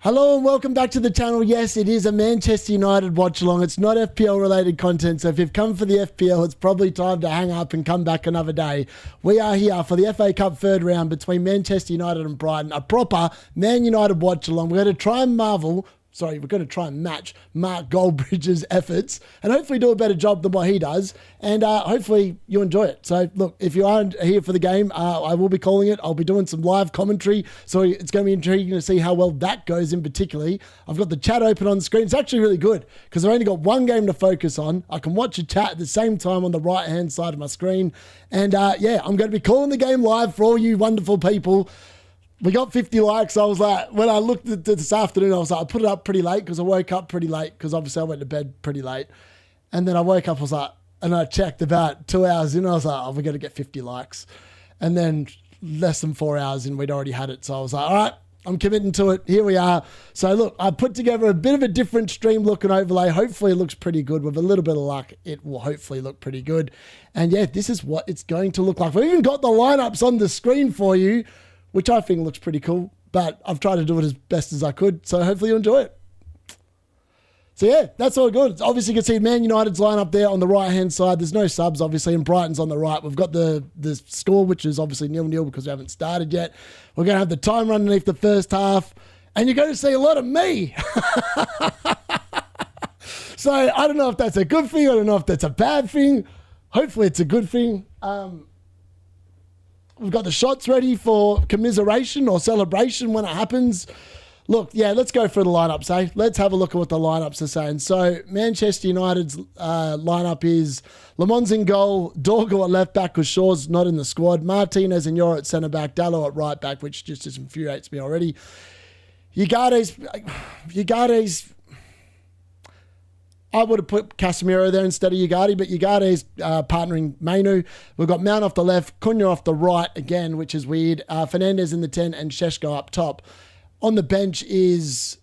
Hello and welcome back to the channel. Yes, it is a Manchester United watch-along. It's not FPL related content, so if you've come for the FPL, it's probably time to hang up and come back another day. We are here for the FA Cup third round between Manchester United and Brighton, a proper Man United watch-along. We're going to try and match Mark Goldbridge's efforts and hopefully do a better job than what he does. And hopefully you enjoy it. So look, if you aren't here for the game, I will be calling it. I'll be doing some live commentary. So it's going to be intriguing to see how well that goes in particularly. I've got the chat open on the screen. It's actually really good because I've only got one game to focus on. I can watch a chat at the same time on the right-hand side of my screen. And yeah, I'm going to be calling the game live for all you wonderful people. We got 50 likes. I was like, when I looked at this afternoon, I was like, I put it up pretty late because I woke up pretty late because obviously I went to bed pretty late. And then I woke up, I was like, and I checked about 2 hours in, I was like, oh, we're going to get 50 likes. And then less than 4 hours in, we'd already had it. So I was like, all right, I'm committing to it. Here we are. So look, I put together a bit of a different stream look and overlay. Hopefully it looks pretty good. With a little bit of luck, it will hopefully look pretty good. And yeah, this is what it's going to look like. We've even got the lineups on the screen for you, which I think looks pretty cool, but I've tried to do it as best as I could, so hopefully you enjoy it. So yeah, that's all good. Obviously you can see Man United's line up there on the right-hand side. There's no subs, obviously, and Brighton's on the right. We've got the score, which is obviously 0-0 because we haven't started yet. We're going to have the timer underneath the first half, and you're going to see a lot of me. So I don't know if that's a good thing. I don't know if that's a bad thing. Hopefully it's a good thing. We've got the shots ready for commiseration or celebration when it happens. Look, yeah, let's go through the lineups, eh? Let's have a look at what the lineups are saying. So Manchester United's lineup is Lemons in goal, Dorgo at left back because Shaw's not in the squad, Martinez and Yoro at centre back, Dalot at right back, which just infuriates me already. Ugarte's I would have put Casemiro there instead of Ugarte, but Ugarte's partnering Mainu. We've got Mount off the left, Cunha off the right again, which is weird. Fernandez in the 10 and Šeško up top. On the bench is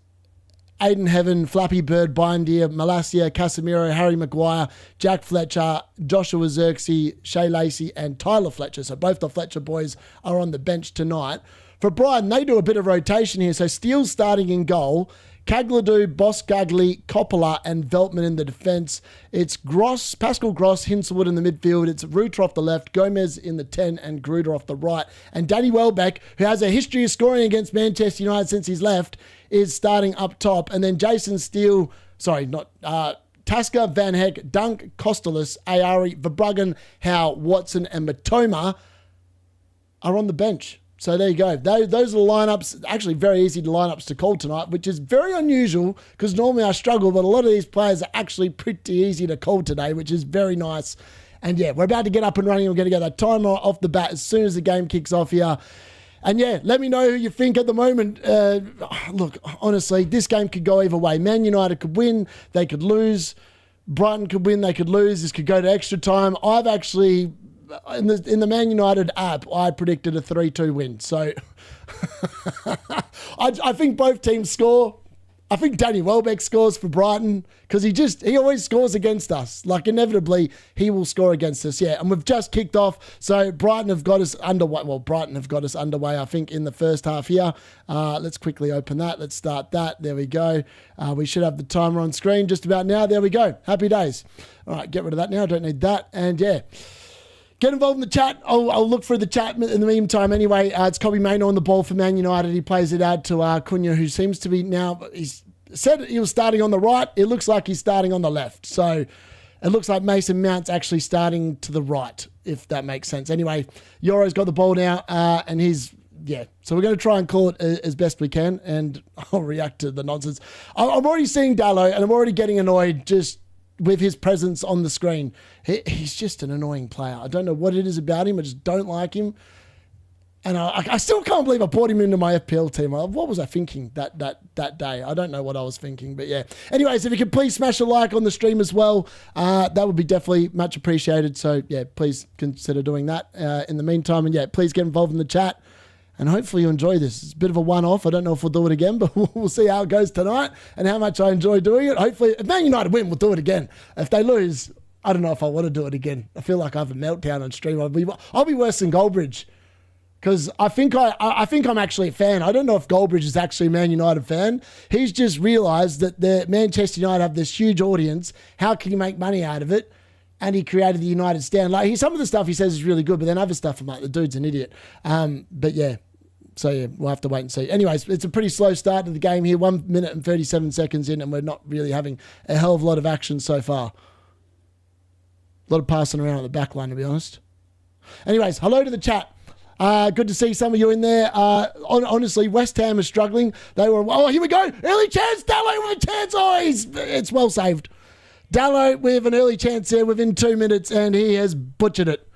Aiden Heaven, Flappy Bird, Bindier, Malacia, Casemiro, Harry Maguire, Jack Fletcher, Joshua Xerxes, Shea Lacey, and Tyler Fletcher. So both the Fletcher boys are on the bench tonight. For Brighton, they do a bit of rotation here. So Steele's starting in goal. Cagladoo, Boscagli, Coppola, and Veltman in the defence. It's Gross, Pascal Gross, Hinselwood in the midfield. It's Ruter off the left, Gomez in the 10, and Gruder off the right. And Danny Welbeck, who has a history of scoring against Manchester United since he's left, is starting up top. And then Jason Steele, Tasker, Van Heck, Dunk, Costellus, Ayari, Verbruggen, Howe, Watson, and Matoma are on the bench. So there you go. Those are the lineups. Actually, very easy lineups to call tonight, which is very unusual because normally I struggle, but a lot of these players are actually pretty easy to call today, which is very nice. And yeah, we're about to get up and running. We're going to get that timer off the bat as soon as the game kicks off here. And yeah, let me know who you think at the moment. Look, honestly, this game could go either way. Man United could win. They could lose. Brighton could win. They could lose. This could go to extra time. I've actually... In the Man United app, I predicted a 3-2 win. So I think both teams score. I think Danny Welbeck scores for Brighton because he always scores against us. Like inevitably, he will score against us. Yeah, and we've just kicked off. So Brighton have got us underway. Well, Brighton have got us underway, I think, in the first half here. Let's quickly open that. Let's start that. There we go. We should have the timer on screen just about now. There we go. Happy days. All right, get rid of that now. I don't need that. And yeah. Get involved in the chat. I'll look through the chat in the meantime. Anyway, it's Kobe Mainoo on the ball for Man United. He plays it out to Cunha, who seems to be now... He's said he was starting on the right. It looks like he's starting on the left. So it looks like Mason Mount's actually starting to the right, if that makes sense. Anyway, Yoro's got the ball now, and he's... Yeah, so we're going to try and call it as best we can, and I'll react to the nonsense. I'm already seeing Dalot, and I'm already getting annoyed just... with his presence on the screen. He's just an annoying player. I don't know what it is about him. I just don't like him. And I still can't believe I brought him into my FPL team. What was I thinking that day? I don't know what I was thinking, but yeah. Anyways, if you could please smash a like on the stream as well, that would be definitely much appreciated. So yeah, please consider doing that in the meantime. And yeah, please get involved in the chat. And hopefully you enjoy this. It's a bit of a one-off. I don't know if we'll do it again, but we'll see how it goes tonight and how much I enjoy doing it. Hopefully, if Man United win, we'll do it again. If they lose, I don't know if I want to do it again. I feel like I have a meltdown on stream. I'll be worse than Goldbridge. Because I think I'm actually a fan. I don't know if Goldbridge is actually a Man United fan. He's just realised that the Manchester United have this huge audience. How can you make money out of it? And he created the United Stand. Like some of the stuff he says is really good, but then other stuff, I'm like, the dude's an idiot. But yeah. So, yeah, we'll have to wait and see. Anyways, it's a pretty slow start to the game here. 1 minute and 37 seconds in, and we're not really having a hell of a lot of action so far. A lot of passing around at the back line, to be honest. Anyways, hello to the chat. Good to see some of you in there. Honestly, West Ham is struggling. They were, oh, here we go. Early chance. Dalot with a chance. Oh, it's well saved. Dalot with an early chance there within 2 minutes, and he has butchered it.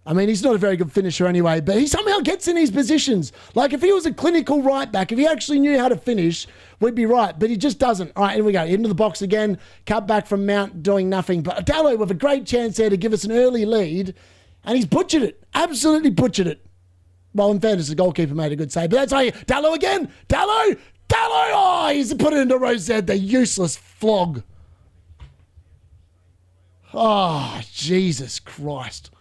I mean, he's not a very good finisher anyway, but he somehow gets in these positions. Like, if he was a clinical right back, if he actually knew how to finish, we'd be right, but he just doesn't. All right, here we go. Into the box again. Cut back from Mount doing nothing. But Dalot with a great chance there to give us an early lead, and he's butchered it. Absolutely butchered it. Well, in fairness, the goalkeeper made a good save, but that's how you... Dalot again. Dalot. Oh, he's put it into Rosette, the useless flog. Oh, Jesus Christ.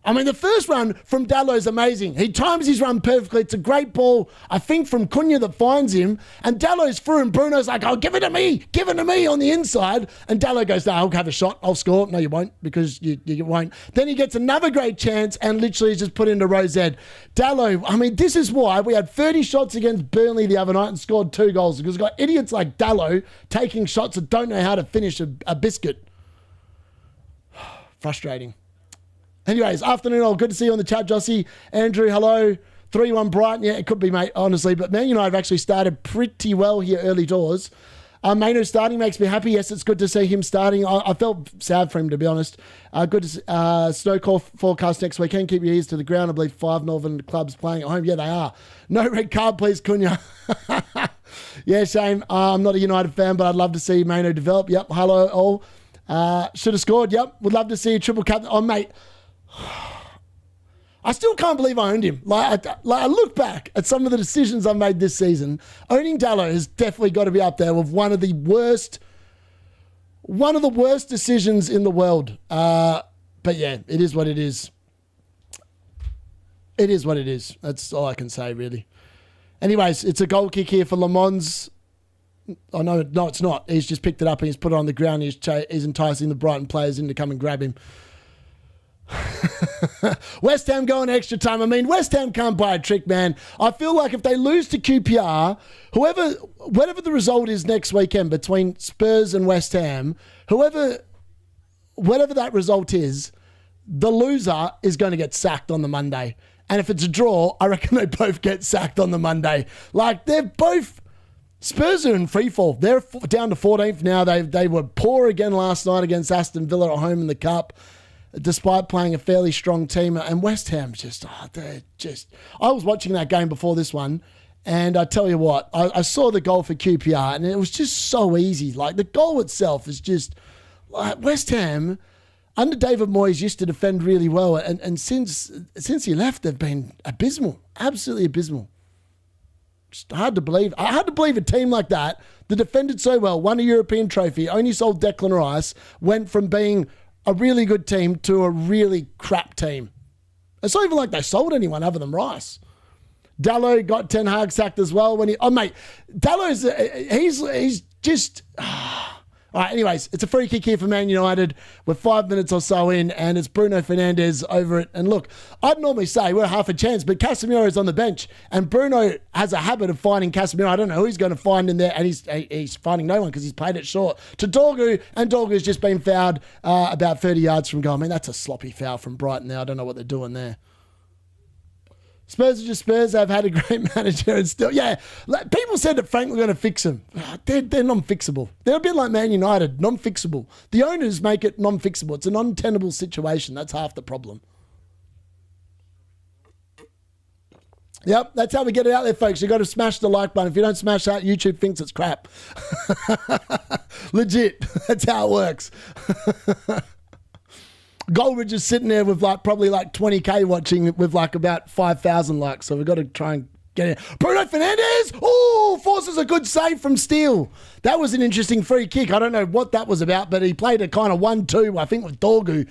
I mean, the first run from Dalot is amazing. He times his run perfectly. It's a great ball, I think, from Cunha that finds him. And Dalot's through, and Bruno's like, oh, give it to me on the inside. And Dalot goes, no, I'll have a shot. I'll score. No, you won't, because you won't. Then he gets another great chance and literally just put into Rosette. Dalot, I mean, this is why we had 30 shots against Burnley the other night and scored 2 goals, because we've got idiots like Dalot taking shots that don't know how to finish a biscuit. Frustrating. Anyways, afternoon all. Good to see you on the chat, Jossie. Andrew, hello. 3-1 Brighton. Yeah, it could be, mate, honestly. But Man United have actually started pretty well here early doors. Maino starting makes me happy. Yes, it's good to see him starting. I felt sad for him, to be honest. Good to see, snow forecast next weekend. Keep your ears to the ground. I believe 5 Northern clubs playing at home. Yeah, they are. No red card, please, Cunha. Yeah, shame. I'm not a United fan, but I'd love to see Maino develop. Yep, hello all. Should have scored. Yep, would love to see a triple captain. Oh, mate. I still can't believe I owned him. I look back at some of the decisions I've made this season. Owning Dalot has definitely got to be up there with one of the worst decisions in the world. But yeah, it is what it is. It is what it is. That's all I can say, really. Anyways, it's a goal kick here for Le Mans. Oh, no, it's not. He's just picked it up and he's put it on the ground. He's enticing the Brighton players in to come and grab him. West Ham going extra time. I mean, West Ham can't buy a trick, man. I feel like if they lose to QPR, whatever the result is next weekend between Spurs and West Ham, whatever that result is, the loser is going to get sacked on the Monday. And if it's a draw, I reckon they both get sacked on the Monday. Like, they're both... Spurs are in freefall. They're down to 14th now. They were poor again last night against Aston Villa at home in the Cup, despite playing a fairly strong team. And West Ham I was watching that game before this one, and I tell you what, I saw the goal for QPR, and it was just so easy. Like, the goal itself is just, like, West Ham, under David Moyes, used to defend really well, and since he left, they've been abysmal, absolutely abysmal. Just hard to believe. I had to believe a team like that defended so well, won a European trophy, only sold Declan Rice, went from being a really good team to a really crap team. It's not even like they sold anyone other than Rice. Dalot got Ten Hag sacked as well when mate, Dalot's, he's just... All right, anyways, it's a free kick here for Man United. We're 5 minutes or so in, and it's Bruno Fernandes over it. And look, I'd normally say we're half a chance, but Casemiro's on the bench, and Bruno has a habit of finding Casemiro. I don't know who he's going to find in there, and he's finding no one because he's played it short to Dorgu, and Dorgu's just been fouled about 30 yards from goal. I mean, that's a sloppy foul from Brighton there. I don't know what they're doing there. Spurs are just Spurs. They've had a great manager and still... Yeah, people said that Frank were going to fix them. They're non-fixable. They're a bit like Man United, non-fixable. The owners make it non-fixable. It's a non-tenable situation. That's half the problem. Yep, that's how we get it out there, folks. You've got to smash the like button. If you don't smash that, YouTube thinks it's crap. Legit. That's how it works. Goldbridge is sitting there with probably 20k watching with about 5,000 likes. So we've got to try and get it. Bruno Fernandes! Oh, forces a good save from Steele. That was an interesting free kick. I don't know what that was about, but he played a kind of 1-2, I think, with Dorgu.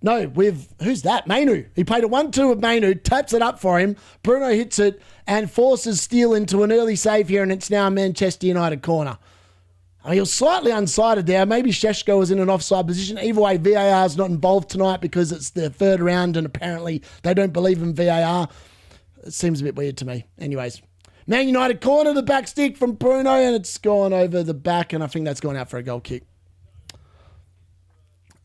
No, with, who's that? Mainu. He played a 1-2 with Mainu, taps it up for him. Bruno hits it and forces Steele into an early save here, and it's now a Manchester United corner. I mean, he was slightly unsighted there. Maybe Sheshko was in an offside position. Either way, VAR's not involved tonight because it's the third round and apparently they don't believe in VAR. It seems a bit weird to me. Anyways, Man United corner, the back stick from Bruno, and it's gone over the back, and I think that's gone out for a goal kick.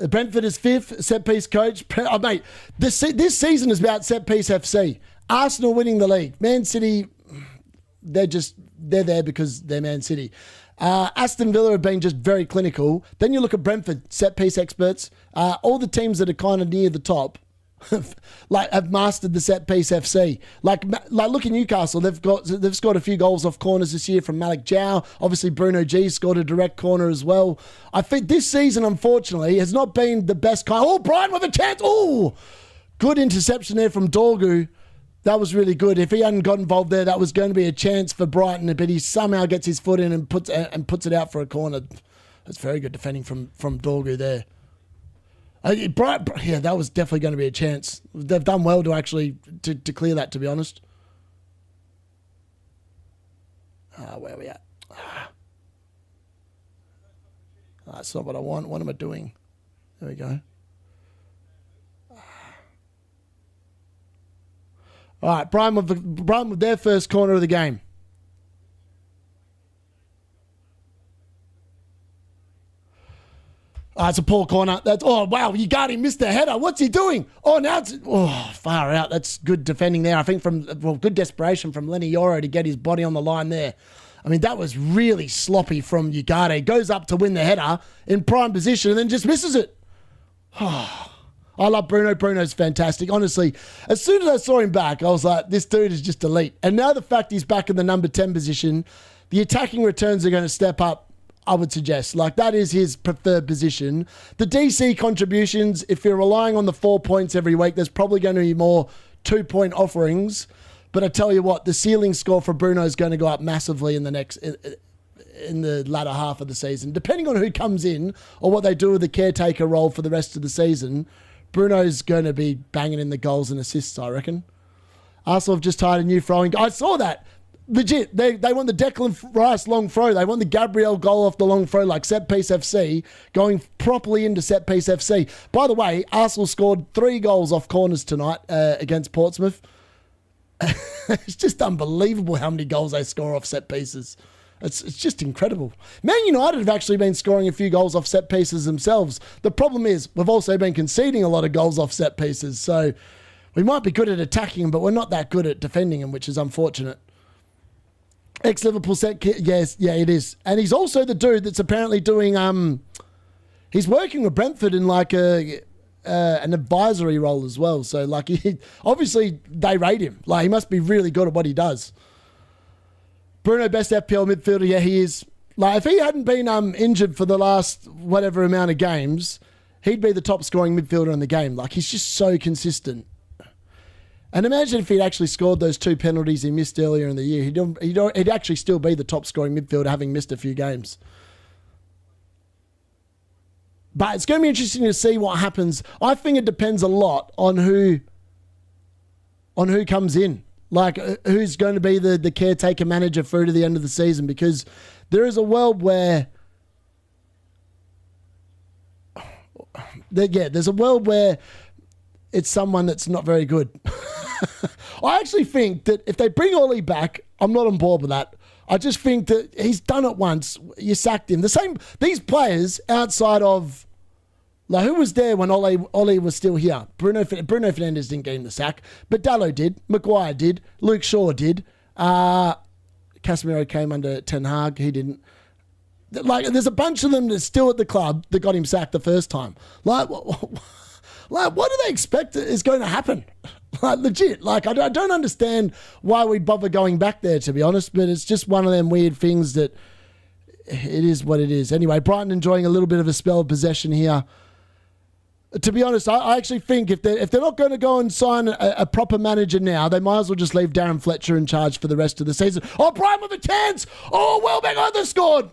Brentford is fifth, set-piece coach. Oh, mate, this season is about set-piece FC. Arsenal winning the league. Man City, they're there because they're Man City. Aston Villa have been just very clinical. Then you look at Brentford, set-piece experts. All the teams that are kind of near the top have mastered the set-piece FC. Like look at Newcastle. They've scored a few goals off corners this year from Malik Jow. Obviously, Bruno G scored a direct corner as well. I think this season, unfortunately, has not been the best kind. Oh, Brighton with a chance. Oh, good interception there from Dorgu. That was really good. If he hadn't got involved there, that was going to be a chance for Brighton, but he somehow gets his foot in and puts it out for a corner. That's very good defending from Dorgu there. Yeah, that was definitely going to be a chance. They've done well to actually to clear that, to be honest. Where are we at? That's not what I want. What am I doing? There we go. All right, Brighton with their first corner of the game. It's a poor corner. Oh, wow, you got him, missed the header. What's he doing? Oh, now it's... Oh, far out. That's good defending there. I think good desperation from Lenny Yoro to get his body on the line there. I mean, that was really sloppy from Ugarte. Goes up to win the header in prime position and then just misses it. Oh, I love Bruno. Bruno's fantastic. Honestly, as soon as I saw him back, I was like, this dude is just elite. And now the fact he's back in the number 10 position, the attacking returns are going to step up, I would suggest. Like, that is his preferred position. The DC contributions, if you're relying on the 4 points every week, there's probably going to be more 2-point offerings. But I tell you what, the ceiling score for Bruno is going to go up massively in the latter half of the season. Depending on who comes in or what they do with the caretaker role for the rest of the season, Bruno's going to be banging in the goals and assists, I reckon. Arsenal have just tied a new throwing. I saw that. Legit, they won the Declan Rice long throw. They won the Gabriel goal off the long throw, like set-piece FC, going properly into set-piece FC. By the way, Arsenal scored 3 goals off corners tonight against Portsmouth. It's just unbelievable how many goals they score off set pieces. It's just incredible. Man United have actually been scoring a few goals off set pieces themselves. The problem is we've also been conceding a lot of goals off set pieces. So we might be good at attacking them, but we're not that good at defending them, which is unfortunate. Ex-Liverpool yes, yeah, it is. And he's also the dude that's apparently doing, he's working with Brentford in like an advisory role as well. So like, obviously they rate him. Like, he must be really good at what he does. Bruno, best FPL midfielder, yeah, he is. Like, if he hadn't been injured for the last whatever amount of games, he'd be the top scoring midfielder in the game. Like, he's just so consistent. And imagine if he'd actually scored those 2 penalties he missed earlier in the year. He'd actually still be the top scoring midfielder, having missed a few games. But it's going to be interesting to see what happens. I think it depends a lot on who comes in. Like, who's going to be the caretaker manager through to the end of the season. Because there is a world where... there's a world where it's someone that's not very good. I actually think that if they bring Ollie back, I'm not on board with that. I just think that he's done it once. You sacked him. These players outside of, like, who was there when Ollie was still here? Bruno Fernandes didn't get him the sack, but Dalot did. Maguire did. Luke Shaw did. Casemiro came under Ten Hag. He didn't. Like, there's a bunch of them that's still at the club that got him sacked the first time. Like, what do they expect is going to happen? Like, legit. Like, I don't understand why we bother going back there, to be honest, but it's just one of them weird things that it is what it is. Anyway, Brighton enjoying a little bit of a spell of possession here. To be honest, I actually think if they're not going to go and sign a proper manager now, they might as well just leave Darren Fletcher in charge for the rest of the season. Oh, Brighton with a chance! Oh, Welbeck, they scored!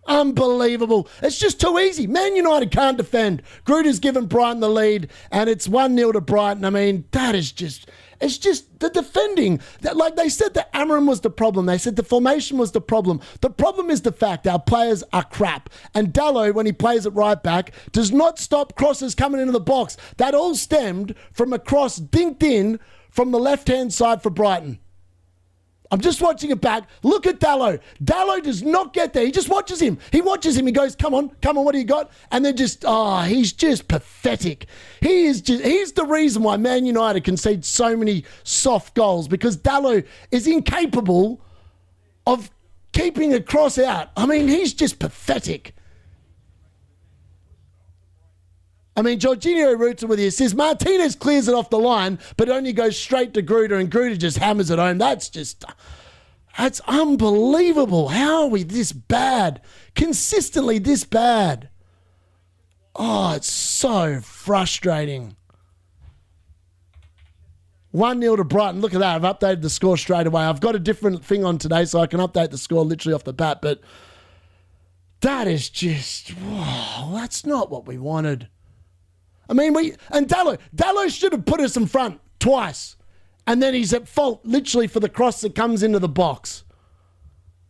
Unbelievable. It's just too easy. Man United can't defend. Gruder's given Brighton the lead, and it's 1-0 to Brighton. I mean, that is just... It's just the defending. Like they said that Amarim was the problem. They said the formation was the problem. The problem is the fact our players are crap. And Dalot, when he plays at right back, does not stop crosses coming into the box. That all stemmed from a cross dinked in from the left-hand side for Brighton. I'm just watching it back. Look at Dalot. Dalot does not get there. He just watches him. He watches him. He goes, come on, what do you got? And then just, he's just pathetic. He's the reason why Man United concede so many soft goals, because Dalot is incapable of keeping a cross out. I mean, he's just pathetic. I mean, Jorginho roots it with the assist. Martinez clears it off the line, but only goes straight to Gruder, and Gruder just hammers it home. That's unbelievable. How are we this bad? Consistently this bad. Oh, it's so frustrating. 1-0 to Brighton. Look at that. I've updated the score straight away. I've got a different thing on today, so I can update the score literally off the bat, but that is just... Whoa, that's not what we wanted. I mean, Dalot should have put us in front twice. And then he's at fault, literally, for the cross that comes into the box.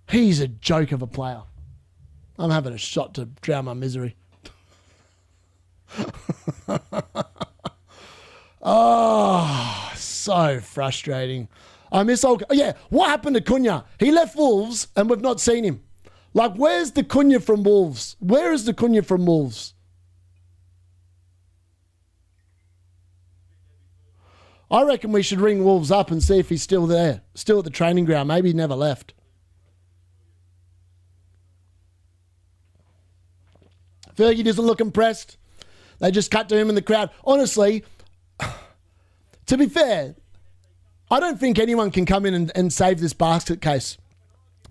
He's a joke of a player. I'm having a shot to drown my misery. Oh, so frustrating. I miss old... Yeah, what happened to Cunha? He left Wolves and we've not seen him. Like, where's the Cunha from Wolves? Where is the Cunha from Wolves? I reckon we should ring Wolves up and see if he's still there, still at the training ground. Maybe he never left. Fergie doesn't look impressed. They just cut to him in the crowd. Honestly, to be fair, I don't think anyone can come in and save this basket case.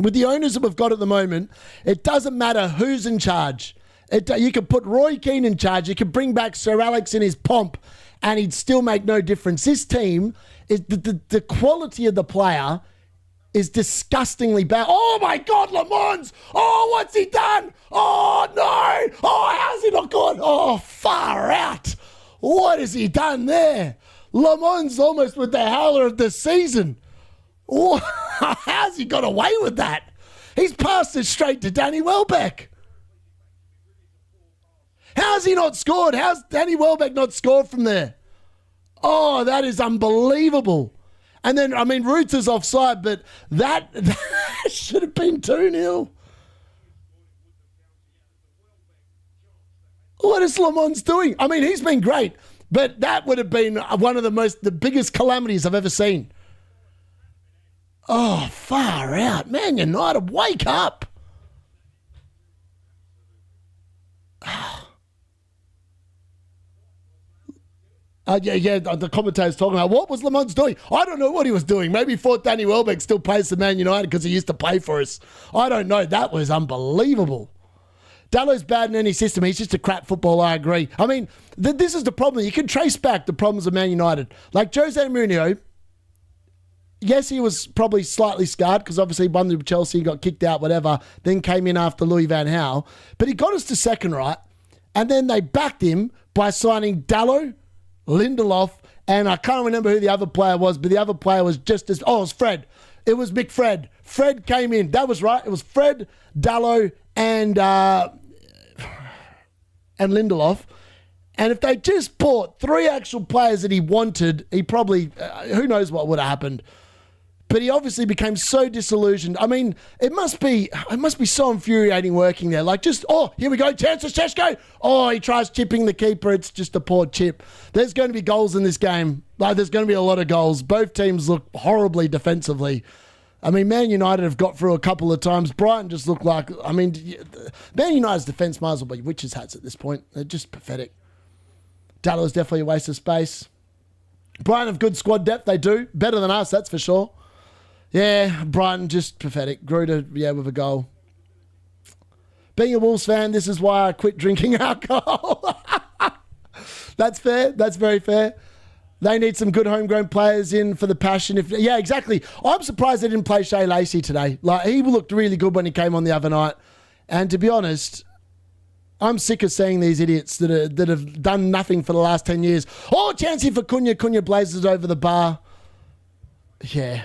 With the owners that we've got at the moment, it doesn't matter who's in charge. You could put Roy Keane in charge. You could bring back Sir Alex in his pomp, and he'd still make no difference. This team, is the quality of the player is disgustingly bad. Oh, my God, Le Mans! Oh, what's he done? Oh, no! Oh, how's he not gone? Oh, far out! What has he done there? Le Mans almost with the howler of the season. Oh, how's he got away with that? He's passed it straight to Danny Welbeck. How's he not scored? How's Danny Welbeck not scored from there? Oh, that is unbelievable. And then, I mean, Roots is offside, but that should have been 2-0. What is Le Mans doing? I mean, he's been great, but that would have been one of the biggest calamities I've ever seen. Oh, far out. Man United, wake up. Yeah, the commentator's talking about what was Le Mans doing? I don't know what he was doing. Maybe he thought Danny Welbeck still plays for Man United because he used to play for us. I don't know. That was unbelievable. Dalot's bad in any system. He's just a crap footballer, I agree. I mean, this is the problem. You can trace back the problems of Man United. Like Jose Mourinho, yes, he was probably slightly scarred because obviously he won with Chelsea, got kicked out, whatever, then came in after Louis van Gaal. But he got us to second, right? And then they backed him by signing Dalot, Lindelof, and I can't remember who the other player was, but the other player was just as... Oh, it was Fred. It was McFred. Fred came in. That was right. It was Fred, Dalot, and Lindelof. And if they just bought 3 actual players that he wanted, he probably... who knows what would have happened. But he obviously became so disillusioned. I mean, it must be so infuriating working there. Like just, oh, here we go, chance for Šeško. Oh, he tries chipping the keeper. It's just a poor chip. There's going to be goals in this game. Like there's going to be a lot of goals. Both teams look horribly defensively. I mean, Man United have got through a couple of times. Brighton just looked like, I mean, Man United's defence might as well be witches' hats at this point. They're just pathetic. Dalot's definitely a waste of space. Brighton have good squad depth. They do. Better than us, that's for sure. Yeah, Brighton, just pathetic. Gruder, yeah, with a goal. Being a Wolves fan, this is why I quit drinking alcohol. That's fair. That's very fair. They need some good homegrown players in for the passion. Yeah, exactly. I'm surprised they didn't play Shea Lacey today. Like, he looked really good when he came on the other night. And to be honest, I'm sick of seeing these idiots that have done nothing for the last 10 years. Oh, chance here for Cunha. Cunha blazes over the bar. Yeah.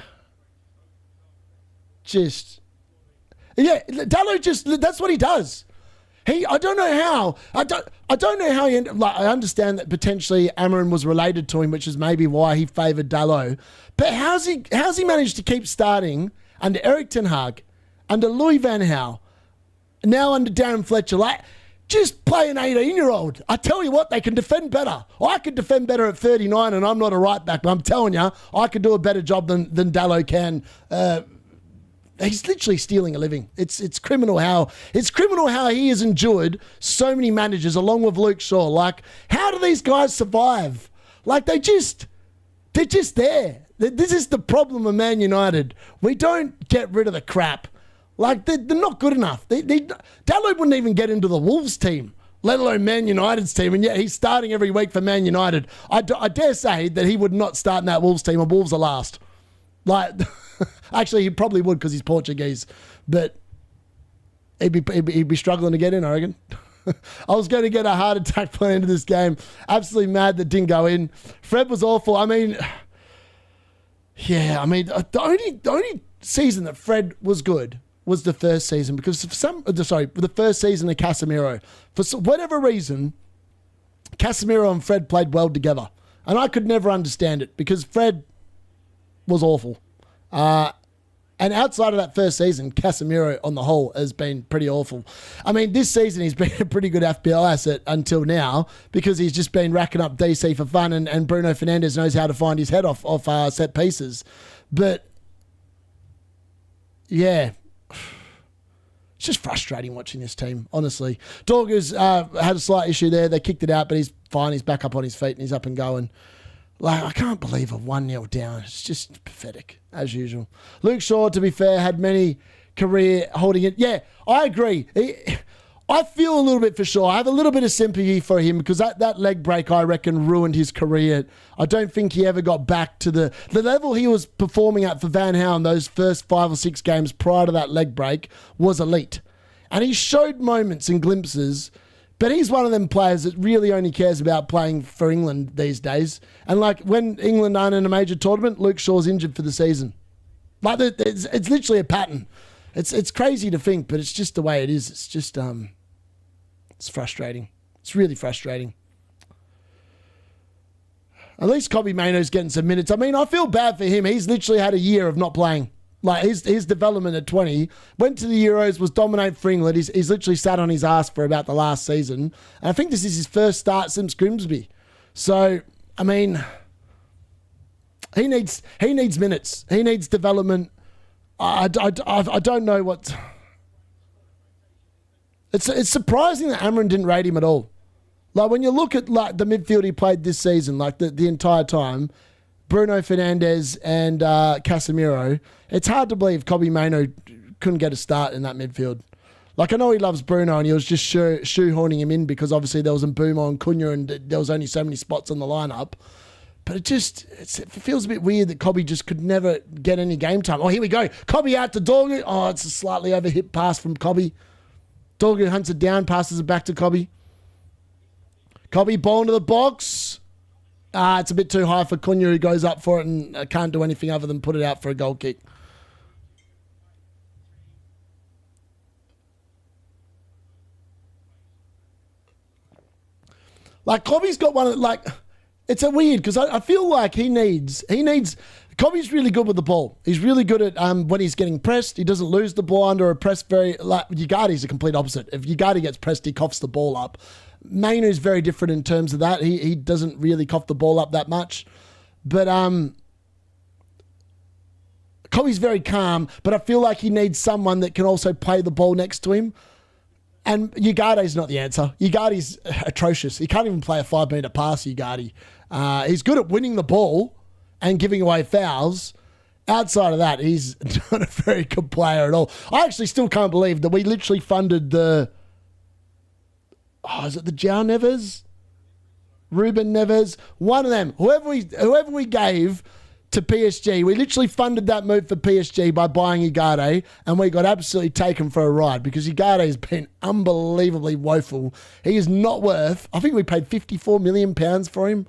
Dalot that's what he does. I don't know how. I don't know how he ended. Like, I understand that potentially Amarin was related to him, which is maybe why he favoured Dalot. But how's he managed to keep starting under Eric Ten Hag, under Louis Van Gaal, now under Darren Fletcher? Like, just play an 18-year-old. I tell you what, they can defend better. I could defend better at 39, and I'm not a right back, but I'm telling you, I could do a better job than Dalot can. He's literally stealing a living. It's criminal how he has endured so many managers along with Luke Shaw. Like, how do these guys survive? Like, they're just there. This is the problem of Man United. We don't get rid of the crap. Like, they're not good enough. Dalot wouldn't even get into the Wolves team, let alone Man United's team, and yet he's starting every week for Man United. I dare say that he would not start in that Wolves team, and Wolves are last. Like, actually, he probably would because he's Portuguese, but he'd be struggling to get in, I reckon. I was going to get a heart attack playing into this game. Absolutely mad that didn't go in. Fred was awful. I mean, the only season that Fred was good was the first season, because the first season of Casemiro. For whatever reason, Casemiro and Fred played well together, and I could never understand it because Fred was awful. And outside of that first season, Casemiro on the whole has been pretty awful. I mean, this season he's been a pretty good FPL asset until now because he's just been racking up DC for fun, and Bruno Fernandes knows how to find his head off set pieces. But yeah, it's just frustrating watching this team, honestly. Dorgu's had a slight issue there. They kicked it out, but he's fine. He's back up on his feet and he's up and going. Like, I can't believe a 1-0 down. It's just pathetic, as usual. Luke Shaw, to be fair, had many career holding it. Yeah, I agree. I feel a little bit for Shaw. I have a little bit of sympathy for him because that leg break, I reckon, ruined his career. I don't think he ever got back to the level he was performing at for Van Gaal in those first 5 or 6 games prior to that leg break was elite. And he showed moments and glimpses. But he's one of them players that really only cares about playing for England these days. And like when England aren't in a major tournament, Luke Shaw's injured for the season. Like it's literally a pattern. It's crazy to think, but it's just the way it is. It's just it's frustrating. It's really frustrating. At least Kobbie Mainoo's getting some minutes. I mean, I feel bad for him. He's literally had a year of not playing. Like, his development at 20, went to the Euros, was dominant for England. He's literally sat on his ass for about the last season. And I think this is his first start since Grimsby. So, I mean, he needs minutes. He needs development. I don't know what... It's surprising that Amarin didn't rate him at all. Like, when you look at like the midfield he played this season, like the entire time... Bruno Fernandes and Casemiro, it's hard to believe Kobbie Mainoo couldn't get a start in that midfield. Like, I know he loves Bruno and he was just shoehorning him in because obviously there was Mbeumo and Cunha and there was only so many spots on the lineup. But it feels a bit weird that Kobbie just could never get any game time. Oh, here we go. Kobbie out to Dorgu. Oh, it's a slightly overhit pass from Kobbie. Dorgu hunts it down, passes it back to Kobbie. Kobbie, ball into the box. It's a bit too high for Cunha, who goes up for it and can't do anything other than put it out for a goal kick. Like, Kobbie's got one of, like, it's a weird, because I feel like he needs, Kobbie's really good with the ball. He's really good at when he's getting pressed. He doesn't lose the ball under a press like, Ugarte's the complete opposite. If Ugarte gets pressed, he coughs the ball up. Mainoo's very different in terms of that. He doesn't really cough the ball up that much. But Kobbie's very calm, but I feel like he needs someone that can also play the ball next to him. And Ugarte's not the answer. Ugarte's atrocious. He can't even play a 5-metre pass, Ugarte. He's good at winning the ball and giving away fouls. Outside of that, he's not a very good player at all. I actually still can't believe that we literally funded the... Oh, is it the João Neves? Ruben Neves? One of them. Whoever we gave to PSG. We literally funded that move for PSG by buying Ugarte, and we got absolutely taken for a ride because Ugarte has been unbelievably woeful. He is not worth, I think we paid £54 million for him.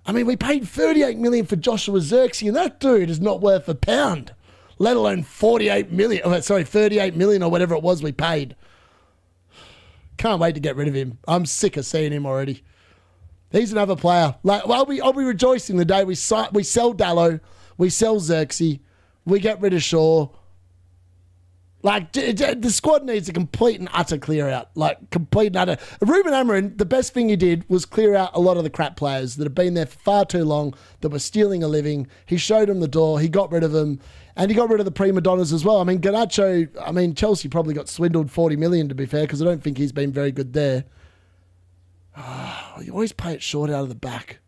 I mean, we paid $38 million for Joshua Zirkzee, and that dude is not worth a pound, let alone $38 million. Oh, sorry, $38 million or whatever it was we paid. Can't wait to get rid of him. I'm sick of seeing him already. He's another player. Like, well, I'll be rejoicing the day we sell Dalot, we sell Zirkzee, we get rid of Shaw. Like, the squad needs a complete and utter clear out. Like, complete and utter. Ruben Amorim, the best thing he did was clear out a lot of the crap players that have been there for far too long, that were stealing a living. He showed them the door. He got rid of them. And he got rid of the prima donnas as well. I mean, Chelsea probably got swindled $40 million, to be fair, because I don't think he's been very good there. You always play it short out of the back.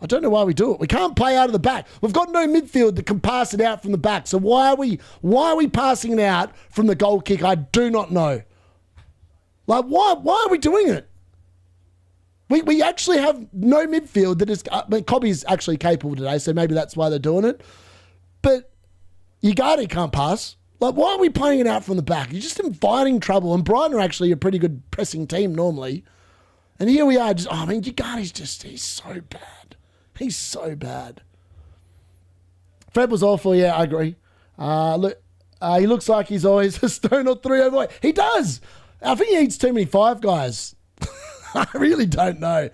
I don't know why we do it. We can't play out of the back. We've got no midfield that can pass it out from the back. So why are we passing it out from the goal kick? I do not know. Like, why are we doing it? We actually have no midfield that is... Cobby's actually capable today, so maybe that's why they're doing it. But Ugarte can't pass. Like, why are we playing it out from the back? You're just inviting trouble. And Brighton are actually a pretty good pressing team normally. And here we are, Ugarte's he's so bad. He's so bad. Fred was awful, yeah, I agree. He looks like he's always a stone or three overweight. He does. I think he eats too many Five Guys. I really don't know.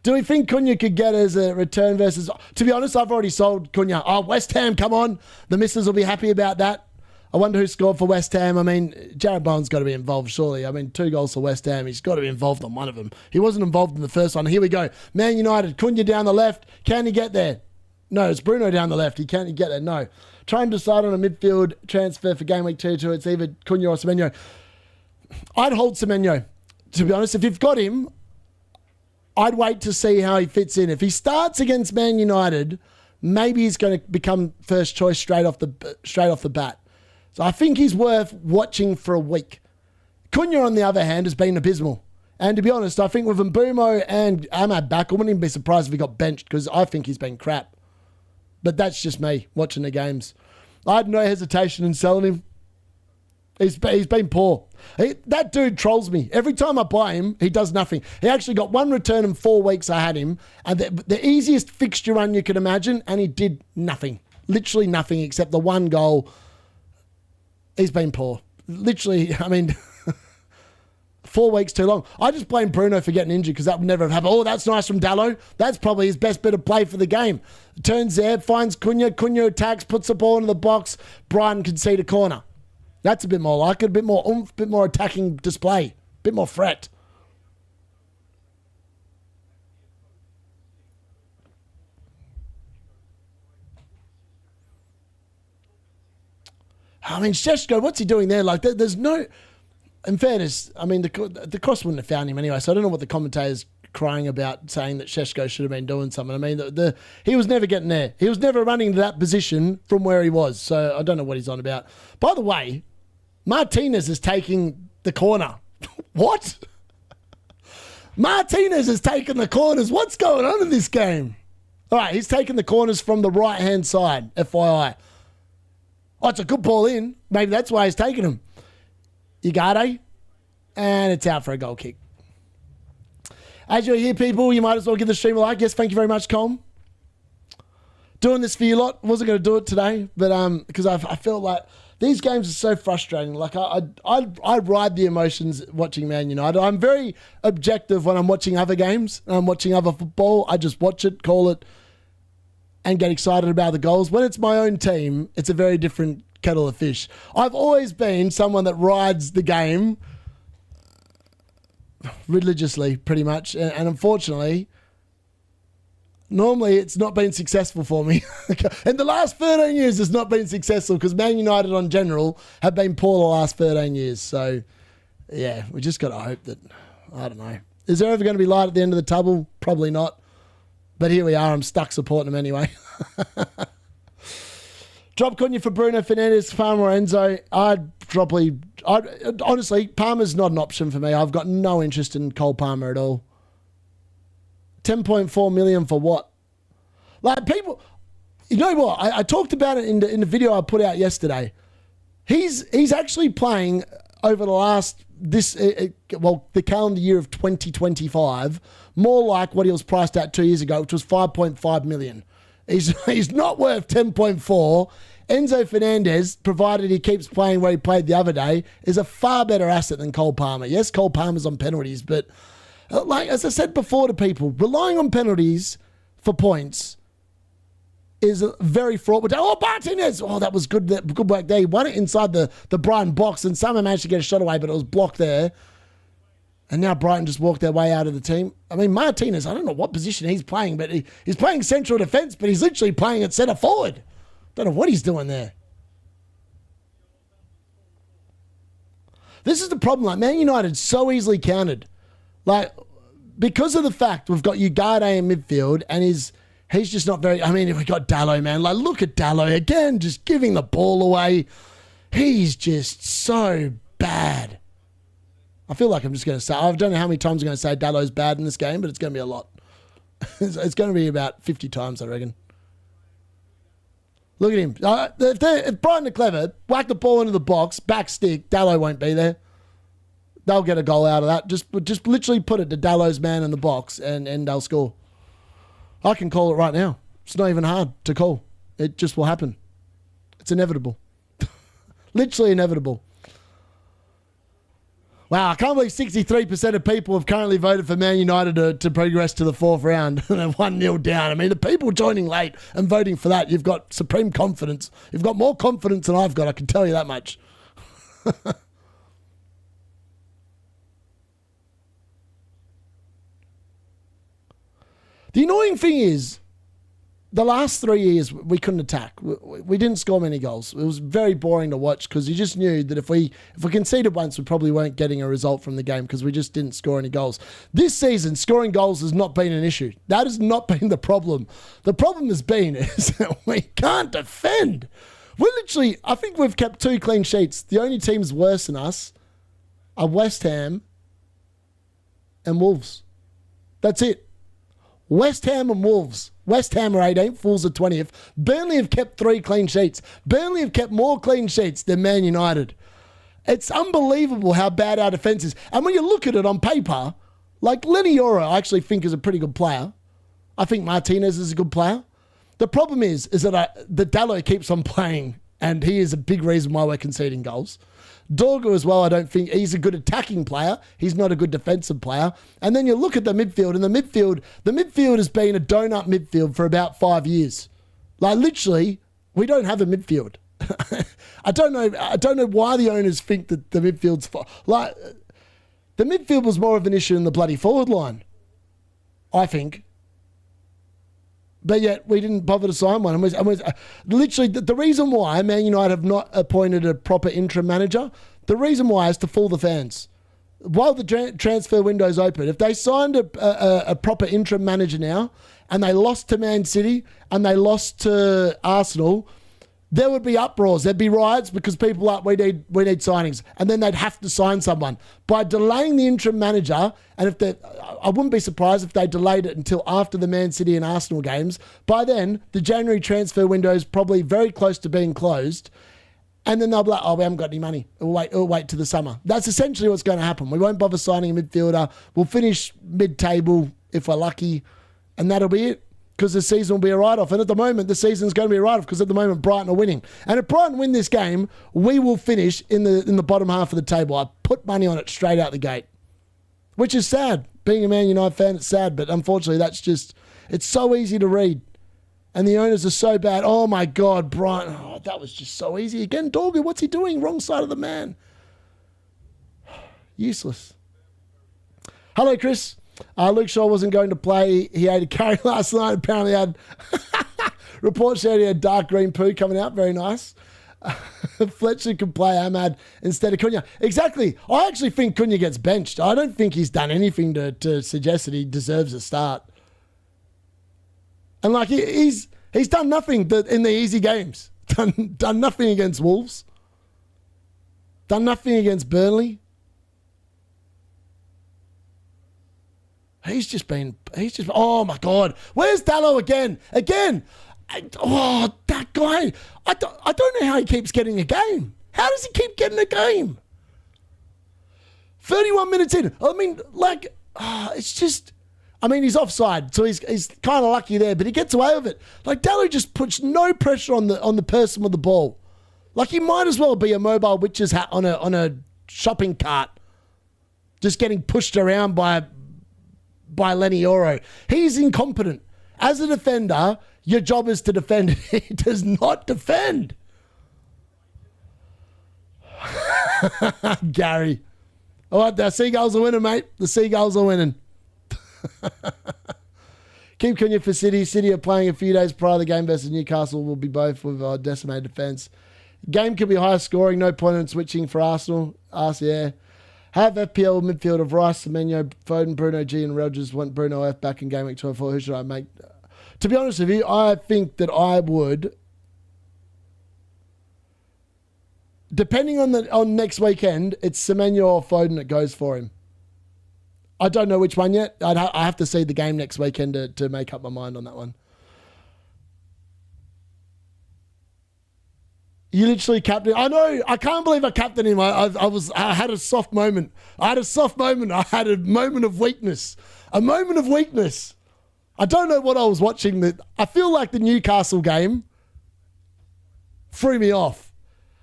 Do we think Cunha could get as a return versus... To be honest, I've already sold Cunha. Oh, West Ham, come on. The missus will be happy about that. I wonder who scored for West Ham. I mean, Jared Bowen's got to be involved, surely. I mean, 2 goals for West Ham. He's got to be involved on one of them. He wasn't involved in the first one. Here we go. Man United, Cunha down the left. Can he get there? No, it's Bruno down the left. Can he get there? No. Try and decide on a midfield transfer for game week 2. It's either Cunha or Semenyo. I'd hold Semenyo. To be honest, if you've got him, I'd wait to see how he fits in. If he starts against Man United, maybe he's going to become first choice straight off the bat. So I think he's worth watching for a week. Cunha, on the other hand, has been abysmal. And to be honest, I think with Mbumo and Ahmad back, I wouldn't even be surprised if he got benched because I think he's been crap. But that's just me watching the games. I had no hesitation in selling him. He's been poor. That dude trolls me. Every time I buy him, he does nothing. He actually got 1 return in 4 weeks I had him. And the easiest fixture run you can imagine, and he did nothing. Literally nothing except the 1 goal. He's been poor. Literally, I mean, 4 weeks too long. I just blame Bruno for getting injured because that would never have happened. Oh, that's nice from Dalot. That's probably his best bit of play for the game. Turns there, finds Cunha. Cunha attacks, puts the ball into the box. Brighton concede a corner. That's a bit more like it. A bit more oomph, a bit more attacking display. A bit more threat. I mean, Šeško, what's he doing there? Like, there's no... In fairness, I mean, the cross wouldn't have found him anyway, so I don't know what the commentator's crying about, saying that Šeško should have been doing something. I mean, he was never getting there. He was never running to that position from where he was, so I don't know what he's on about. By the way, Martinez is taking the corner. What? Martinez is taking the corners. What's going on in this game? All right, he's taking the corners from the right-hand side, FYI. Oh, it's a good ball in. Maybe that's why he's taking him. Ugarte, and it's out for a goal kick. As you're here, people, you might as well give the stream a like. Yes, thank you very much, Colm. Doing this for you lot. Wasn't going to do it today, but because I felt like these games are so frustrating. Like I ride the emotions watching Man United. I'm very objective when I'm watching other games. I'm watching other football. I just watch it, call it, and get excited about the goals. When it's my own team, it's a very different kettle of fish. I've always been someone that rides the game religiously, pretty much. And unfortunately, normally it's not been successful for me. In the last 13 years, it's not been successful because Man United on general have been poor the last 13 years. So, yeah, we just got to hope that, I don't know. Is there ever going to be light at the end of the tunnel? Probably not. But here we are. I'm stuck supporting them anyway. Drop Cunha for Bruno Fernandes, Palmer or Enzo. Honestly, Palmer's not an option for me. I've got no interest in Cole Palmer at all. 10.4 million for what? Like, people, You know what? I talked about it in the video I put out yesterday. He's actually playing over the last the calendar year of 2025, more like what he was priced at 2 years ago, which was 5.5 million. He's not worth 10.4. Enzo Fernandez, provided he keeps playing where he played the other day, is a far better asset than Cole Palmer. Yes, Cole Palmer's on penalties, but like as I said before to people, relying on penalties for points is very fraught. Oh, Martinez! Oh, that was good work there. He won it inside the Brighton box, and someone managed to get a shot away, but it was blocked there. And now Brighton just walked their way out of the team. I mean, Martinez, I don't know what position he's playing, but he's playing central defence, but he's literally playing at centre forward. Don't know what he's doing there. This is the problem. Like, Man United so easily countered. Like, because of the fact we've got Ugarte in midfield, and he's just not very... I mean, we got Dalot, man. Like, look at Dalot again, just giving the ball away. He's just so bad. I feel like I'm just going to say... I don't know how many times I'm going to say Dalot's bad in this game, but it's going to be a lot. It's going to be about 50 times, I reckon. Look at him. If Brighton are clever, whack the ball into the box, back stick, Dalot won't be there. They'll get a goal out of that. Just literally put it to Dalot's man in the box and they'll score. I can call it right now. It's not even hard to call. It just will happen. It's inevitable. Literally inevitable. Wow, I can't believe 63% of people have currently voted for Man United to progress to the fourth round. They're 1-0 down. I mean, the people joining late and voting for that, you've got supreme confidence. You've got more confidence than I've got, I can tell you that much. The annoying thing is, the last 3 years, we couldn't attack. We didn't score many goals. It was very boring to watch because you just knew that if we conceded once, we probably weren't getting a result from the game because we just didn't score any goals. This season, scoring goals has not been an issue. That has not been the problem. The problem has been is that we can't defend. I think we've kept 2 clean sheets. The only teams worse than us are West Ham and Wolves. That's it. West Ham and Wolves. West Ham are 18th, Wolves are 20th. Burnley have kept 3 clean sheets. Burnley have kept more clean sheets than Man United. It's unbelievable how bad our defence is. And when you look at it on paper, like Lenny Yoro, I actually think is a pretty good player. I think Martinez is a good player. The problem is that the Dalot keeps on playing, and he is a big reason why we're conceding goals. Dorgu as well, I don't think he's a good attacking player. He's not a good defensive player. And then you look at the midfield, and the midfield has been a donut midfield for about 5 years. Like, literally, we don't have a midfield. I don't know why the owners think that the midfield's... Like, the midfield was more of an issue in the bloody forward line, I think. But yet, we didn't bother to sign one. Literally, the reason why Man United have not appointed a proper interim manager, the reason why is to fool the fans. While the transfer window's open, if they signed a proper interim manager now, and they lost to Man City, and they lost to Arsenal, there would be uproars. There'd be riots because people are like, we need signings. And then they'd have to sign someone. By delaying the interim manager, and I wouldn't be surprised if they delayed it until after the Man City and Arsenal games. By then, the January transfer window is probably very close to being closed. And then they'll be like, we haven't got any money. We'll wait till the summer. That's essentially what's going to happen. We won't bother signing a midfielder. We'll finish mid-table if we're lucky. And that'll be it. Because the season will be a write-off. And at the moment, the season's going to be a write-off because at the moment, Brighton are winning. And if Brighton win this game, we will finish in the bottom half of the table. I put money on it straight out the gate. Which is sad. Being a Man United fan, it's sad. But unfortunately, it's so easy to read. And the owners are so bad. Oh, my God, Brighton. Oh, that was just so easy. Again, Dorgu, what's he doing? Wrong side of the man. Useless. Hello, Chris. Luke Shaw wasn't going to play. He ate a curry last night. Apparently had... Reports said he had dark green poo coming out. Very nice. Fletcher could play Ahmad instead of Cunha. Exactly. I actually think Cunha gets benched. I don't think he's done anything to suggest that he deserves a start. And like he's done nothing in the easy games. Done nothing against Wolves. Done nothing against Burnley. Oh my God. Where's Dalot again? That guy. I don't know how he keeps getting a game. How does he keep getting a game? 31 minutes in. I mean, like, it's just... I mean, he's offside, so he's kind of lucky there, but he gets away with it. Like, Dalot just puts no pressure on the person with the ball. Like, he might as well be a mobile witch's hat on a shopping cart, just getting pushed around by Lenny Oro. He's incompetent. As a defender, your job is to defend. He does not defend. Gary. All right, the Seagulls are winning, mate. The Seagulls are winning. Keep Cunha for City. City are playing a few days prior to the game versus Newcastle. Will be both with a decimated defence. Game could be high scoring. No point in switching for Arsenal. Yeah. Have FPL midfield of Rice, Semenyo, Foden, Bruno G and Rogers. Want Bruno F back in game week 12. Who should I make? To be honest with you, I think that I would, depending on next weekend, it's Semenyo or Foden that goes for him. I don't know which one yet. I have to see the game next weekend to make up my mind on that one. You literally captain. I know. I can't believe I captained him. I had a soft moment. I had a moment of weakness. A moment of weakness. I don't know what I was watching. I feel like the Newcastle game threw me off.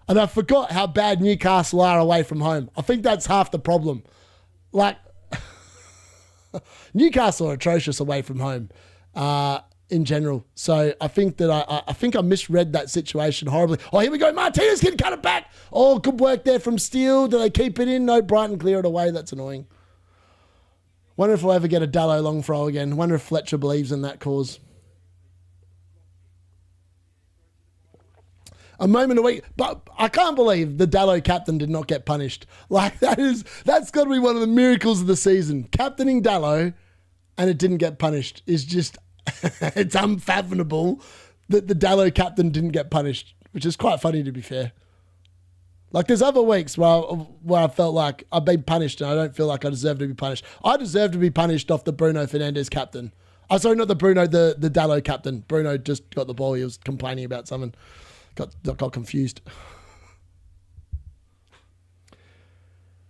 And I forgot how bad Newcastle are away from home. I think that's half the problem. Like, Newcastle are atrocious away from home in general. So I think that I think I misread that situation horribly. Oh, here we go. Martinez can cut it back. Oh, good work there from Steele. Do they keep it in? No, Brighton clear it away. That's annoying. Wonder if we'll ever get a Dalot long throw again. Wonder if Fletcher believes in that cause. A moment a week. But I can't believe the Dalot captain did not get punished. Like, that's got to be one of the miracles of the season. Captaining Dalot and it didn't get punished is just, it's unfathomable that the Dalot captain didn't get punished, which is quite funny to be fair. Like, there's other weeks where I felt like I've been punished and I don't feel like I deserve to be punished. I deserve to be punished off the Bruno Fernandes captain. Oh, sorry, not the Bruno, the Dalot captain. Bruno just got the ball. He was complaining about something. Got confused.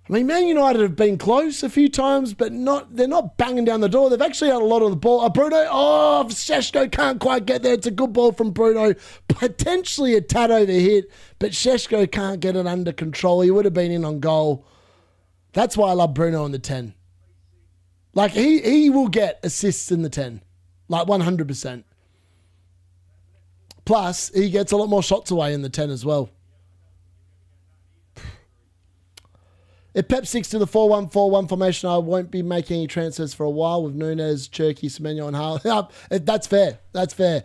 I mean, Man United have been close a few times, but they're not banging down the door. They've actually had a lot of the ball. Bruno, Šeško can't quite get there. It's a good ball from Bruno. Potentially a tad overhit, but Šeško can't get it under control. He would have been in on goal. That's why I love Bruno in the 10. Like, he will get assists in the 10. Like, 100%. Plus, he gets a lot more shots away in the 10 as well. If Pep sticks to the 4-1-4-1 formation, I won't be making any transfers for a while with Núñez, Cherky, Semenyo and Haaland. That's fair. That's fair.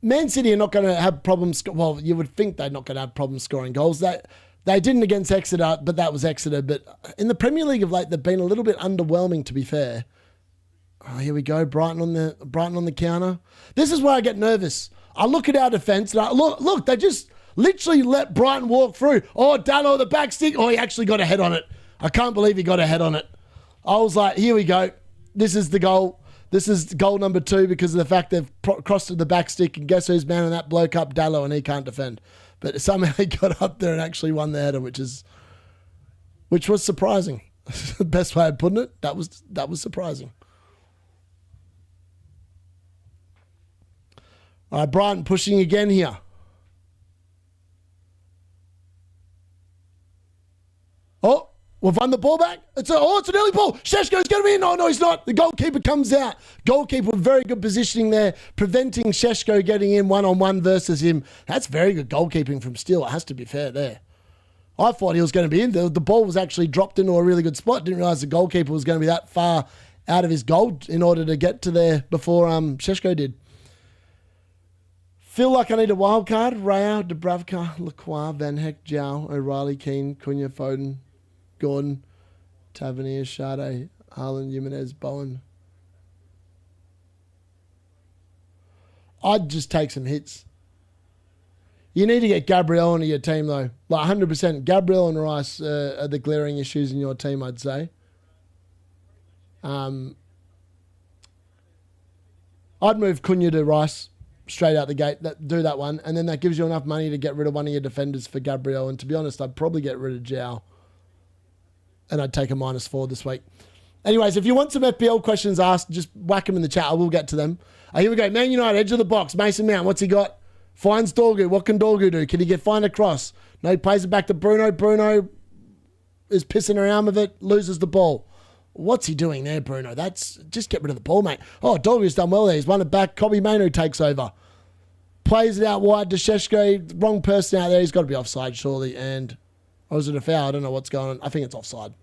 Man City are not going to have problems. Well, you would think they're not going to have problems scoring goals. They didn't against Exeter, but that was Exeter. But in the Premier League of late, they've been a little bit underwhelming, to be fair. Oh, here we go. Brighton on the counter. This is where I get nervous. I look at our defence and look, they just literally let Brighton walk through. Oh, Dalot, the back stick. Oh, he actually got a head on it. I can't believe he got a head on it. I was like, here we go. This is the goal. This is goal number 2 because of the fact they've crossed to the back stick. And guess who's manning that bloke up? Dalot, and he can't defend. But somehow he got up there and actually won the header, which was surprising. The best way of putting it. That was surprising. All right, Brighton pushing again here. Oh, we've won the ball back. It's an early ball. Šeško's going to be in. No, he's not. The goalkeeper comes out. Goalkeeper with very good positioning there, preventing Šeško getting in one-on-one versus him. That's very good goalkeeping from Steele. It has to be fair there. I thought he was going to be in. The ball was actually dropped into a really good spot. Didn't realise the goalkeeper was going to be that far out of his goal in order to get to there before Šeško did. Feel like I need a wild card. Raya, Dubravka, Lacroix, Van Heck, Jow, O'Reilly, Keane, Cunha, Foden, Gordon, Tavernier, Sade, Haaland, Jimenez, Bowen. I'd just take some hits. You need to get Gabriel into your team, though. Like 100%. Gabriel and Rice are the glaring issues in your team, I'd say. I'd move Cunha to Rice. straight out the gate, do that one, and then that gives you enough money to get rid of one of your defenders for Gabriel. And to be honest, I'd probably get rid of Zhao, and I'd take a -4 this week. Anyways, if you want some FPL questions asked, just whack them in the chat. I will get to them. Here we go. Man United, edge of the box. Mason Mount, what's he got? Finds Dorgu. What can Dorgu do? Can he find a cross? No, he plays it back to Bruno. Bruno is pissing around with it, loses the ball. What's he doing there, Bruno? Just get rid of the ball, mate. Oh, Dorgu's done well there. He's won it back. Kobe Mainoo takes over. Plays it out wide to Sheshko. Wrong person out there. He's got to be offside, surely. Or is it a foul? I don't know what's going on. I think it's offside.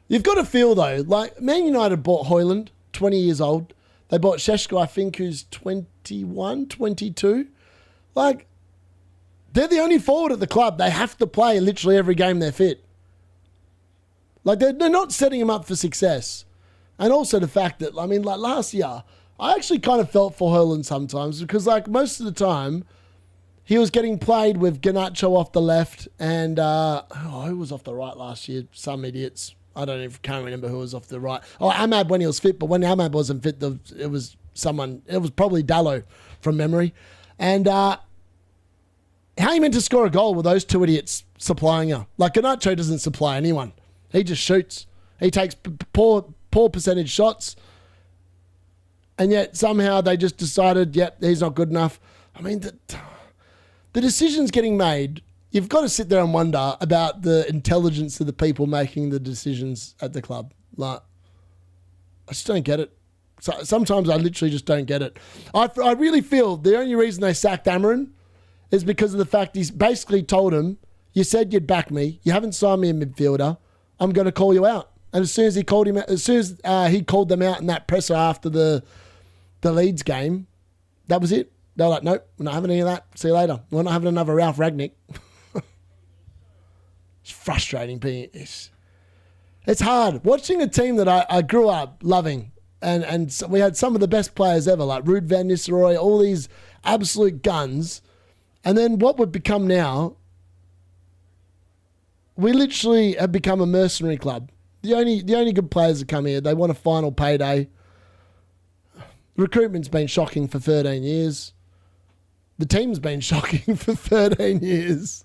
You've got to feel, though, like Man United bought Højlund, 20 years old. They bought Sheshko, I think, who's 21, 22. Like, they're the only forward at the club. They have to play literally every game they're fit. Like, they're not setting him up for success. And also the fact that, I mean, like last year, I actually kind of felt for Højlund sometimes because, like, most of the time, he was getting played with Garnacho off the left and, who was off the right last year? Some idiots. I can't remember who was off the right. Oh, Ahmad when he was fit, but when Ahmad wasn't fit, it was probably Dalot from memory. And how are you meant to score a goal with those two idiots supplying you? Like, Garnacho doesn't supply anyone. He just shoots. He takes poor percentage shots. And yet somehow they just decided, yep, he's not good enough. I mean, the decisions getting made, you've got to sit there and wonder about the intelligence of the people making the decisions at the club. Like, I just don't get it. So sometimes I literally just don't get it. I really feel the only reason they sacked Amarin is because of the fact he's basically told him, you said you'd back me. You haven't signed me a midfielder. I'm going to call you out. And as soon as he called them out in that presser after the Leeds game, that was it. They were like, nope, we're not having any of that. See you later. We're not having another Ralph Ragnick. It's frustrating. It's hard. Watching a team that I grew up loving, and so we had some of the best players ever, like Ruud van Nistelrooy, all these absolute guns. And then what we've become now, we literally have become a mercenary club. The only good players that come here, they want a final payday. Recruitment's been shocking for 13 years. The team's been shocking for 13 years.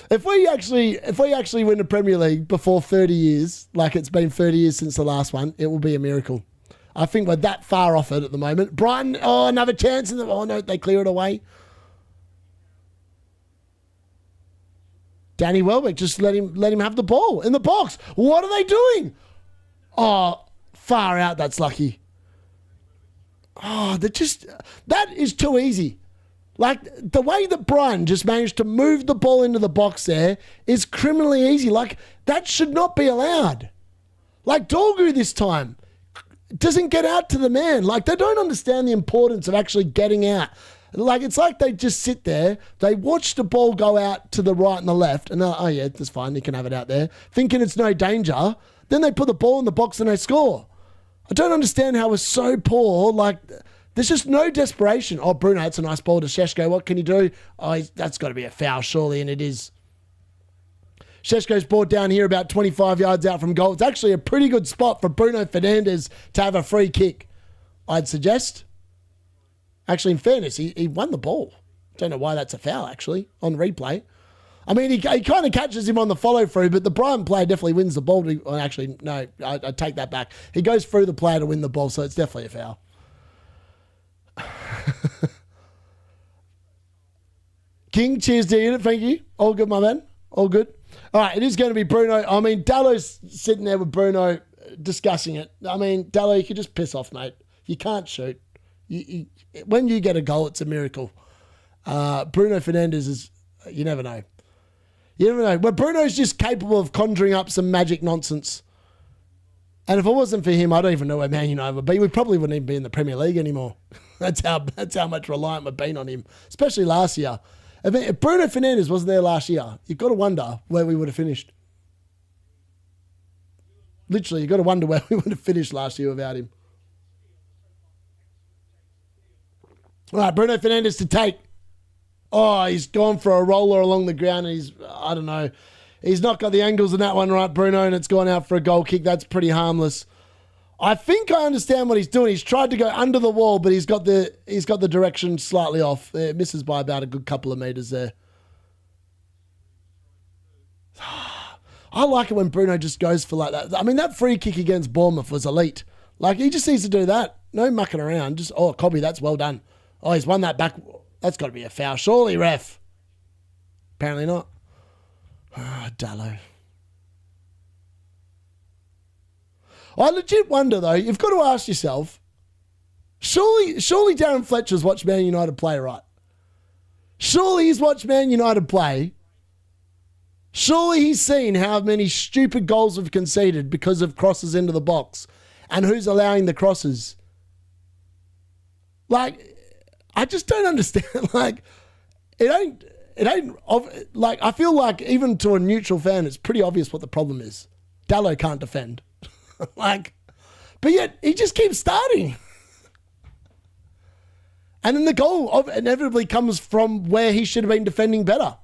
If we actually win the Premier League before 30 years, like it's been 30 years since the last one, it will be a miracle. I think we're that far off it at the moment. Brighton, another chance. Oh, no, they clear it away. Danny Welbeck, just let him have the ball in the box. What are they doing? Oh, far out. That's lucky. Oh, that is too easy. Like, the way that Brighton just managed to move the ball into the box there is criminally easy. Like, that should not be allowed. Like, Dorgu this time doesn't get out to the man. Like, they don't understand the importance of actually getting out. Like, it's like they just sit there, they watch the ball go out to the right and the left, and oh yeah, that's fine, you can have it out there, thinking it's no danger. Then they put the ball in the box and they score. I don't understand how we're so poor. Like, there's just no desperation. Oh, Bruno, that's a nice ball to Sheshko. What can he do? Oh, that's got to be a foul, surely, and it is. Sheshko's brought down here about 25 yards out from goal. It's actually a pretty good spot for Bruno Fernandes to have a free kick, I'd suggest. Actually, in fairness, he won the ball. Don't know why that's a foul, actually, on replay. I mean, he kind of catches him on the follow-through, but the Brighton player definitely wins the ball. Actually, no, I take that back. He goes through the player to win the ball, so it's definitely a foul. King, cheers to you. Thank you. All good, my man. All good. All right, it is going to be Bruno. I mean, Dalot's sitting there with Bruno discussing it. I mean, Dalot, you could just piss off, mate. You can't shoot. When you get a goal, it's a miracle. Bruno Fernandes is, you never know. You never know. But Bruno's just capable of conjuring up some magic nonsense. And if it wasn't for him, I don't even know where Man United would be. We probably wouldn't even be in the Premier League anymore. That's how much reliant we've been on him, especially last year. If Bruno Fernandes wasn't there last year, you've got to wonder where we would have finished. Literally, you've got to wonder where we would have finished last year without him. All right, Bruno Fernandes to take. Oh, he's gone for a roller along the ground. And I don't know. He's not got the angles in that one right, Bruno, and it's gone out for a goal kick. That's pretty harmless. I think I understand what he's doing. He's tried to go under the wall, but he's got the direction slightly off. It misses by about a good couple of metres there. I like it when Bruno just goes for like that. I mean, that free kick against Bournemouth was elite. Like, he just needs to do that. No mucking around. Just, oh, Cobby, that's well done. Oh, he's won that back. That's got to be a foul. Surely, ref. Apparently not. Ah, Dalot. I legit wonder, though, you've got to ask yourself, surely Darren Fletcher's watched Man United play, right? Surely he's watched Man United play. Surely he's seen how many stupid goals we've conceded because of crosses into the box and who's allowing the crosses. Like, I just don't understand. Like, it ain't, like, I feel like even to a neutral fan, it's pretty obvious what the problem is. Dalot can't defend. Like, but yet he just keeps starting. And then the goal inevitably comes from where he should have been defending better.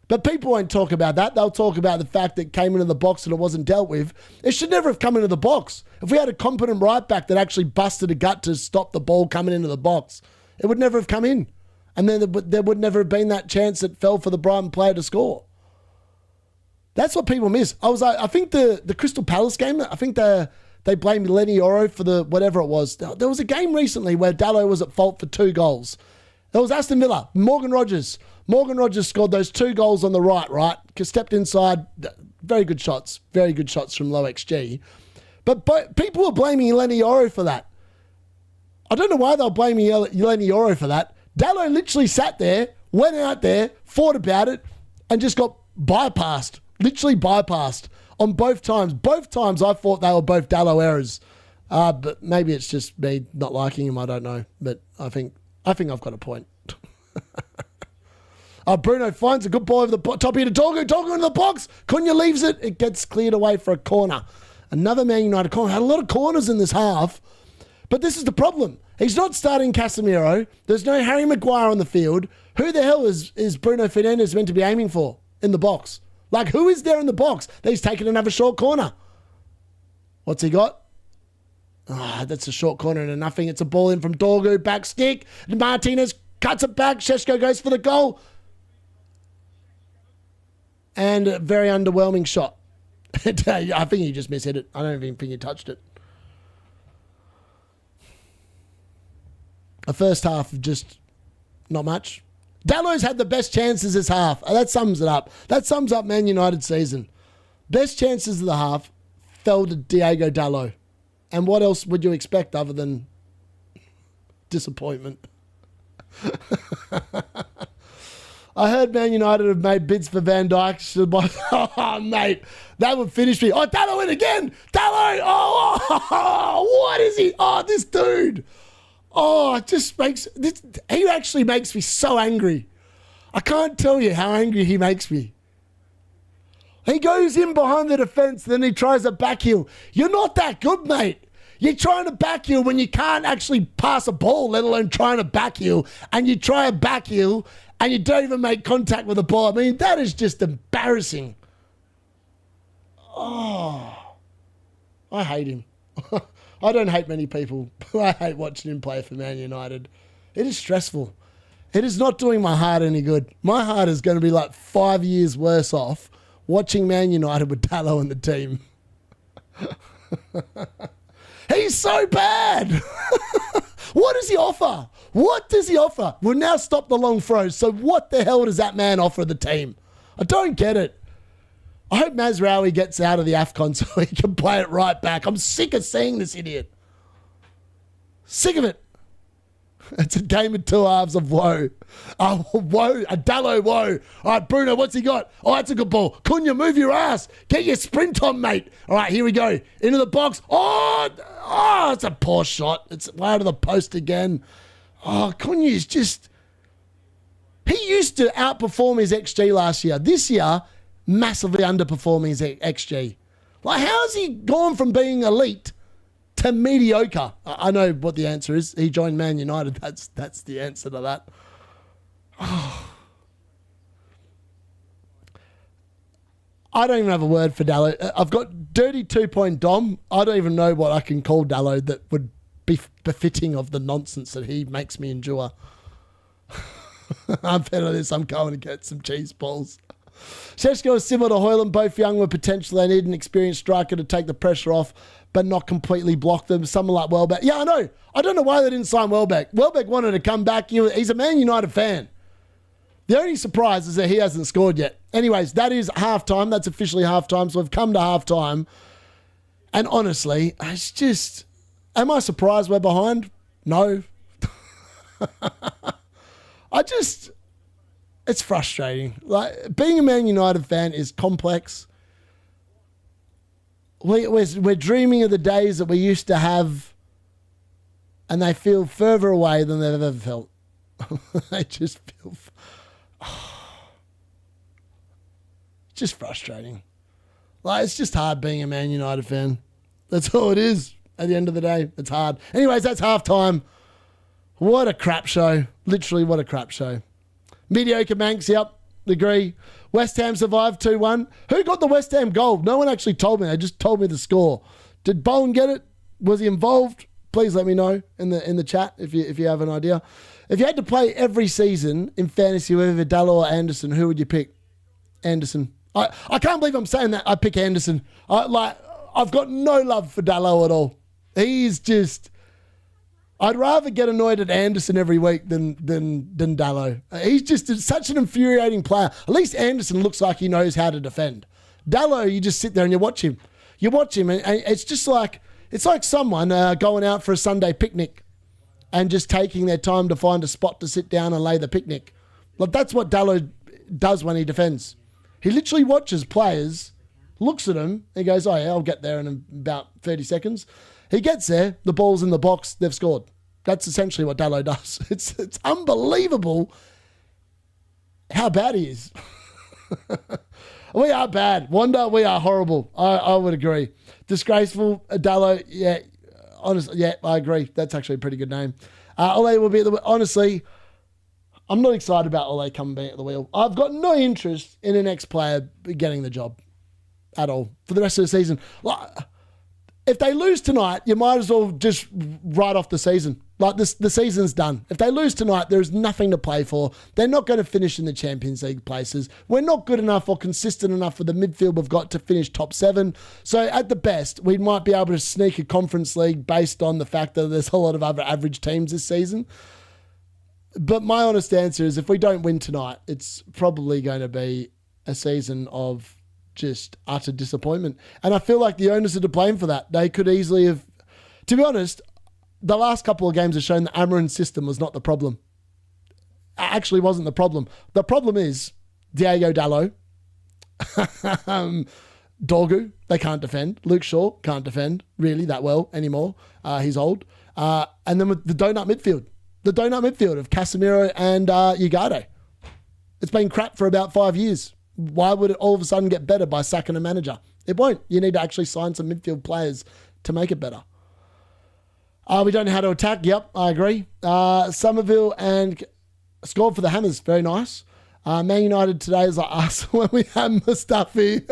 But people won't talk about that. They'll talk about the fact that it came into the box and it wasn't dealt with. It should never have come into the box. If we had a competent right back that actually busted a gut to stop the ball coming into the box, it would never have come in. And then there would never have been that chance that fell for the Brighton player to score. That's what people miss. I think the Crystal Palace game, I think they blamed Lenny Oro for the whatever it was. There was a game recently where Dalot was at fault for 2 goals. It was Aston Villa, Morgan Rogers. Morgan Rogers scored those 2 goals on the right? Stepped inside, very good shots from low XG. But people were blaming Lenny Oro for that. I don't know why they were blaming Lenny Oro for that. Dalot literally sat there, went out there, thought about it, and just got bypassed. Literally bypassed on both times. Both times I thought they were both Dalot errors. But maybe it's just me not liking him. I don't know. But I think I've got a point. Bruno finds a good ball over the top here to Dorgu. Dorgu into the box. Cunha leaves it. It gets cleared away for a corner. Another Man United corner. Had a lot of corners in this half. But this is the problem. He's not starting Casemiro. There's no Harry Maguire on the field. Who the hell is Bruno Fernandes meant to be aiming for in the box? Like, who is there in the box? He's taken another short corner. What's he got? That's a short corner into nothing. It's a ball in from Dorgu. Back stick. Martinez cuts it back. Šeško goes for the goal. And a very underwhelming shot. I think he just mishit it. I don't even think he touched it. The first half, just not much. Dalot's had the best chances this half. That sums it up. That sums up Man United season. Best chances of the half fell to Diego Dalot. And what else would you expect other than disappointment? I heard Man United have made bids for Van Dijk. Oh, mate, that would finish me. Oh, Dalot in again. Dalot. Oh, what is he? Oh, this dude. Oh, it just makes... he actually makes me so angry. I can't tell you how angry he makes me. He goes in behind the defence, then he tries a back heel. You're not that good, mate. You're trying to back heel when you can't actually pass a ball, let alone trying to back heel. And you try a back heel, and you don't even make contact with the ball. I mean, that is just embarrassing. Oh, I hate him. I don't hate many people. I hate watching him play for Man United. It is stressful. It is not doing my heart any good. My heart is going to be like 5 years worse off watching Man United with Dalot in the team. He's so bad. What does he offer? What does he offer? We'll now stop the long throws. So what the hell does that man offer the team? I don't get it. I hope Mazraoui gets out of the AFCON so he can play it right back. I'm sick of seeing this idiot. Sick of it. It's a game of 2 halves of woe. Oh, woe. A Dalot woe. All right, Bruno, what's he got? Oh, that's a good ball. Cunha, move your ass. Get your sprint on, mate. All right, here we go. Into the box. Oh, it's a poor shot. It's way to the post again. Oh, Cunha's just... he used to outperform his XG last year. This year... massively underperforming his XG. Like, how has he gone from being elite to mediocre? I know what the answer is. He joined Man United. That's the answer to that. Oh. I don't even have a word for Dalot. I've got dirty 2-point Dom. I don't even know what I can call Dalot that would be befitting of the nonsense that he makes me endure. I'm better than this. I'm going to get some cheese balls. Sheshko is similar to Hoyland. Both young with potential. They need an experienced striker to take the pressure off, but not completely block them. Someone like Welbeck. Yeah, I know. I don't know why they didn't sign Welbeck. Welbeck wanted to come back. He's a Man United fan. The only surprise is that he hasn't scored yet. Anyways, that is halftime. That's officially halftime. So we've come to halftime. And honestly, it's just... Am I surprised we're behind? No. It's frustrating. Like, being a Man United fan is complex. We're dreaming of the days that we used to have, and they feel further away than they've ever felt. They just feel... just frustrating. Like, it's just hard being a Man United fan. That's all it is. At the end of the day, it's hard. Anyways, that's halftime. What a crap show. Literally, what a crap show. Mediocre Manx, yep, agree. West Ham survived 2-1. Who got the West Ham goal? No one actually told me. They just told me the score. Did Bowen get it? Was he involved? Please let me know in the chat if you have an idea. If you had to play every season in fantasy with either Dalot or Anderson, who would you pick? Anderson. I can't believe I'm saying that. I pick Anderson. I've got no love for Dalot at all. He's just... I'd rather get annoyed at Anderson every week than Dalot. He's just such an infuriating player. At least Anderson looks like he knows how to defend. Dalot, you just sit there and you watch him. You watch him, and it's just like... It's like someone going out for a Sunday picnic and just taking their time to find a spot to sit down and lay the picnic. Like, that's what Dalot does when he defends. He literally watches players, looks at them, and he goes, oh yeah, I'll get there in about 30 seconds. He gets there, the ball's in the box, they've scored. That's essentially what Dalot does. It's unbelievable how bad he is. We are bad. Wanda, we are horrible. I would agree. Disgraceful, Dalot, yeah, honestly, yeah, I agree. That's actually a pretty good name. Ole will be at the... Honestly, I'm not excited about Ole coming at the wheel. I've got no interest in an ex-player getting the job at all for the rest of the season. Like, if they lose tonight, you might as well just write off the season. Like, the season's done. If they lose tonight, there's nothing to play for. They're not going to finish in the Champions League places. We're not good enough or consistent enough for the midfield we've got to finish top 7. So at the best, we might be able to sneak a Conference League based on the fact that there's a lot of other average teams this season. But my honest answer is, if we don't win tonight, it's probably going to be a season of just utter disappointment. And I feel like the owners are to blame for that. They could easily have... To be honest, the last couple of games have shown the Amarin system was not the problem. It actually wasn't the problem. The problem is Diego Dalot, Dorgu, they can't defend. Luke Shaw can't defend really that well anymore. He's old. And then with the donut midfield. The donut midfield of Casemiro and Ugarte. It's been crap for about 5 years. Why would it all of a sudden get better by sacking a manager? It won't. You need to actually sign some midfield players to make it better. We don't know how to attack. Yep, I agree. Somerville and scored for the Hammers. Very nice. Man United today is like us when we have Mustafi.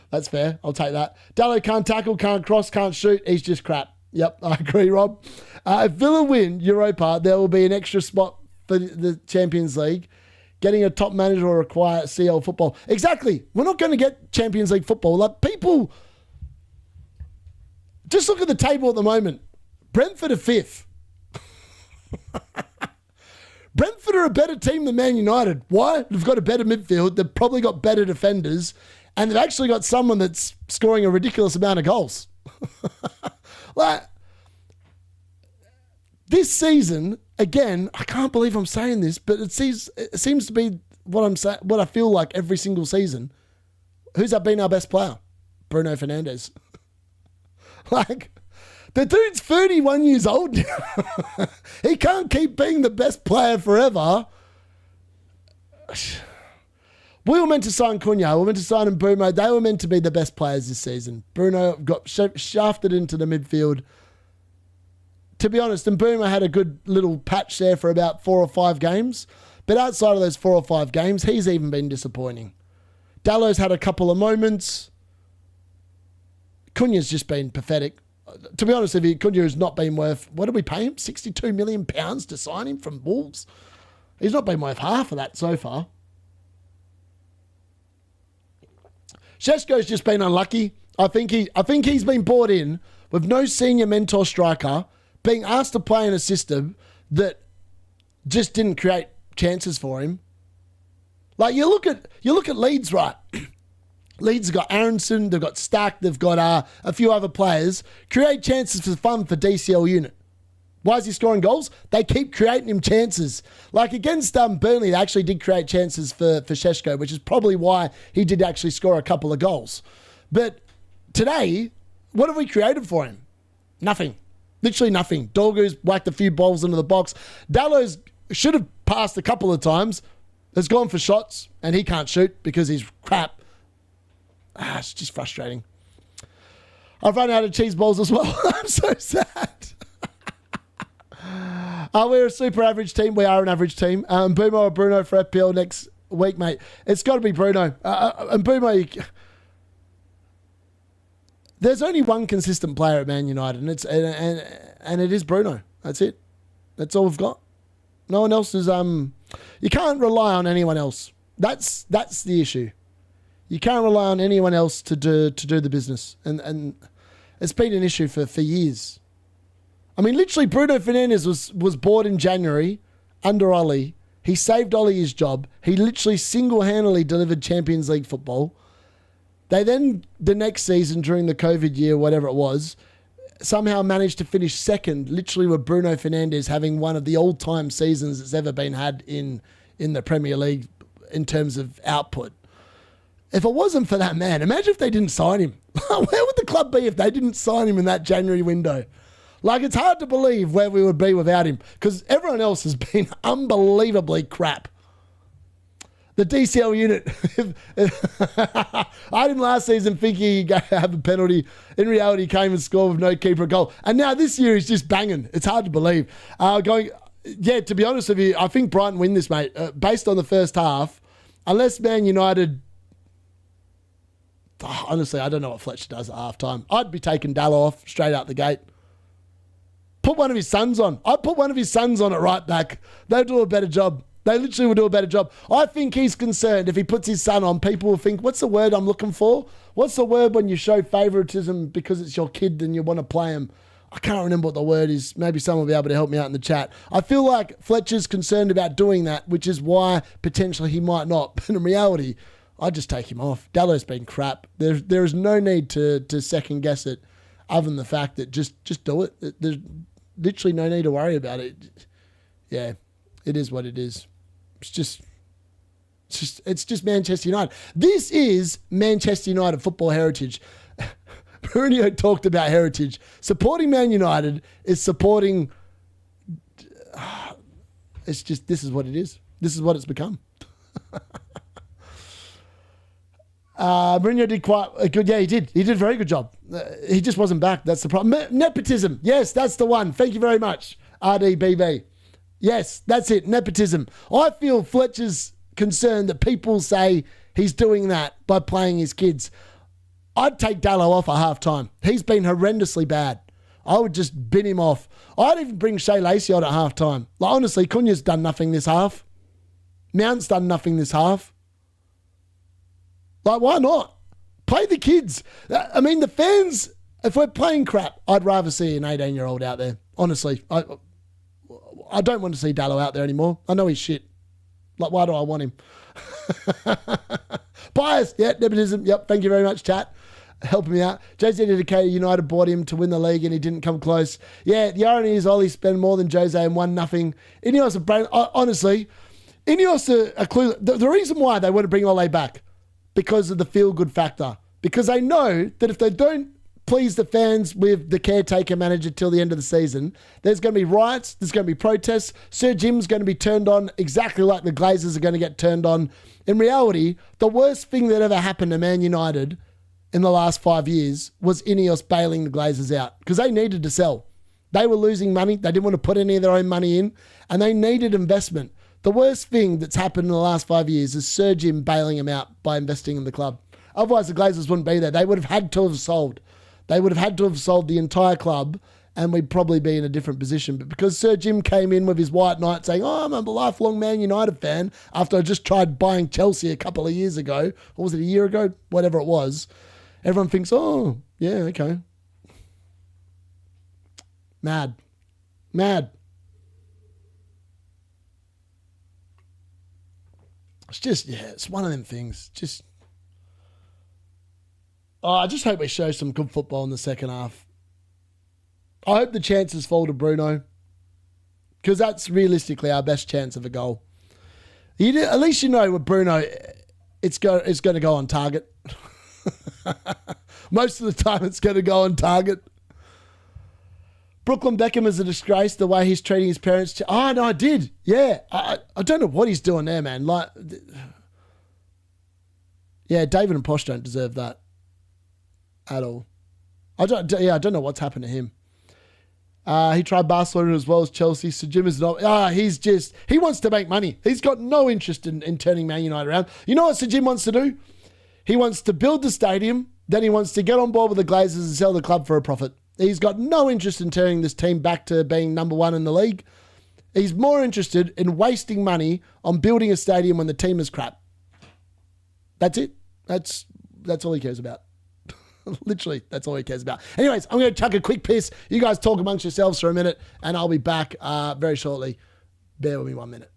That's fair. I'll take that. Dalot can't tackle, can't cross, can't shoot. He's just crap. Yep, I agree, Rob. If Villa win Europa, there will be an extra spot for the Champions League. Getting a top manager will require CL football. Exactly. We're not going to get Champions League football. Like, people... Just look at the table at the moment. Brentford are 5th. Brentford are a better team than Man United. Why? They've got a better midfield. They've probably got better defenders. And they've actually got someone that's scoring a ridiculous amount of goals. Like, this season, again, I can't believe I'm saying this, but it seems to be what I feel like every single season. Who's been our best player? Bruno Fernandes. Like, the dude's 31 years old now. He can't keep being the best player forever. We were meant to sign Cunha. We were meant to sign Mbeumo. They were meant to be the best players this season. Bruno got shafted into the midfield. To be honest, Mbeumo had a good little patch there for about 4 or 5 games. But outside of those 4 or 5 games, he's even been disappointing. Dalot's had a couple of moments. Cunha's just been pathetic. To be honest with you, Cunha has not been worth, what did we pay him? £62 million to sign him from Wolves? He's not been worth half of that so far. Šeško's just been unlucky. I think he's been brought in with no senior mentor striker, being asked to play in a system that just didn't create chances for him. Like you look at Leeds, right? Leeds have got Aronson, they've got Stack, they've got a few other players. Create chances for fun for DCL unit. Why is he scoring goals? They keep creating him chances. Like against Burnley, they actually did create chances for Šeško, which is probably why he did actually score a couple of goals. But today, what have we created for him? Nothing. Literally nothing. Dorgu's whacked a few balls into the box. Dalot should have passed a couple of times. Has gone for shots, and he can't shoot because he's crap. It's just frustrating. I've run out of cheese balls as well. I'm so sad. We're a super average team. We are an average team. Boomo or Bruno for FPL next week, mate. It's got to be Bruno. And Boomo, there's only one consistent player at Man United, and it is Bruno. That's it. That's all we've got. No one else is. You can't rely on anyone else. That's the issue. You can't rely on anyone else to do the business, and it's been an issue for years. I mean, literally, Bruno Fernandes was bought in January under Ollie. He saved Ollie his job. He literally single-handedly delivered Champions League football. They then, the next season, during the COVID year, whatever it was, somehow managed to finish second, literally with Bruno Fernandes having one of the all-time seasons that's ever been had in the Premier League in terms of output. If it wasn't for that man, imagine if they didn't sign him. Where would the club be if they didn't sign him in that January window? Like, it's hard to believe where we would be without him because everyone else has been unbelievably crap. The DCL unit, I had him last season thinking he'd have a penalty. In reality, he came and scored with no keeper goal. And now this year he's just banging. It's hard to believe. To be honest with you, I think Brighton win this, mate. Based on the first half, unless Man United... honestly, I don't know what Fletcher does at halftime. I'd be taking Dalot off straight out the gate. Put one of his sons on. I'd put one of his sons on at right back. They'll do a better job. They literally will do a better job. I think he's concerned if he puts his son on, people will think, what's the word I'm looking for? What's the word when you show favouritism because it's your kid and you want to play him? I can't remember what the word is. Maybe someone will be able to help me out in the chat. I feel like Fletcher's concerned about doing that, which is why potentially he might not. But in reality, I'd just take him off. Dalot's been crap. There is no need to second guess it other than the fact that just do it. There's literally no need to worry about it. Yeah, it is what it is. It's just Manchester United. This is Manchester United football heritage. Bruno talked about heritage. Supporting Man United is supporting... It's just, this is what it is. This is what it's become. Mourinho did quite a good... Yeah, he did. He did a very good job. He just wasn't back. That's the problem. Nepotism. Yes, that's the one. Thank you very much, RDBB. Yes, that's it. Nepotism. I feel Fletcher's concerned that people say he's doing that by playing his kids. I'd take Dalot off at half-time. He's been horrendously bad. I would just bin him off. I'd even bring Shea Lacey on at half-time. Like, honestly, Cunha's done nothing this half. Mount's done nothing this half. Like, why not? Play the kids. I mean, the fans, if we're playing crap, I'd rather see an 18-year-old out there. Honestly, I don't want to see Dalot out there anymore. I know he's shit. Like, why do I want him? Bias. Yeah, nepotism. Yep, thank you very much, chat. Helping me out. Jose dedicated United bought him to win the league and he didn't come close. Yeah, the irony is Ollie spent more than Jose and won nothing. Ineos are honestly, Ineos are clueless. The reason why they want to bring Ole back, because of the feel-good factor. Because they know that if they don't please the fans with the caretaker manager till the end of the season, there's going to be riots, there's going to be protests, Sir Jim's going to be turned on exactly like the Glazers are going to get turned on. In reality, the worst thing that ever happened to Man United in the last 5 years was Ineos bailing the Glazers out because they needed to sell. They were losing money. They didn't want to put any of their own money in and they needed investment. The worst thing that's happened in the last 5 years is Sir Jim bailing him out by investing in the club. Otherwise, the Glazers wouldn't be there. They would have had to have sold. They would have had to have sold the entire club, and we'd probably be in a different position. But because Sir Jim came in with his white knight saying, I'm a lifelong Man United fan, after I just tried buying Chelsea a couple of years ago, or was it a year ago? Whatever it was. Everyone thinks, oh, yeah, okay. Mad. It's just, yeah, it's one of them things. I just hope we show some good football in the second half. I hope the chances fall to Bruno, because that's realistically our best chance of a goal. At least you know with Bruno, it's going to go on target. Most of the time it's going to go on target. Brooklyn Beckham is a disgrace, the way he's treating his parents. Oh, no, I did. Yeah. I don't know what he's doing there, man. Yeah, David and Posh don't deserve that at all. I don't know what's happened to him. He tried Barcelona as well as Chelsea. So Jim is not. He wants to make money. He's got no interest in turning Man United around. You know what Sir Jim wants to do? He wants to build the stadium. Then he wants to get on board with the Glazers and sell the club for a profit. He's got no interest in turning this team back to being number one in the league. He's more interested in wasting money on building a stadium when the team is crap. That's it. That's all he cares about. Literally, that's all he cares about. Anyways, I'm going to chuck a quick piss. You guys talk amongst yourselves for a minute, and I'll be back very shortly. Bear with me 1 minute.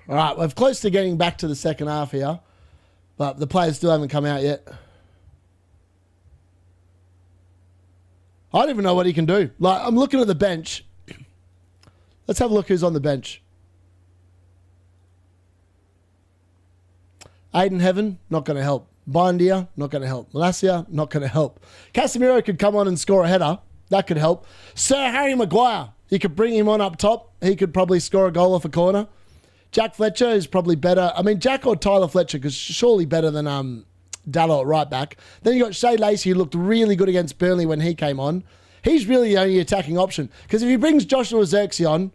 All right, we're close to getting back to the second half here, but the players still haven't come out yet. I don't even know what he can do. I'm looking at the bench. Let's have a look who's on the bench. Aiden Heaven, not going to help. Bindia, not going to help. Malacia, not going to help. Casemiro could come on and score a header. That could help. Sir Harry Maguire, you could bring him on up top. He could probably score a goal off a corner. Jack Fletcher is probably better. I mean, Jack or Tyler Fletcher, because surely better than Dalot at right back. Then you got Shea Lacey, who looked really good against Burnley when he came on. He's really the only attacking option. Because if he brings Joshua Zirkzee on,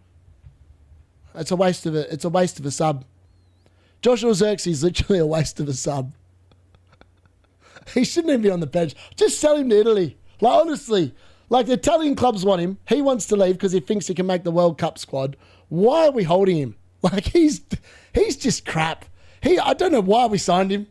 it's a waste of a sub. Joshua Zirkzee is literally a waste of a sub. He shouldn't even be on the bench. Just sell him to Italy. Honestly. The Italian clubs want him. He wants to leave because he thinks he can make the World Cup squad. Why are we holding him? He's just crap. I don't know why we signed him.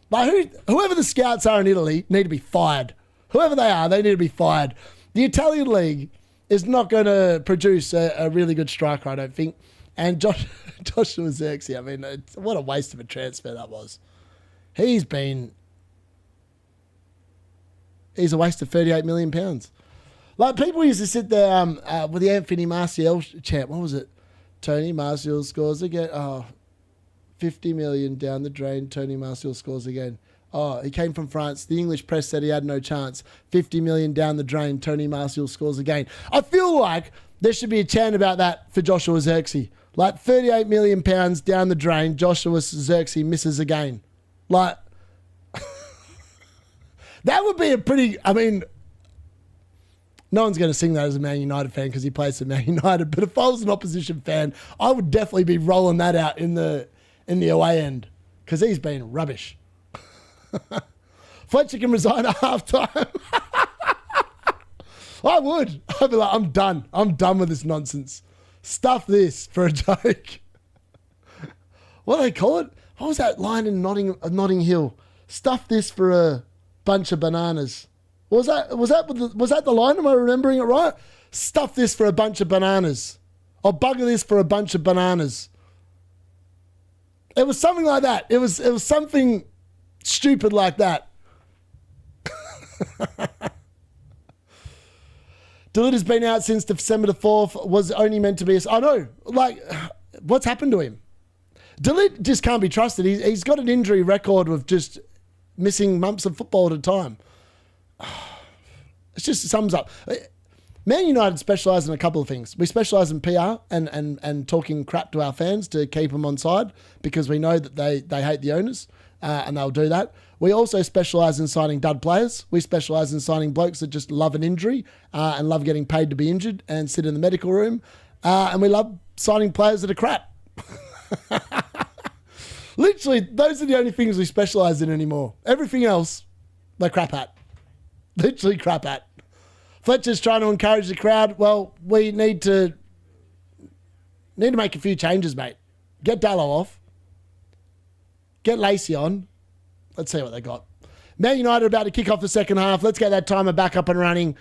Whoever the scouts are in Italy need to be fired. Whoever they are, they need to be fired. The Italian league is not going to produce a really good striker, I don't think. And Joshua Zirkzee, I mean, what a waste of a transfer that was. He's a waste of £38 million. People used to sit there with the Anthony Martial chant. What was it? Tony Martial scores again. Oh, 50 million down the drain. Tony Martial scores again. Oh, he came from France. The English press said he had no chance. 50 million down the drain. Tony Martial scores again. I feel like there should be a chant about that for Joshua Zirkzee. £38 million down the drain. Joshua Zirkzee misses again. That would be a pretty... I mean... No one's going to sing that as a Man United fan because he plays for Man United. But if I was an opposition fan, I would definitely be rolling that out in the in the away end because he's been rubbish. Fletcher can resign at halftime. I would. I'd be like, I'm done. I'm done with this nonsense. Stuff this for a joke. What do they call it? What was that line in Notting Hill? Stuff this for a bunch of bananas. Was that the line? Am I remembering it right? Stuff this for a bunch of bananas. Or bugger this for a bunch of bananas. It was something like that. It was something stupid like that. Dalot has been out since December the 4th. Was only meant to be... I know. Like, what's happened to him? Dalot just can't be trusted. He's got an injury record of just missing months of football at a time. It just sums up. Man United specialise in a couple of things. We specialise in PR and talking crap to our fans to keep them on side because we know that they hate the owners and they'll do that. We also specialise in signing dud players. We specialise in signing blokes that just love an injury and love getting paid to be injured and sit in the medical room. And we love signing players that are crap. Literally, those are the only things we specialise in anymore. Everything else, they're crap at. Literally crap at. Fletcher's trying to encourage the crowd. Well, we need to make a few changes, mate. Get Dalot off. Get Lacey on. Let's see what they got. Man United about to kick off the second half. Let's get that timer back up and running.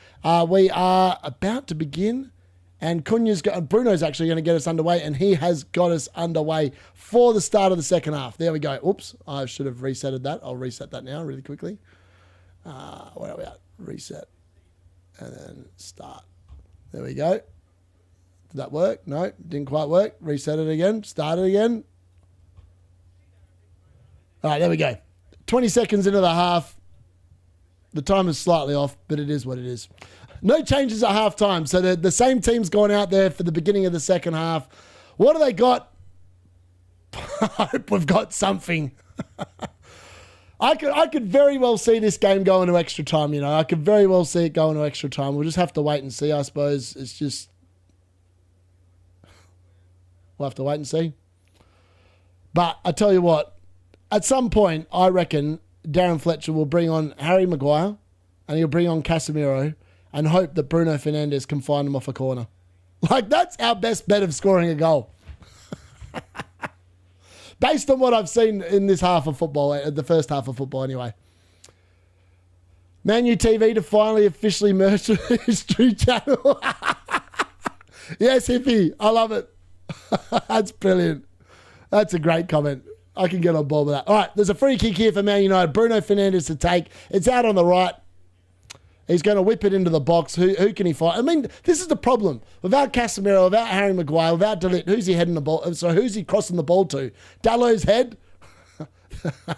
We are about to begin. And Bruno's actually going to get us underway, and he has got us underway for the start of the second half. There we go. Oops, I should have resetted that. I'll reset that now really quickly. Where are we at? Reset. And then start. There we go. Did that work? No, didn't quite work. Reset it again. Start it again. All right, there we go. 20 seconds into the half. The time is slightly off, but it is what it is. No changes at halftime. So the same team's gone out there for the beginning of the second half. What do they got? I hope we've got something. I could very well see this game going to extra time, you know. I could very well see it going to extra time. We'll just have to wait and see, I suppose. It's just... We'll have to wait and see. But I tell you what, at some point, I reckon Darren Fletcher will bring on Harry Maguire and he'll bring on Casemiro and hope that Bruno Fernandes can find him off a corner. Like, that's our best bet of scoring a goal. Based on what I've seen in this half of football, the first half of football anyway. Man U TV to finally officially merge the History Channel. Yes, Hippie. I love it. That's brilliant. That's a great comment. I can get on board with that. All right, there's a free kick here for Man United. Bruno Fernandes to take. It's out on the right. He's going to whip it into the box. Who can he find? I mean, this is the problem. Without Casemiro, without Harry Maguire, without Dalot, who's he heading the ball? So who's he crossing the ball to? Dalot's head?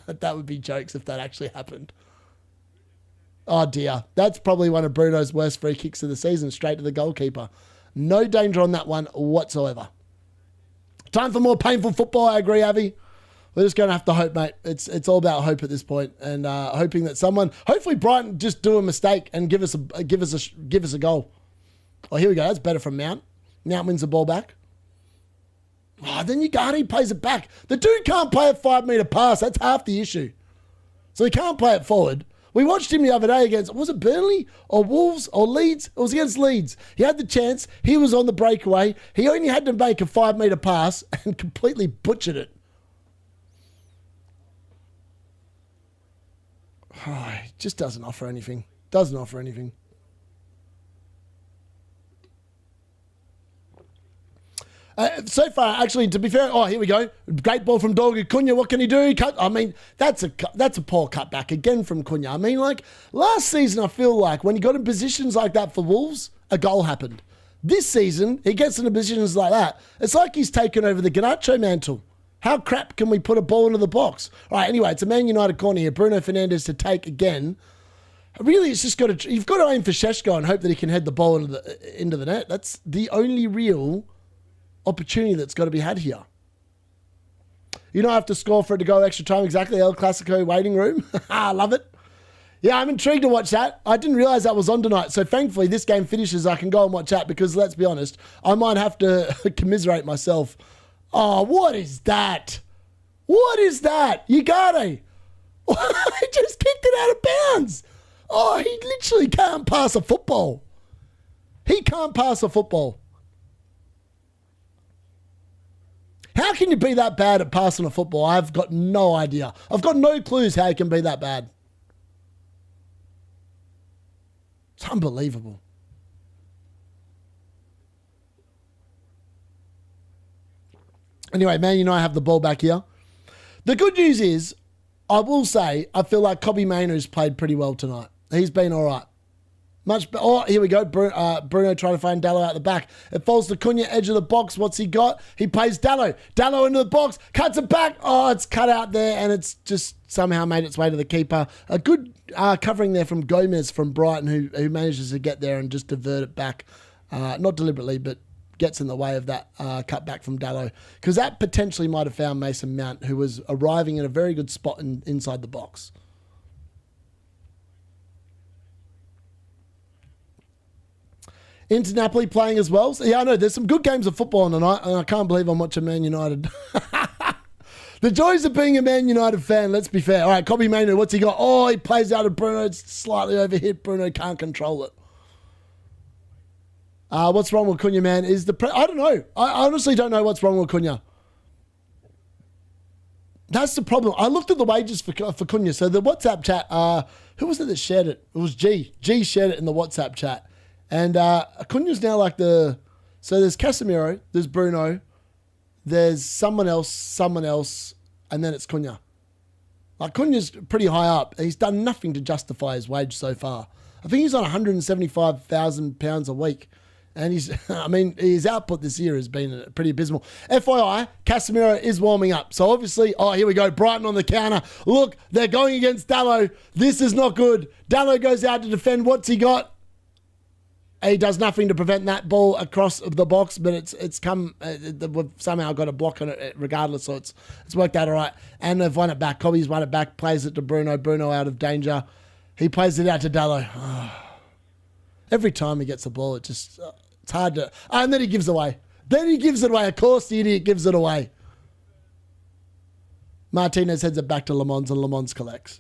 That would be jokes if that actually happened. Oh, dear. That's probably one of Bruno's worst free kicks of the season, straight to the goalkeeper. No danger on that one whatsoever. Time for more painful football, I agree, Avi. We're just going to have to hope, mate. It's all about hope at this point, and hoping that someone, hopefully Brighton, just do a mistake and give us a goal. Oh, here we go. That's better from Mount. Mount wins the ball back. Oh, then Ugarte plays it back. The dude can't play a 5-metre pass. That's half the issue. So he can't play it forward. We watched him the other day against, was it Burnley or Wolves or Leeds? It was against Leeds. He had the chance. He was on the breakaway. He only had to make a 5-metre pass and completely butchered it. Oh, it just doesn't offer anything. Doesn't offer anything. So far, actually, to be fair, oh, here we go. Great ball from Dorgu. Cunha, what can he do? I mean, that's a poor cutback again from Cunha. I mean, like, last season, I feel like when he got in positions like that for Wolves, a goal happened. This season, he gets into positions like that. It's like he's taken over the Garnacho mantle. How crap can we put a ball into the box? All right, anyway, it's a Man United corner here. Bruno Fernandes to take again. Really, it's just you've got to aim for Šeško and hope that he can head the ball into the net. That's the only real opportunity that's got to be had here. You don't have to score for it to go extra time. Exactly, El Clasico waiting room. I love it. Yeah, I'm intrigued to watch that. I didn't realize that was on tonight. So thankfully, this game finishes. I can go and watch that because let's be honest, I might have to commiserate myself. Oh, what is that? What is that? Ugarte. He just kicked it out of bounds. Oh, he literally can't pass a football. He can't pass a football. How can you be that bad at passing a football? I've got no idea. I've got no clues how he can be that bad. It's unbelievable. Anyway, Man United have the ball back here. The good news is, I will say, I feel like Kobbie Mainoo's played pretty well tonight. He's been all right. Oh, here we go. Bruno trying to find Dalot out the back. It falls to Cunha, edge of the box. What's he got? He plays Dalot. Dalot into the box. Cuts it back. Oh, it's cut out there, and it's just somehow made its way to the keeper. A good covering there from Gomez from Brighton, who manages to get there and just divert it back. Not deliberately, but gets in the way of that cut back from Dalot. Because that potentially might have found Mason Mount, who was arriving in a very good spot inside the box. Into Napoli playing as well. So, yeah, I know there's some good games of football on tonight, and I can't believe I'm watching Man United. The joys of being a Man United fan, let's be fair. All right, Kobbie Mainoo, what's he got? Oh, he plays out of Bruno. It's slightly overhit. Bruno can't control it. What's wrong with Cunha, man? I don't know. I honestly don't know what's wrong with Cunha. That's the problem. I looked at the wages for Cunha. So the WhatsApp chat, who was it that shared it? It was G. G shared it in the WhatsApp chat. And Cunha's now like so there's Casemiro, there's Bruno, there's someone else, and then it's Cunha. Like, Cunha's pretty high up. He's done nothing to justify his wage so far. I think he's on £175,000 a week. And his output this year has been pretty abysmal. FYI, Casemiro is warming up. So obviously, here we go. Brighton on the counter. Look, they're going against Dalot. This is not good. Dalot goes out to defend. What's he got? He does nothing to prevent that ball across the box, but it's come. We've somehow got a block on it regardless, so it's worked out all right. And they've won it back. Kobbie's won it back, plays it to Bruno. Bruno out of danger. He plays it out to Dalot. Every time he gets the ball, it's hard to... and then he gives away. Of course, the idiot gives it away. Martinez heads it back to Lemons, and Lemons collects.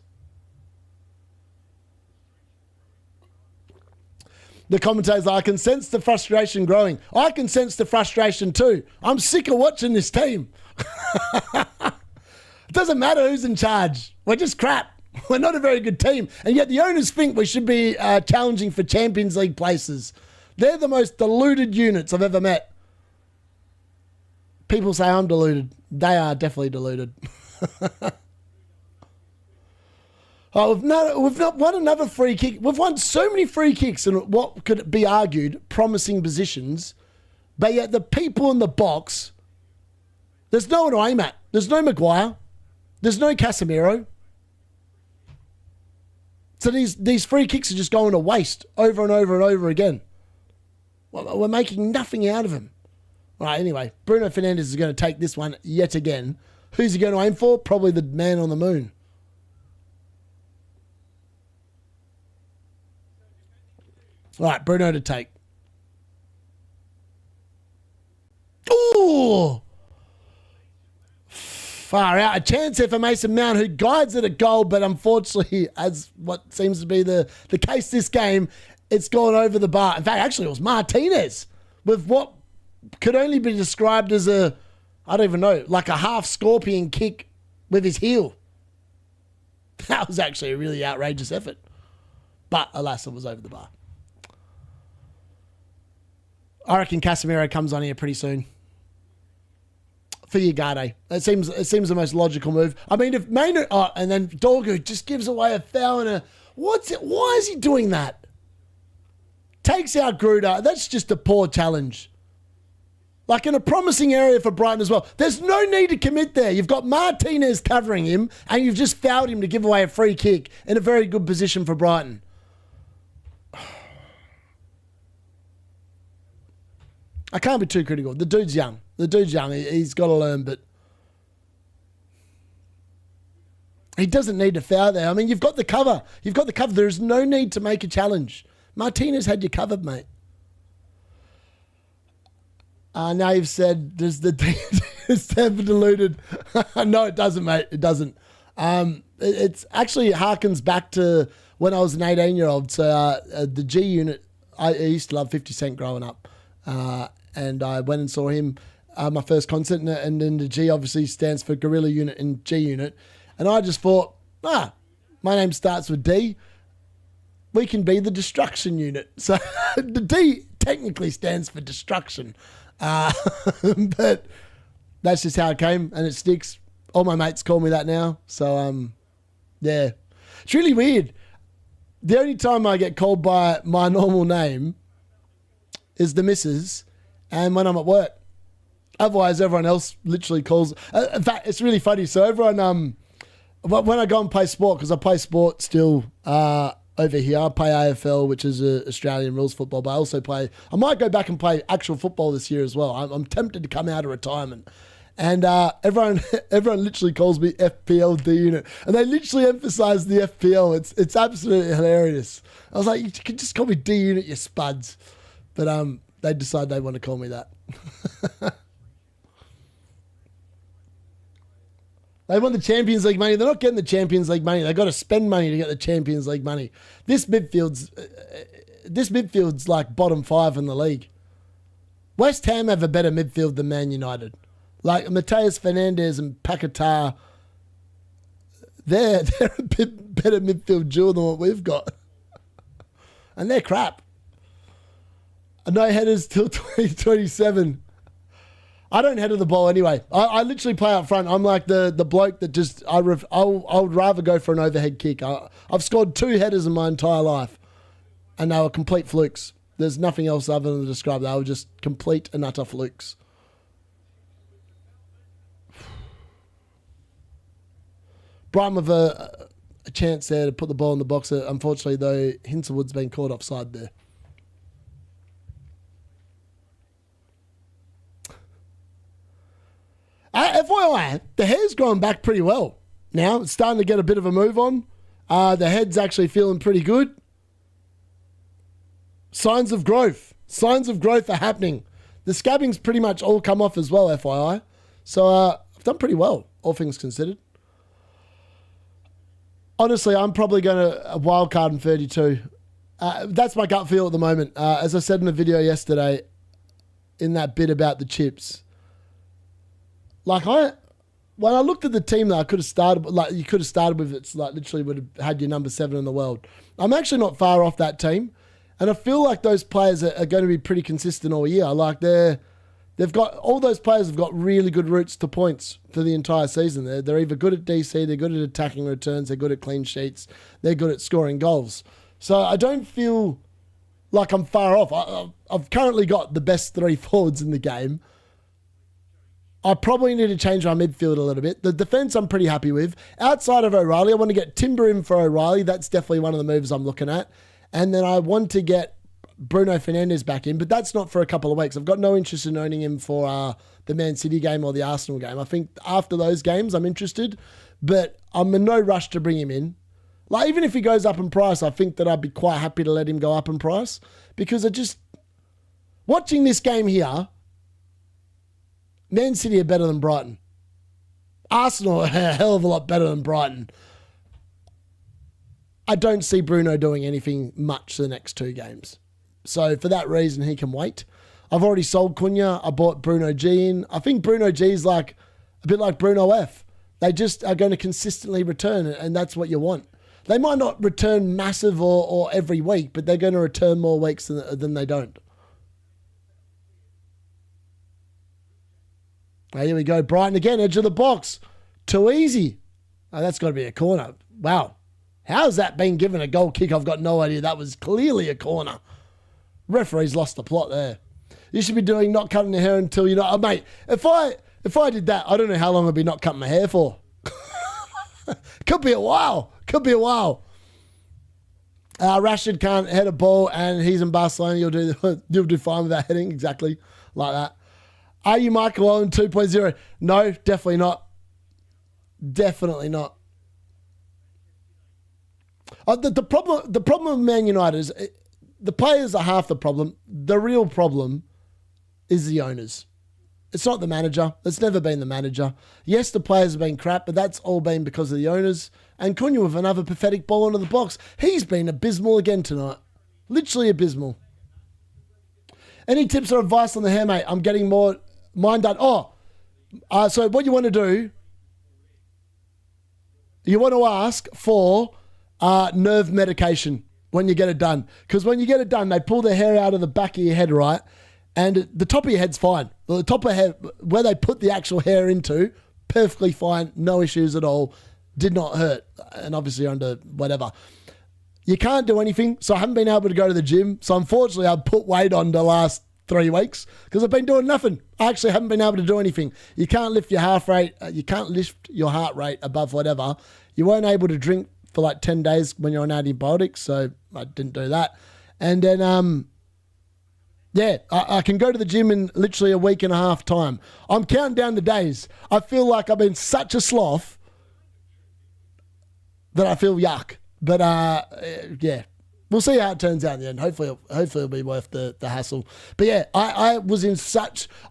The commentators, I can sense the frustration growing. I can sense the frustration too. I'm sick of watching this team. It doesn't matter who's in charge. We're just crap. We're not a very good team. And yet the owners think we should be challenging for Champions League places. They're the most deluded units I've ever met. People say I'm deluded. They are definitely deluded. We've not won another free kick. We've won so many free kicks in what could be argued promising positions, but yet the people in the box, there's no one to aim at. There's no Maguire. There's no Casemiro. So these free kicks are just going to waste over and over and over again. We're making nothing out of them. All right, anyway, Bruno Fernandes is going to take this one yet again. Who's he going to aim for? Probably the man on the moon. All right, Bruno to take. Ooh! Far out. A chance there for Mason Mount, who guides it a goal, but unfortunately, as what seems to be the case this game, it's gone over the bar. In fact, actually, it was Martinez with what could only be described as I don't even know, like a half scorpion kick with his heel. That was actually a really outrageous effort. But alas, it was over the bar. I reckon Casemiro comes on here pretty soon. For Ugarte. It seems the most logical move. I mean, if Mainoo... and then Dorgu just gives away a foul and why is he doing that? Takes out Gruder. That's just a poor challenge. Like, in a promising area for Brighton as well. There's no need to commit there. You've got Martinez covering him, and you've just fouled him to give away a free kick in a very good position for Brighton. I can't be too critical. The dude's young. He's got to learn, but he doesn't need to foul there. I mean, you've got the cover. There is no need to make a challenge. Martinez had you covered, mate. Now you've said, does the stand for deluded? No, it doesn't, mate. It doesn't. It's actually harkens back to when I was an 18-year-old. So the G-Unit, I used to love 50 Cent growing up. And I went and saw him, my first concert. And then the G obviously stands for Gorilla Unit and G-Unit. And I just thought, my name starts with D. We can be the Destruction Unit. So the D technically stands for destruction. But that's just how it came, and it sticks. All my mates call me that now. So, yeah. It's really weird. The only time I get called by my normal name is the missus and when I'm at work. Otherwise, everyone else literally calls. In fact, it's really funny. So everyone, when I go and play sport, because I play sport still over here, I play AFL, which is Australian rules football, but I also I might go back and play actual football this year as well. I'm tempted to come out of retirement. And everyone literally calls me FPL D-Unit. And they literally emphasize the FPL. It's absolutely hilarious. I was like, you can just call me D-Unit, you spuds. But they decide they want to call me that. They want the Champions League money. They're not getting the Champions League money. They've got to spend money to get the Champions League money. This midfield's like bottom 5 in the league. West Ham have a better midfield than Man United. Like Mateus Fernandes and Paquetá, they're a bit better midfield duel than what we've got. And they're crap. No headers till 2027. I don't header the ball anyway. I literally play up front. I'm like the bloke that just, I would rather go for an overhead kick. I've scored 2 headers in my entire life, and they were complete flukes. There's nothing else other than to describe. They were just complete and utter flukes. Brighton with a chance there to put the ball in the box. Unfortunately, though, Hinterwood's been caught offside there. FYI, the hair's growing back pretty well now. It's starting to get a bit of a move on. The head's actually feeling pretty good. Signs of growth. Signs of growth are happening. The scabbing's pretty much all come off as well, FYI. So I've done pretty well, all things considered. Honestly, I'm probably going to wild card in 32. That's my gut feel at the moment. As I said in the video yesterday, in that bit about the chips, like when I looked at the team that I could have started, like you could have started with, it's like literally would have had your number 7 in the world. I'm actually not far off that team, and I feel like those players are going to be pretty consistent all year. Like they've got all those players have got really good routes to points for the entire season. They're either good at DC, they're good at attacking returns, they're good at clean sheets, they're good at scoring goals. So I don't feel like I'm far off. I've currently got the best 3 forwards in the game. I probably need to change my midfield a little bit. The defence I'm pretty happy with. Outside of O'Reilly, I want to get Timber in for O'Reilly. That's definitely one of the moves I'm looking at. And then I want to get Bruno Fernandes back in, but that's not for a couple of weeks. I've got no interest in owning him for the Man City game or the Arsenal game. I think after those games, I'm interested, but I'm in no rush to bring him in. Like, even if he goes up in price, I think that I'd be quite happy to let him go up in price, because watching this game here, Man City are better than Brighton. Arsenal are a hell of a lot better than Brighton. I don't see Bruno doing anything much the next 2 games. So for that reason, he can wait. I've already sold Cunha. I bought Bruno G in. I think Bruno G is like a bit like Bruno F. They just are going to consistently return, and that's what you want. They might not return massive or every week, but they're going to return more weeks than they don't. Oh, here we go. Brighton again, edge of the box. Too easy. Oh, that's got to be a corner. Wow. How's that been given a goal kick? I've got no idea. That was clearly a corner. Referee's lost the plot there. You should be doing not cutting the hair until you know. Oh, mate, if I did that, I don't know how long I'd be not cutting my hair for. Could be a while. Could be a while. Rashid can't head a ball, and he's in Barcelona. You'll do fine with that heading, exactly like that. Are you Michael Owen 2.0? No, definitely not. Definitely not. The problem with Man United is the players are half the problem. The real problem is the owners. It's not the manager. It's never been the manager. Yes, the players have been crap, but that's all been because of the owners. And Cunha with another pathetic ball into the box. He's been abysmal again tonight. Literally abysmal. Any tips or advice on the hair, mate? I'm getting more mine done. So what you want to do, you want to ask for nerve medication when you get it done. Because when you get it done, they pull the hair out of the back of your head, right? And the top of your head's fine. The top of head, where they put the actual hair into, perfectly fine, no issues at all. Did not hurt. And obviously under whatever. You can't do anything, so I haven't been able to go to the gym. So unfortunately, I've put weight on the last 3 weeks because I've been doing nothing. I actually haven't been able to do anything. You can't lift your heart rate. You can't lift your heart rate above whatever. You weren't able to drink for like 10 days when you're on antibiotics, so I didn't do that. And then, I can go to the gym in literally a week and a half time. I'm counting down the days. I feel like I've been such a sloth that I feel yuck. But, we'll see how it turns out in the end. Hopefully it'll be worth the hassle. But, yeah, I was in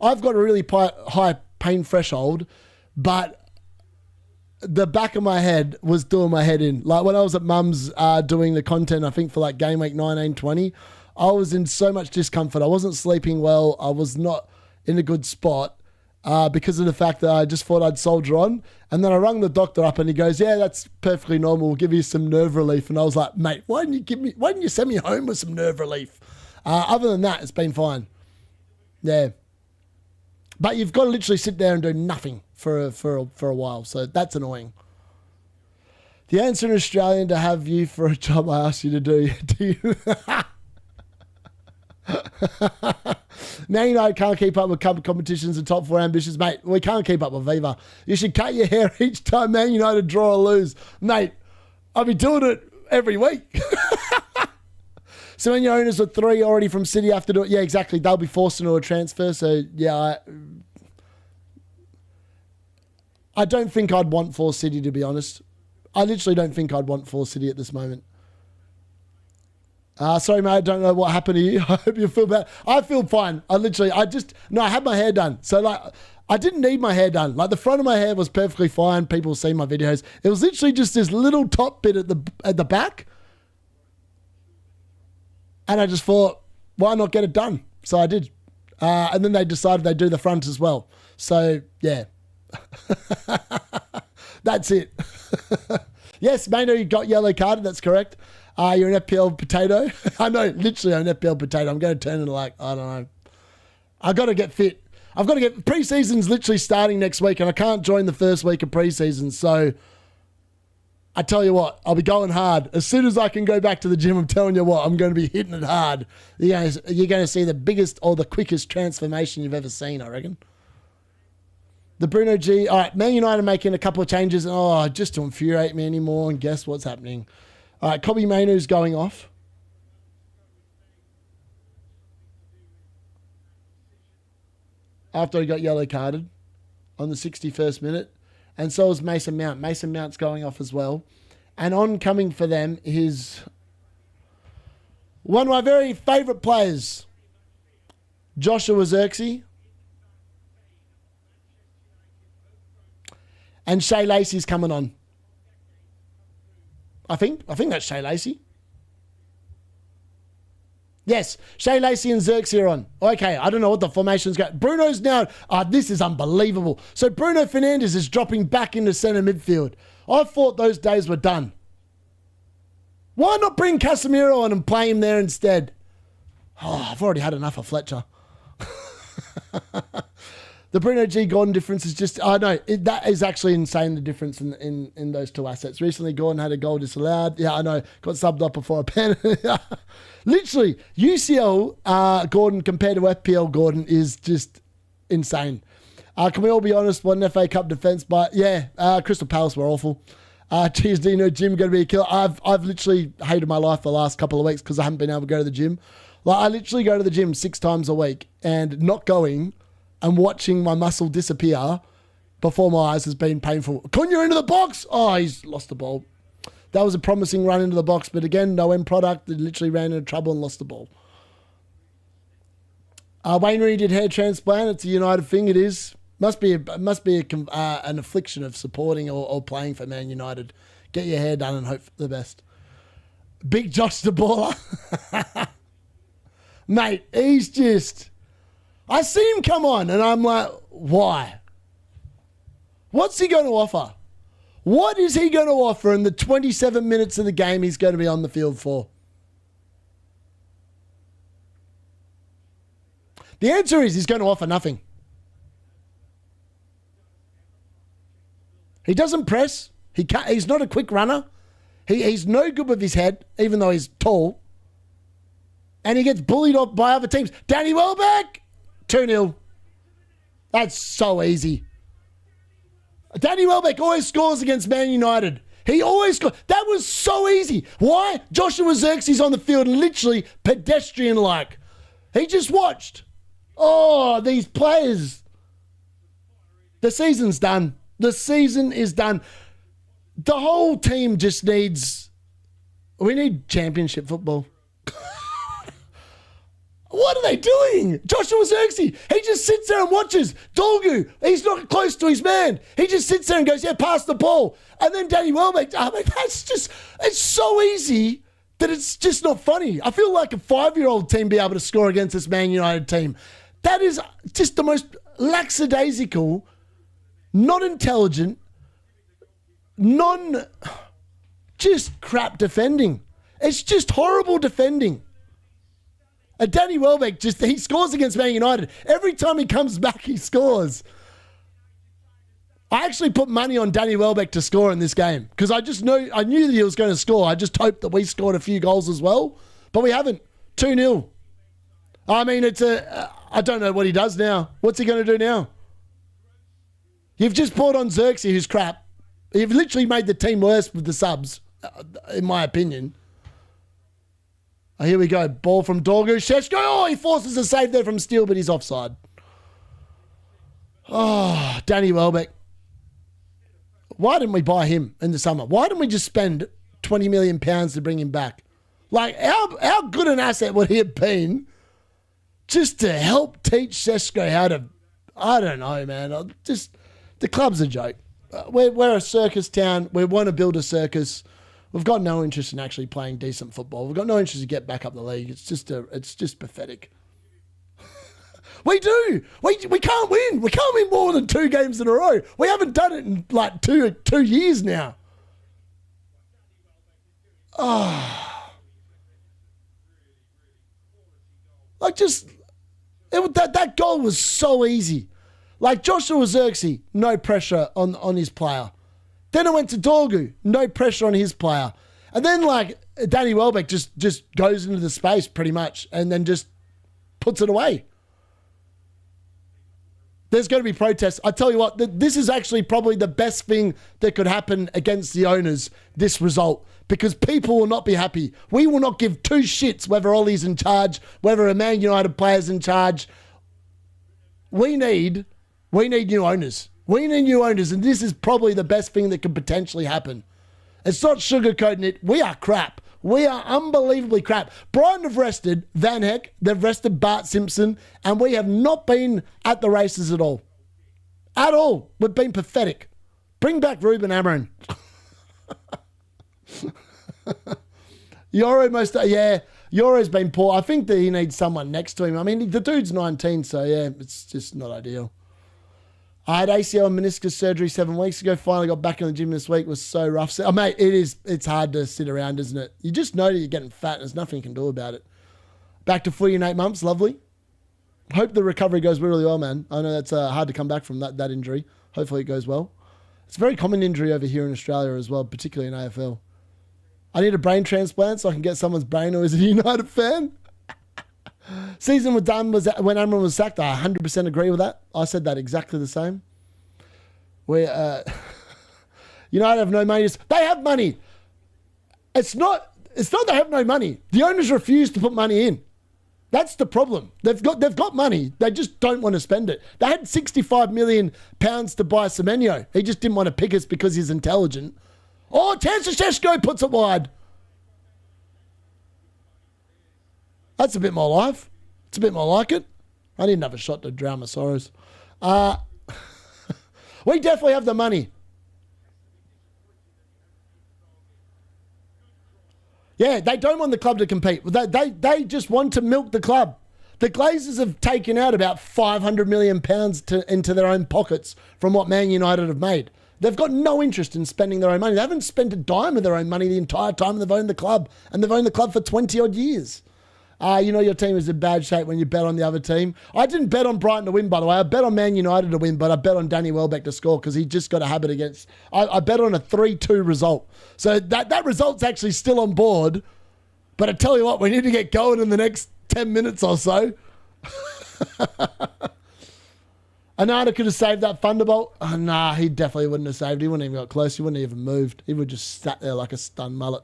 I've got a really high pain threshold, but the back of my head was doing my head in. Like when I was at Mum's doing the content, I think for like game week 19, 20, I was in so much discomfort. I wasn't sleeping well. I was not in a good spot. Because of the fact that I just thought I'd soldier on. And then I rang the doctor up and he goes, yeah, that's perfectly normal. We'll give you some nerve relief. And I was like, mate, why didn't you send me home with some nerve relief? Other than that, it's been fine. Yeah. But you've got to literally sit there and do nothing for a while. So that's annoying. The answer in Australian to have you for a job I asked you to do you... Man United can't keep up with cup competitions and top four ambitions, mate. We can't keep up with Viva. You should cut your hair each time Man United draw or lose. Mate, I'll be doing it every week. So when your owners with 3 already from City have to do it, yeah, exactly. They'll be forced into a transfer. So, yeah, I don't think I'd want 4 City, to be honest. I literally don't think I'd want 4 City at this moment. Sorry, mate, I don't know what happened to you. I hope you feel bad. I feel fine. I had my hair done. So, like, I didn't need my hair done. Like, the front of my hair was perfectly fine. People see my videos. It was literally just this little top bit at the back. And I just thought, why not get it done? So I did. And then they decided they'd do the front as well. So, yeah. That's it. Yes, Mano, you got yellow carded. That's correct. You're an FPL potato. I know, literally I'm an FPL potato. I'm going to turn into I don't know. I've got to get fit. Pre-season's literally starting next week and I can't join the first week of pre-season. So I tell you what, I'll be going hard. As soon as I can go back to the gym, I'm telling you what, I'm going to be hitting it hard. You're going to see the biggest or the quickest transformation you've ever seen, I reckon. The Bruno G. All right, Man United making a couple of changes. Just to infuriate me anymore. And guess what's happening? All right, Kobe Mainoo's going off. After he got yellow carded on the 61st minute. And so is Mason Mount. Mason Mount's going off as well. And oncoming for them is one of my very favourite players, Joshua Zirkzee. And Shea Lacey's coming on. I think that's Shea Lacey. Yes, Shea Lacey and Zirkzee are on. Okay, I don't know what the formation's got. Bruno's now... this is unbelievable. So Bruno Fernandes is dropping back into centre midfield. I thought those days were done. Why not bring Casemiro on and play him there instead? I've already had enough of Fletcher. The Bruno G. Gordon difference is just... that is actually insane, the difference in those two assets. Recently, Gordon had a goal disallowed. Yeah, I know. Got subbed up before a pen. Literally, UCL Gordon compared to FPL Gordon is just insane. Can we all be honest? What an FA Cup defence, but yeah, Crystal Palace were awful. Cheers, Dino. Gym going to be a killer. I've literally hated my life for the last couple of weeks because I haven't been able to go to the gym. Like, I literally go to the gym 6 times a week and not going and watching my muscle disappear before my eyes has been painful. Cunha into the box. He's lost the ball. That was a promising run into the box, but again, no end product. They literally ran into trouble and lost the ball. Wayne Rooney did hair transplant. It's a United thing. It is. Must be an affliction of supporting or playing for Man United. Get your hair done and hope for the best. Big Josh the baller. Mate, he's just... I see him come on and I'm like, why? What's he going to offer? What is he going to offer in the 27 minutes of the game he's going to be on the field for? The answer is he's going to offer nothing. He doesn't press. He's not a quick runner. He's no good with his head, even though he's tall. And he gets bullied up by other teams. Danny Welbeck, 2-0. That's so easy. Danny Welbeck always scores against Man United. He always scores. That was so easy. Why? Joshua Xerxes on the field, literally pedestrian-like. He just watched. Oh, these players. The season's done. The season is done. The whole team just needs... We need championship football. What are they doing? Joshua Xerxes, he just sits there and watches. Dolgu, he's not close to his man. He just sits there and goes, yeah, pass the ball. And then Danny Welbeck, I mean, that's just... It's so easy that it's just not funny. I feel like a 5-year-old team be able to score against this Man United team. That is just the most lackadaisical, not intelligent, just crap defending. It's just horrible defending. And Danny Welbeck, he scores against Man United. Every time he comes back, he scores. I actually put money on Danny Welbeck to score in this game because I knew that he was going to score. I just hoped that we scored a few goals as well, but we haven't. 2-0. I mean, I don't know what he does now. What's he going to do now? You've just brought on Xerxes, who's crap. You've literally made the team worse with the subs, in my opinion. Oh, here we go. Ball from Dorgu. Sheshko. Oh, he forces a save there from Steele, but he's offside. Oh, Danny Welbeck. Why didn't we buy him in the summer? Why didn't we just spend £20 million to bring him back? Like, how good an asset would he have been just to help teach Sheshko how to... I don't know, man. The club's a joke. We're a circus town. We want to build a circus. We've got no interest in actually playing decent football. We've got no interest to get back up the league. It's just pathetic. We do. We can't win. We can't win more than 2 games in a row. We haven't done it in like two years now. Oh. Like that goal was so easy. Like Joshua Xerxes, no pressure on his player. Then I went to Dorgu, no pressure on his player. And then like Danny Welbeck just goes into the space pretty much and then just puts it away. There's going to be protests. I tell you what, this is actually probably the best thing that could happen against the owners, this result, because people will not be happy. We will not give 2 shits whether Ollie's in charge, whether a Man United player's in charge. We need new owners. We need new owners, and this is probably the best thing that could potentially happen. It's not sugarcoating it. We are crap. We are unbelievably crap. Brighton have rested Van Heck. They've rested Bart Simpson, and we have not been at the races at all. At all. We've been pathetic. Bring back Ruben Amorim. Yoro's been poor. I think that he needs someone next to him. I mean, the dude's 19, so yeah, it's just not ideal. I had ACL and meniscus surgery 7 weeks ago. Finally got back in the gym this week. It was so rough. Oh, mate, it's hard to sit around, isn't it? You just know that you're getting fat and there's nothing you can do about it. Back to footy in 8 months. Lovely. Hope the recovery goes really well, man. I know that's hard to come back from that injury. Hopefully it goes well. It's a very common injury over here in Australia as well, particularly in AFL. I need a brain transplant so I can get someone's brain who is a United fan. Season was done when Amron was sacked. I 100% agree with that. I said that exactly the same. United have no money. They have money. It's not they have no money. The owners refuse to put money in. That's the problem. They've got money. They just don't want to spend it. They had £65 million to buy Semenyo. He just didn't want to pick us because he's intelligent. Oh, Tansasheshko puts it wide. That's a bit more life. It's a bit more like it. I didn't have a shot to drown my sorrows. We definitely have the money. Yeah, they don't want the club to compete. They just want to milk the club. The Glazers have taken out about £500 million into their own pockets from what Man United have made. They've got no interest in spending their own money. They haven't spent a dime of their own money the entire time they've owned the club. And they've owned the club for 20-odd years. You know your team is in bad shape when you bet on the other team. I didn't bet on Brighton to win, by the way. I bet on Man United to win, but I bet on Danny Welbeck to score because he just got a habit against... I bet on a 3-2 result. So that result's actually still on board. But I tell you what, we need to get going in the next 10 minutes or so. Anana could have saved that thunderbolt. Oh, nah, he definitely wouldn't have saved. He wouldn't even got close. He wouldn't have even moved. He would just sat there like a stunned mullet.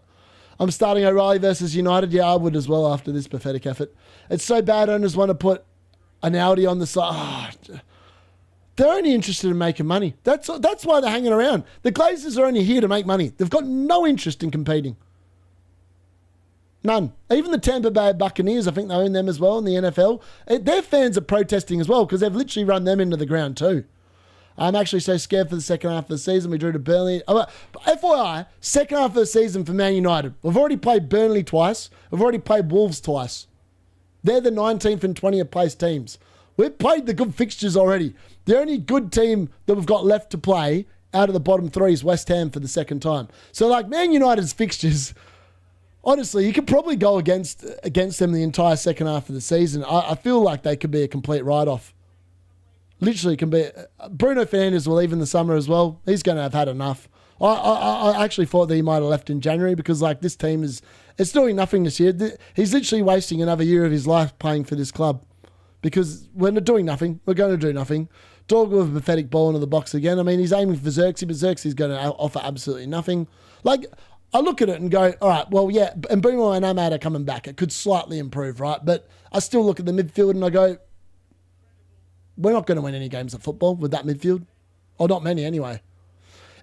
I'm starting O'Reilly versus United. Yeah, I would as well after this pathetic effort. It's so bad owners want to put an Audi on the side. Oh, they're only interested in making money. That's why they're hanging around. The Glazers are only here to make money. They've got no interest in competing. None. Even the Tampa Bay Buccaneers, I think they own them as well in the NFL. Their fans are protesting as well because they've literally run them into the ground too. I'm actually so scared for the second half of the season. We drew to Burnley. FYI, second half of the season for Man United. We've already played Burnley twice. We've already played Wolves twice. They're the 19th and 20th place teams. We've played the good fixtures already. The only good team that we've got left to play out of the bottom three is West Ham for the second time. So like Man United's fixtures... Honestly, you could probably go against them the entire second half of the season. I feel like they could be a complete write-off. Literally can be. Bruno Fernandes will leave in the summer as well. He's going to have had enough. I actually thought that he might have left in January because like this team it's doing nothing this year. He's literally wasting another year of his life playing for this club because we're not doing nothing. We're going to do nothing. Dorg with a pathetic ball into the box again. I mean, he's aiming for Xerxes, but Xerxes is going to offer absolutely nothing. Like... I look at it and go, all right, well, yeah, and Bruno and Ahmad are coming back. It could slightly improve, right? But I still look at the midfield and I go, we're not going to win any games of football with that midfield. Or not many anyway.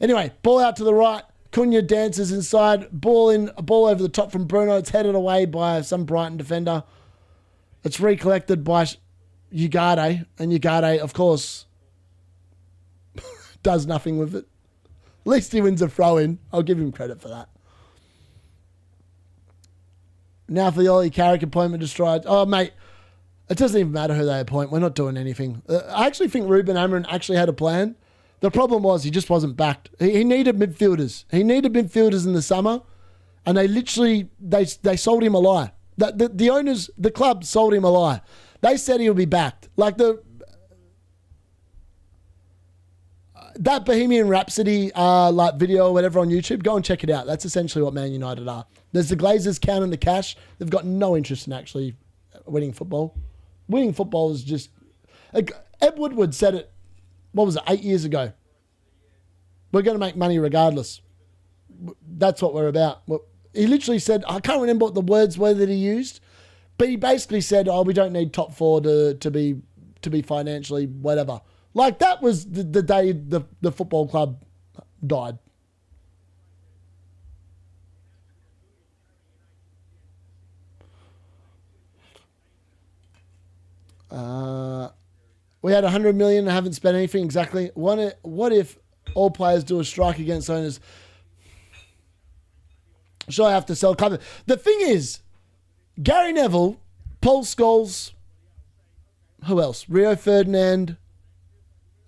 Anyway, ball out to the right. Cunha dances inside. Ball over the top from Bruno. It's headed away by some Brighton defender. It's recollected by Ugarte. And Ugarte, of course, does nothing with it. At least he wins a throw-in. I'll give him credit for that. Now for the Ollie Carrick appointment destroyed. Oh, mate, it doesn't even matter who they appoint. We're not doing anything. I actually think Ruben Amorim actually had a plan. The problem was he just wasn't backed. He needed midfielders. He needed midfielders in the summer, and they literally they sold him a lie. The owners, the club sold him a lie. They said he would be backed. Like that Bohemian Rhapsody like video or whatever on YouTube, go and check it out. That's essentially what Man United are. There's the Glazers counting the cash. They've got no interest in actually winning football. Winning football is just... Ed Woodward said it, 8 years ago? We're going to make money regardless. That's what we're about. He literally said, I can't remember what the words were that he used, but he basically said, we don't need top four to be financially whatever. Like, that was the day the football club died. We had 100 million and haven't spent anything. Exactly. What if all players do a strike against owners? Sure, I have to sell cover. The thing is, Gary Neville, Paul Scholes, who else? Rio Ferdinand,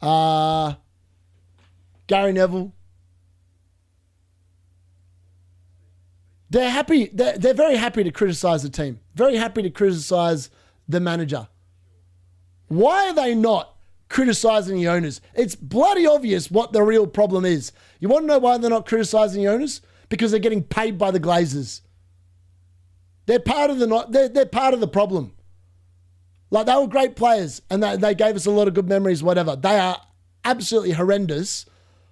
Gary Neville. They're happy. They're very happy to criticise the team. Very happy to criticise the manager. Why are they not criticising the owners? It's bloody obvious what the real problem is. You want to know why they're not criticising the owners? Because they're getting paid by the Glazers. They're part of they're part of the problem. Like, they were great players and they gave us a lot of good memories, whatever. They are absolutely horrendous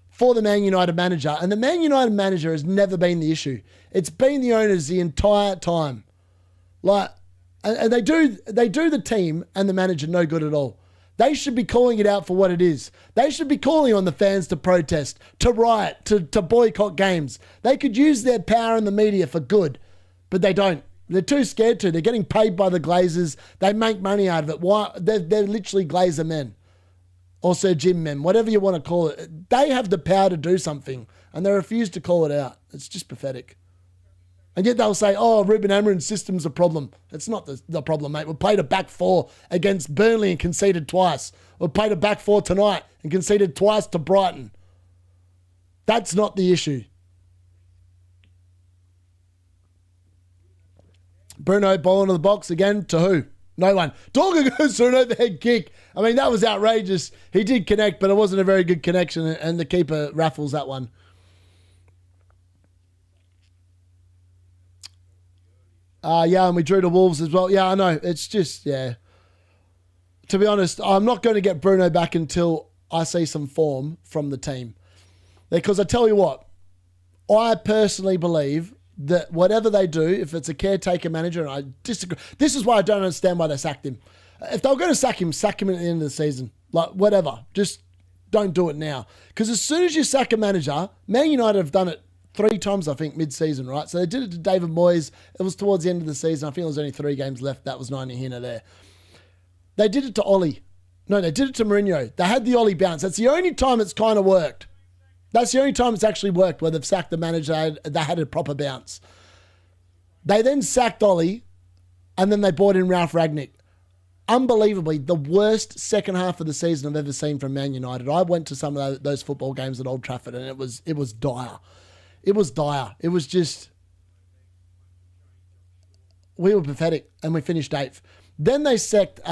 for the Man United manager. And the Man United manager has never been the issue. It's been the owners the entire time. Like, and they do the team and the manager no good at all. They should be calling it out for what it is. They should be calling on the fans to protest, to riot, to boycott games. They could use their power in the media for good, but they don't. They're too scared to. They're getting paid by the Glazers. They make money out of it. Why? They're literally Glazer men. Or Sir Jim men, whatever you want to call it. They have the power to do something, and they refuse to call it out. It's just pathetic. And yet they'll say, oh, Ruben Amorim's system's a problem. It's not the problem, mate. We played a back four against Burnley and conceded twice. We played a back four tonight and conceded twice to Brighton. That's not the issue. Bruno ball into the box again. To who? No one. Dorgan goes for an overhead kick. I mean, that was outrageous. He did connect, but it wasn't a very good connection, and the keeper raffles that one. Yeah, and we drew the Wolves as well. Yeah, I know. It's just, yeah. To be honest, I'm not going to get Bruno back until I see some form from the team. Because I tell you what, I personally believe that whatever they do, if it's a caretaker manager, and I disagree. This is why I don't understand why they sacked him. If they were going to sack him at the end of the season. Like, whatever. Just don't do it now. Because as soon as you sack a manager, Man United have done it 3 times, I think, mid-season, right? So they did it to David Moyes. It was towards the end of the season. I think there was only 3 games left. That was 90 here and there. They did it to Ollie. No, they did it to Mourinho. They had the Ollie bounce. That's the only time it's kind of worked. That's the only time it's actually worked where they've sacked the manager. They had a proper bounce. They then sacked Ollie, and then they brought in Ralph Rangnick. Unbelievably, the worst second half of the season I've ever seen from Man United. I went to some of those football games at Old Trafford, and it was dire. It was dire. It was just... We were pathetic, and we finished 8th. Then they sacked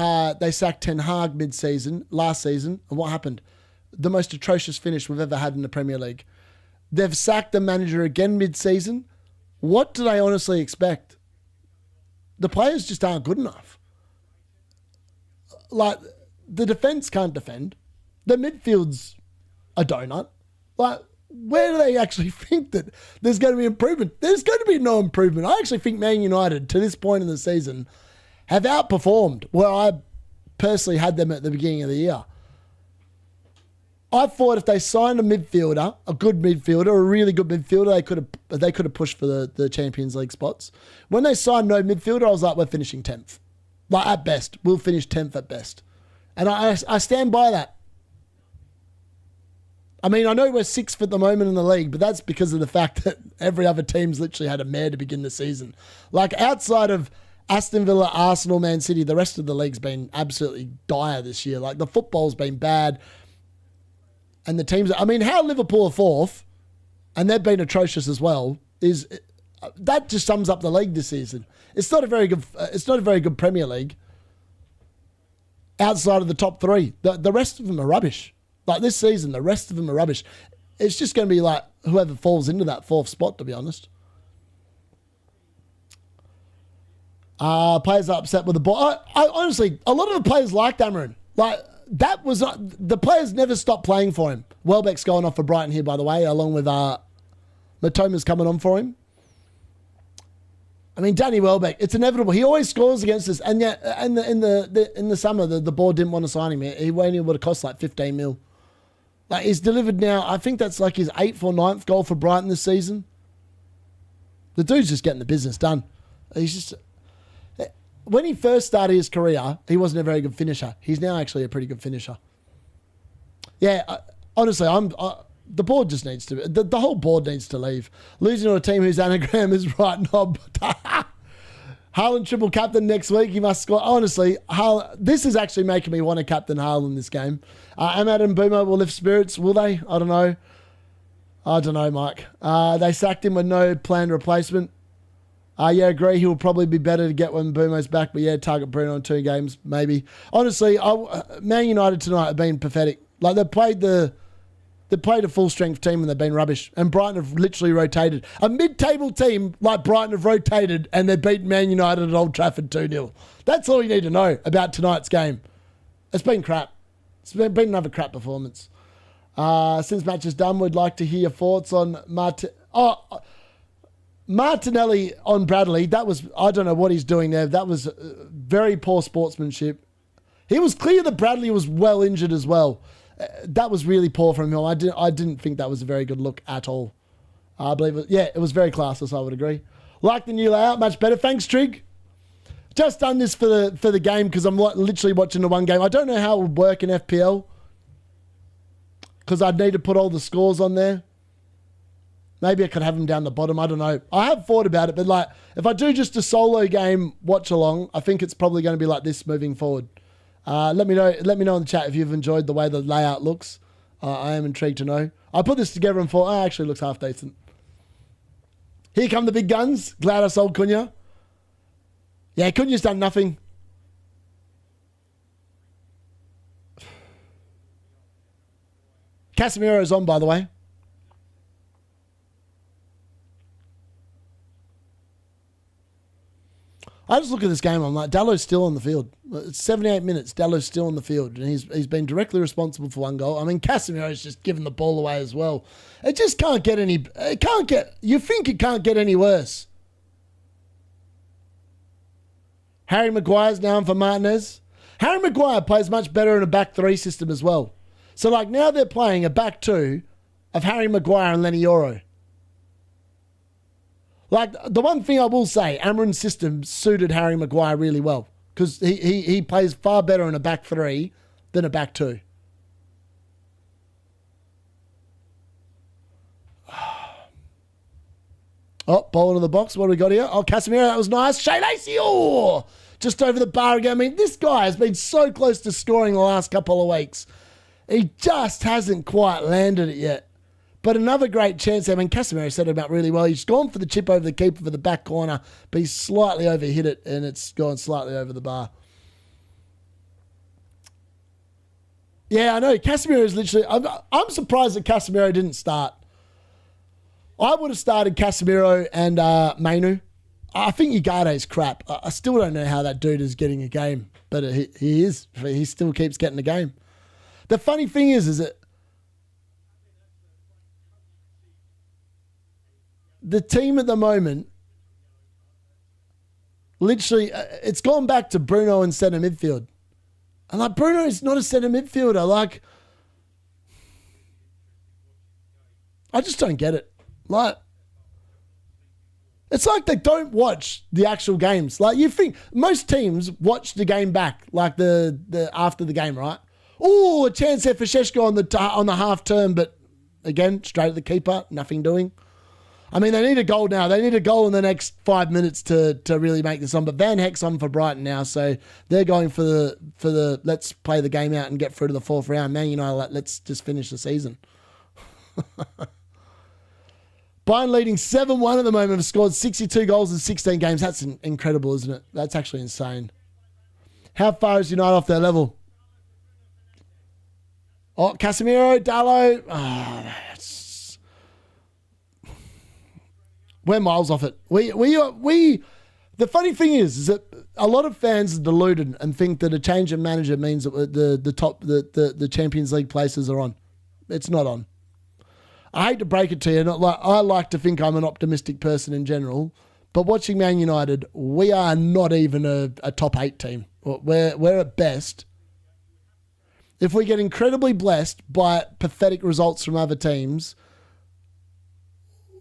Ten Hag mid-season, last season, and what happened? The most atrocious finish we've ever had in the Premier League. They've sacked the manager again mid-season. What do they honestly expect? The players just aren't good enough. Like, the defence can't defend. The midfield's a donut. Like, where do they actually think that there's going to be improvement? There's going to be no improvement. I actually think Man United, to this point in the season, have outperformed where I personally had them at the beginning of the year. I thought if they signed a midfielder, a good midfielder, a really good midfielder, they could have pushed for the Champions League spots. When they signed no midfielder, I was like, we're finishing 10th. Like, at best. We'll finish 10th at best. And I stand by that. I mean, I know we're 6th at the moment in the league, but that's because of the fact that every other team's literally had a mare to begin the season. Like, outside of Aston Villa, Arsenal, Man City, the rest of the league's been absolutely dire this year. Like, the football's been bad. And the teams, I mean, how Liverpool are 4th, and they've been atrocious as well, is that just sums up the league this season. It's not a very good Premier League outside of the top 3. The rest of them are rubbish. Like this season, the rest of them are rubbish. It's just going to be like whoever falls into that 4th spot, to be honest. Players are upset with the ball. I honestly, a lot of the players liked Amorim. Like, that was not, the players never stopped playing for him. Welbeck's going off for Brighton here, by the way, along with Matoma's coming on for him. I mean, Danny Welbeck, it's inevitable. He always scores against us, and yet in the summer, the board didn't want to sign him. He only would have cost like 15 mil. Like, he's delivered now. I think that's like his 8th or 9th goal for Brighton this season. The dude's just getting the business done. He's just... When he first started his career, he wasn't a very good finisher. He's now actually a pretty good finisher. Yeah, honestly, the board just needs to... The whole board needs to leave. Losing to a team whose anagram is right knob. Haaland triple captain next week. He must score. Honestly, this is actually making me want to captain Haaland this game. Ahmad and Boomer will lift spirits. Will they? I don't know. I don't know, Mike. They sacked him with no planned replacement. Yeah, agree. He will probably be better to get when Bumo's back. But yeah, target Bruno in 2 games, maybe. Honestly, Man United tonight have been pathetic. Like, they played a full-strength team and they've been rubbish. And Brighton have literally rotated. A mid-table team like Brighton have rotated and they've beaten Man United at Old Trafford 2-0. That's all you need to know about tonight's game. It's been crap. It's been another crap performance. Since match is done, we'd like to hear your thoughts on Martinelli on Bradley. That was, I don't know what he's doing there. That was very poor sportsmanship. He was clear that Bradley was well injured as well. That was really poor from him. I didn't think that was a very good look at all. I believe it. Yeah, it was very classless, I would agree. Like the new layout, much better. Thanks, Trig. Just done this for the game because I'm literally watching the one game. I don't know how it would work in FPL because I'd need to put all the scores on there. Maybe I could have them down the bottom. I don't know. I have thought about it, but like if I do just a solo game watch along, I think it's probably going to be like this moving forward. Let me know. Let me know in the chat if you've enjoyed the way the layout looks. I am intrigued to know. I put this together and thought, actually looks half decent. Here come the big guns. Glad I sold Cunha. Yeah, Cunha's done nothing. Casemiro's on, by the way. I just look at this game, I'm like, Dalot's still on the field. It's 78 minutes, Dalot's still on the field, and he's been directly responsible for one goal. I mean, Casemiro's just given the ball away as well. It just can't get any, you think it can't get any worse. Harry Maguire's now on for Martinez. Harry Maguire plays much better in a back three system as well. So like now they're playing a back two of Harry Maguire and Lenny Yoro. Like, the one thing I will say, Amarin's system suited Harry Maguire really well because he plays far better in a back three than a back two. Oh, ball into the box. What do we got here? Oh, Casemiro, that was nice. Shea Lacey, oh, just over the bar again. I mean, this guy has been so close to scoring the last couple of weeks. He just hasn't quite landed it yet. But another great chance. I mean, Casemiro set it about really well. He's gone for the chip over the keeper for the back corner, but he's slightly overhit it, and it's gone slightly over the bar. Yeah, I know. Casemiro is literally... I'm surprised that Casemiro didn't start. I would have started Casemiro and Mainu. I think Ugade's crap. I still don't know how that dude is getting a game, but he is. He still keeps getting a game. The funny thing is that the team at the moment, literally, it's gone back to Bruno in centre midfield. And like, Bruno is not a centre midfielder. Like, I just don't get it. Like, it's like they don't watch the actual games. Like, you think most teams watch the game back, like the after the game, right? Oh, a chance there for Sheshko on the half turn, but again, straight at the keeper, nothing doing. I mean, they need a goal now. They need a goal in the next 5 minutes to really make this on. But Van Heck's on for Brighton now, so they're going for the let's play the game out and get through to the fourth round. Man United, let's just finish the season. Bayern leading 7-1 at the moment, have scored 62 goals in 16 games. That's incredible, isn't it? That's actually insane. How far is United off their level? Oh, Casemiro, Dalot. We're miles off it. The funny thing is that a lot of fans are deluded and think that a change of manager means that the Champions League places are on. It's not on. I hate to break it to you. I like to think I'm an optimistic person in general, but watching Man United, we are not even a top 8 team. We're at best. If we get incredibly blessed by pathetic results from other teams,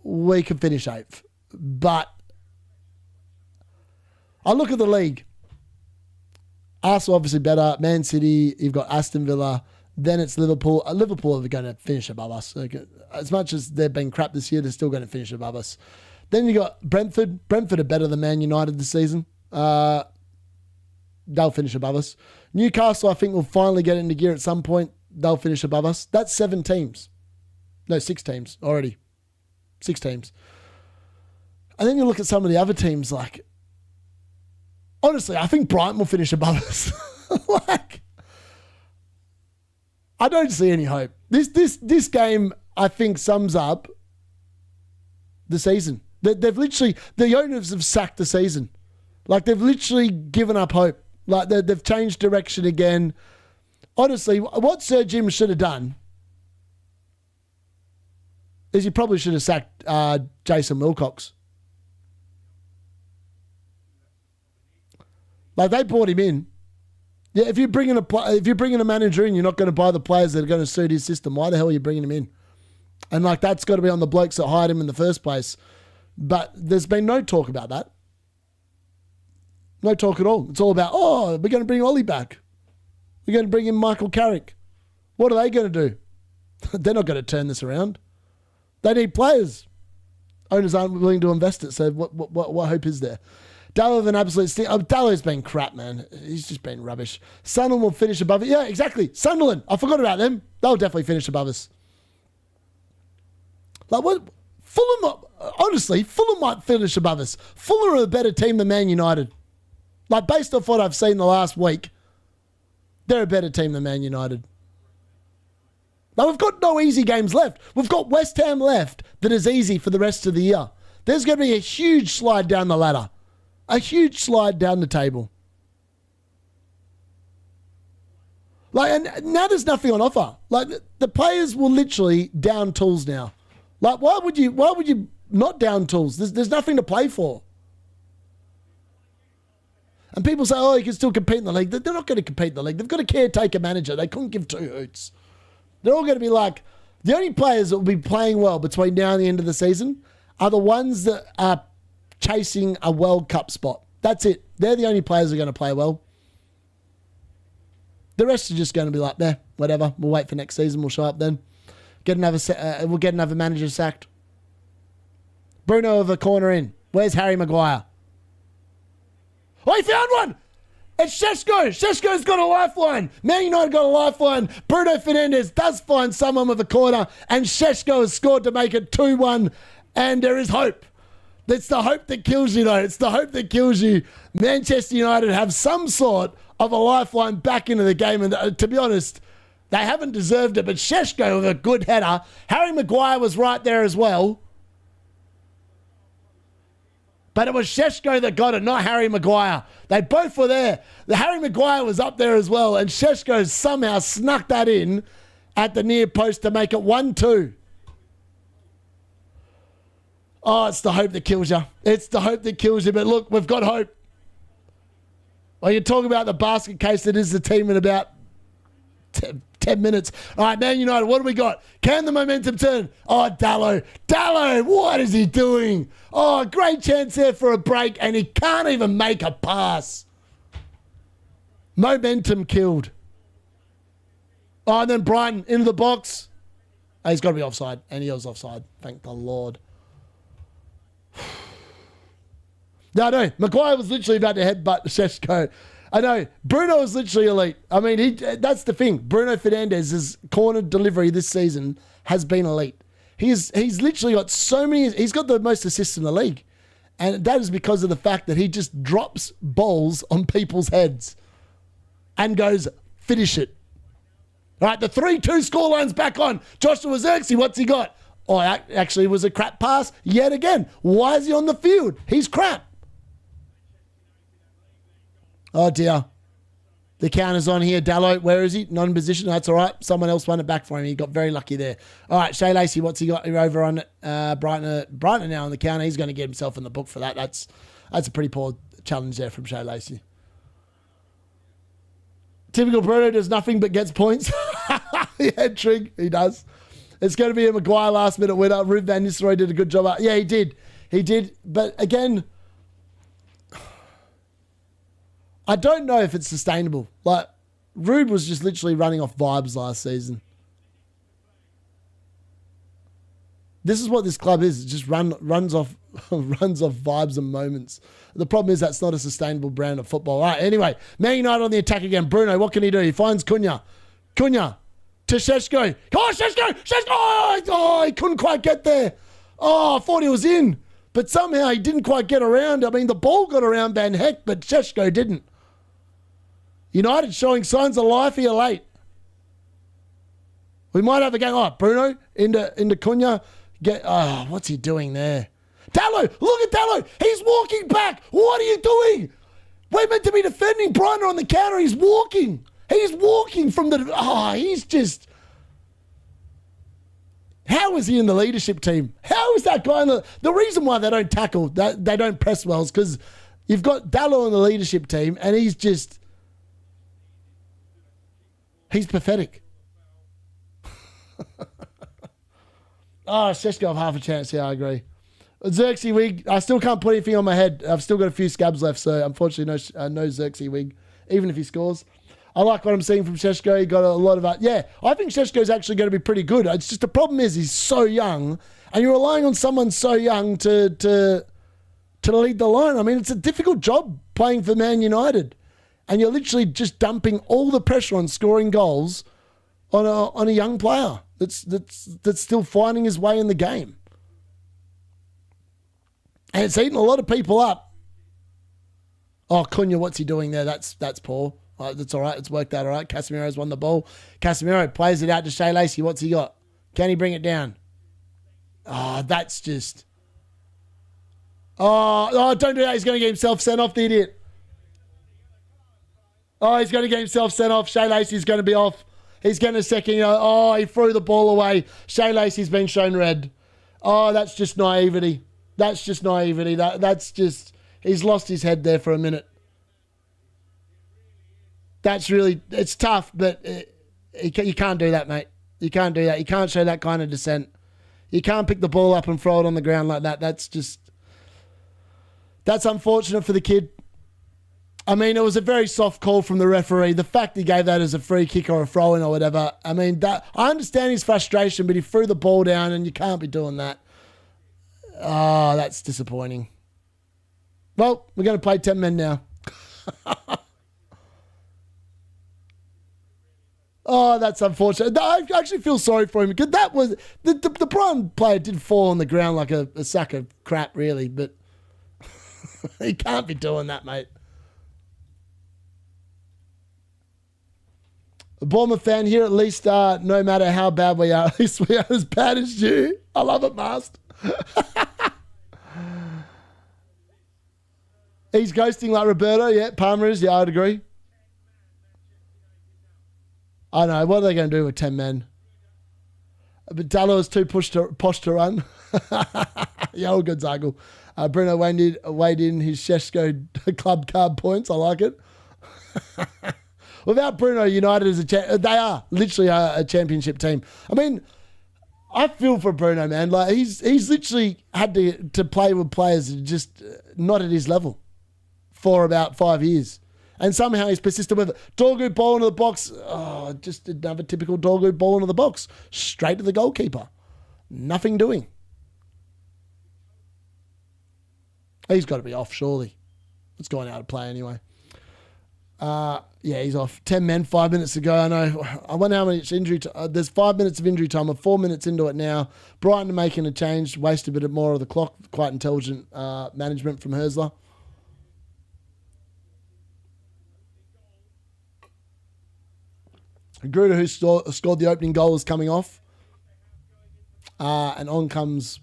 we could finish 8th. But I look at the league. Arsenal obviously better. Man City, you've got Aston Villa. Then it's Liverpool. Liverpool are going to finish above us. As much as they've been crap this year, they're still going to finish above us. Then you got Brentford. Brentford are better than Man United this season. They'll finish above us. Newcastle, I think, will finally get into gear at some point. They'll finish above us. That's 7 teams. No, 6 teams already. 6 teams. And then you look at some of the other teams, like, honestly, I think Brighton will finish above us. Like, I don't see any hope. This game, I think, sums up the season. They've literally, the owners have sacked the season. Like, they've literally given up hope. Like, they've changed direction again. Honestly, what Sir Jim should have done is he probably should have sacked Jason Wilcox. Like, they brought him in. Yeah, if you're bringing a manager in, you're not going to buy the players that are going to suit his system. Why the hell are you bringing him in? And like, that's got to be on the blokes that hired him in the first place. But there's been no talk about that. No talk at all. It's all about, oh, we're going to bring Ollie back. We're going to bring in Michael Carrick. What are they going to do? They're not going to turn this around. They need players. Owners aren't willing to invest it, so what hope is there? Dalot an absolute stink. Oh, Dalot's been crap, man. He's just been rubbish. Sunderland will finish above it. Yeah, exactly. Sunderland. I forgot about them. They'll definitely finish above us. Like what? Fulham, honestly, Fulham might finish above us. Fulham are a better team than Man United. Like, based off what I've seen the last week, they're a better team than Man United. Now, we've got no easy games left. We've got West Ham left that is easy for the rest of the year. There's going to be a huge slide down the ladder. A huge slide down the table. Like, and now there's nothing on offer. Like, the players will literally down tools now. Like, why would you not down tools? There's nothing to play for. And people say, oh, you can still compete in the league. They're not going to compete in the league. They've got a caretaker manager. They couldn't give two hoots. They're all going to be like, the only players that will be playing well between now and the end of the season are the ones that are chasing a World Cup spot. That's it. They're the only players that are going to play well. The rest are just going to be like, whatever. We'll wait for next season. We'll show up then. We'll get another manager sacked. Bruno of a corner in. Where's Harry Maguire? Oh, he found one! It's Šeško. Šeško's got a lifeline. Man United got a lifeline. Bruno Fernandes does find someone with a corner, and Šeško has scored to make it 2-1, and there is hope. It's the hope that kills you, though. It's the hope that kills you. Manchester United have some sort of a lifeline back into the game, and to be honest, they haven't deserved it, but Šeško with a good header. Harry Maguire was right there as well. But it was Šeško that got it, not Harry Maguire. They both were there. The Harry Maguire was up there as well, and Šeško somehow snuck that in at the near post to make it 1-2. Oh, it's the hope that kills you. It's the hope that kills you. But look, we've got hope. Well, you talk about the basket case that is the team in about 10 minutes. All right, Man United, what do we got? Can the momentum turn? Oh, Dalot. Dalot, what is he doing? Oh, great chance there for a break, and he can't even make a pass. Momentum killed. Oh, and then Brighton into the box. Oh, he's got to be offside, and he was offside. Thank the Lord. No, Maguire was literally about to headbutt Šeško. I know. Bruno is literally elite. I mean, that's the thing. Bruno Fernandes' corner delivery this season has been elite. He's literally got so many... He's got the most assists in the league. And that is because of the fact that he just drops balls on people's heads and goes, finish it. All right, the 3-2 scoreline's back on. Joshua Zirkzee, what's he got? Oh, actually, it was a crap pass yet again. Why is he on the field? He's crap. Oh, dear. The counter's on here. Dalot, where is he? Not in position. That's all right. Someone else won it back for him. He got very lucky there. All right, Shea Lacey, what's he got here over on Brighton now on the counter? He's going to get himself in the book for that. That's a pretty poor challenge there from Shea Lacey. Typical Bruno does nothing but gets points. Yeah, Trig, he does. It's going to be a Maguire last-minute winner. Ruud van Nistelrooy did a good job. Yeah, he did. He did. But again... I don't know if it's sustainable. Like, Ruud was just literally running off vibes last season. This is what this club is. It just runs off vibes and moments. The problem is that's not a sustainable brand of football. All right, anyway, Man United on the attack again. Bruno, what can he do? He finds Cunha. Cunha to Šeško. Oh, Šeško! Oh, he couldn't quite get there. Oh, I thought he was in. But somehow he didn't quite get around. I mean, the ball got around Van Heck, but Šeško didn't. United showing signs of life here late. We might have a game. Oh, Bruno into Cunha. What's he doing there? Dalot, look at Dalot. He's walking back. What are you doing? We're meant to be defending Brighton on the counter. He's walking. He's walking from the... he's just... How is he in the leadership team? How is that guy in the reason why they don't tackle, they don't press well is because you've got Dalot in the leadership team and he's just... He's pathetic. Šeško have half a chance. Yeah, I agree. Xerxes wig, I still can't put anything on my head. I've still got a few scabs left, so unfortunately no Xerxes wig, even if he scores. I like what I'm seeing from Šeško. He got a lot of... yeah, I think Šeško's actually going to be pretty good. It's just the problem is he's so young, and you're relying on someone so young to lead the line. I mean, it's a difficult job playing for Man United, and you're literally just dumping all the pressure on scoring goals on a young player that's still finding his way in the game. And it's eating a lot of people up. Oh, Cunha, what's he doing there? That's poor. That's all right. It's worked out all right. Casemiro's won the ball. Casemiro plays it out to Shea Lacey. What's he got? Can he bring it down? Oh, that's just... Oh, don't do that. He's going to get himself sent off, the idiot. Oh, he's going to get himself sent off. Shea Lacey's going to be off. He's going to second... he threw the ball away. Shea Lacey's been shown red. Oh, that's just naivety. That's just naivety. That's just... He's lost his head there for a minute. That's really... It's tough, but you can't do that, mate. You can't do that. You can't show that kind of dissent. You can't pick the ball up and throw it on the ground like that. That's just... That's unfortunate for the kid. I mean, it was a very soft call from the referee. The fact he gave that as a free kick or a throw-in or whatever, I mean, I understand his frustration, but he threw the ball down and you can't be doing that. Oh, that's disappointing. Well, we're going to play 10 men now. Oh, that's unfortunate. I actually feel sorry for him because that was... The Brighton player did fall on the ground like a sack of crap, really, but he can't be doing that, mate. A Bournemouth fan here, at least no matter how bad we are, at least we are as bad as you. I love it, Mast. He's ghosting like Roberto. Yeah, Palmer is. Yeah, I'd agree. I know. What are they going to do with 10 men? But Dalot is too posh to run. Yeah, all good, Zagel. Bruno weighed in his Šeško club card points. I like it. Without Bruno, United is they are literally a championship team. I mean, I feel for Bruno, man. Like he's literally had to play with players just not at his level for about 5 years. And somehow he's persisted with it. Dorgu ball into the box. Oh, just another typical Dorgu ball into the box. Straight to the goalkeeper. Nothing doing. He's got to be off, surely. It's going out of play anyway. Yeah, he's off. 10 men, 5 minutes to go. I know. I wonder how much injury... there's 5 minutes of injury time. We're 4 minutes into it now. Brighton making a change. Waste a bit more of the clock. Quite intelligent management from Herzler. Gruder, who scored the opening goal, is coming off. And on comes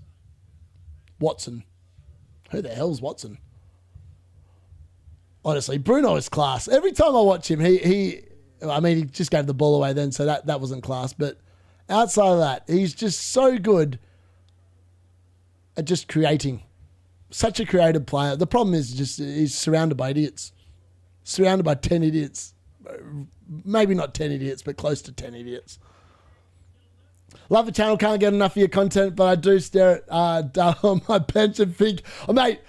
Watson. Who the hell's Watson? Honestly, Bruno is class. Every time I watch him, he just gave the ball away then, so that wasn't class. But outside of that, he's just so good at just creating. Such a creative player. The problem is just he's surrounded by idiots. Surrounded by 10 idiots. Maybe not 10 idiots, but close to 10 idiots. Love the channel, can't get enough of your content, but I do stare at Dalot on my bench and think, mate,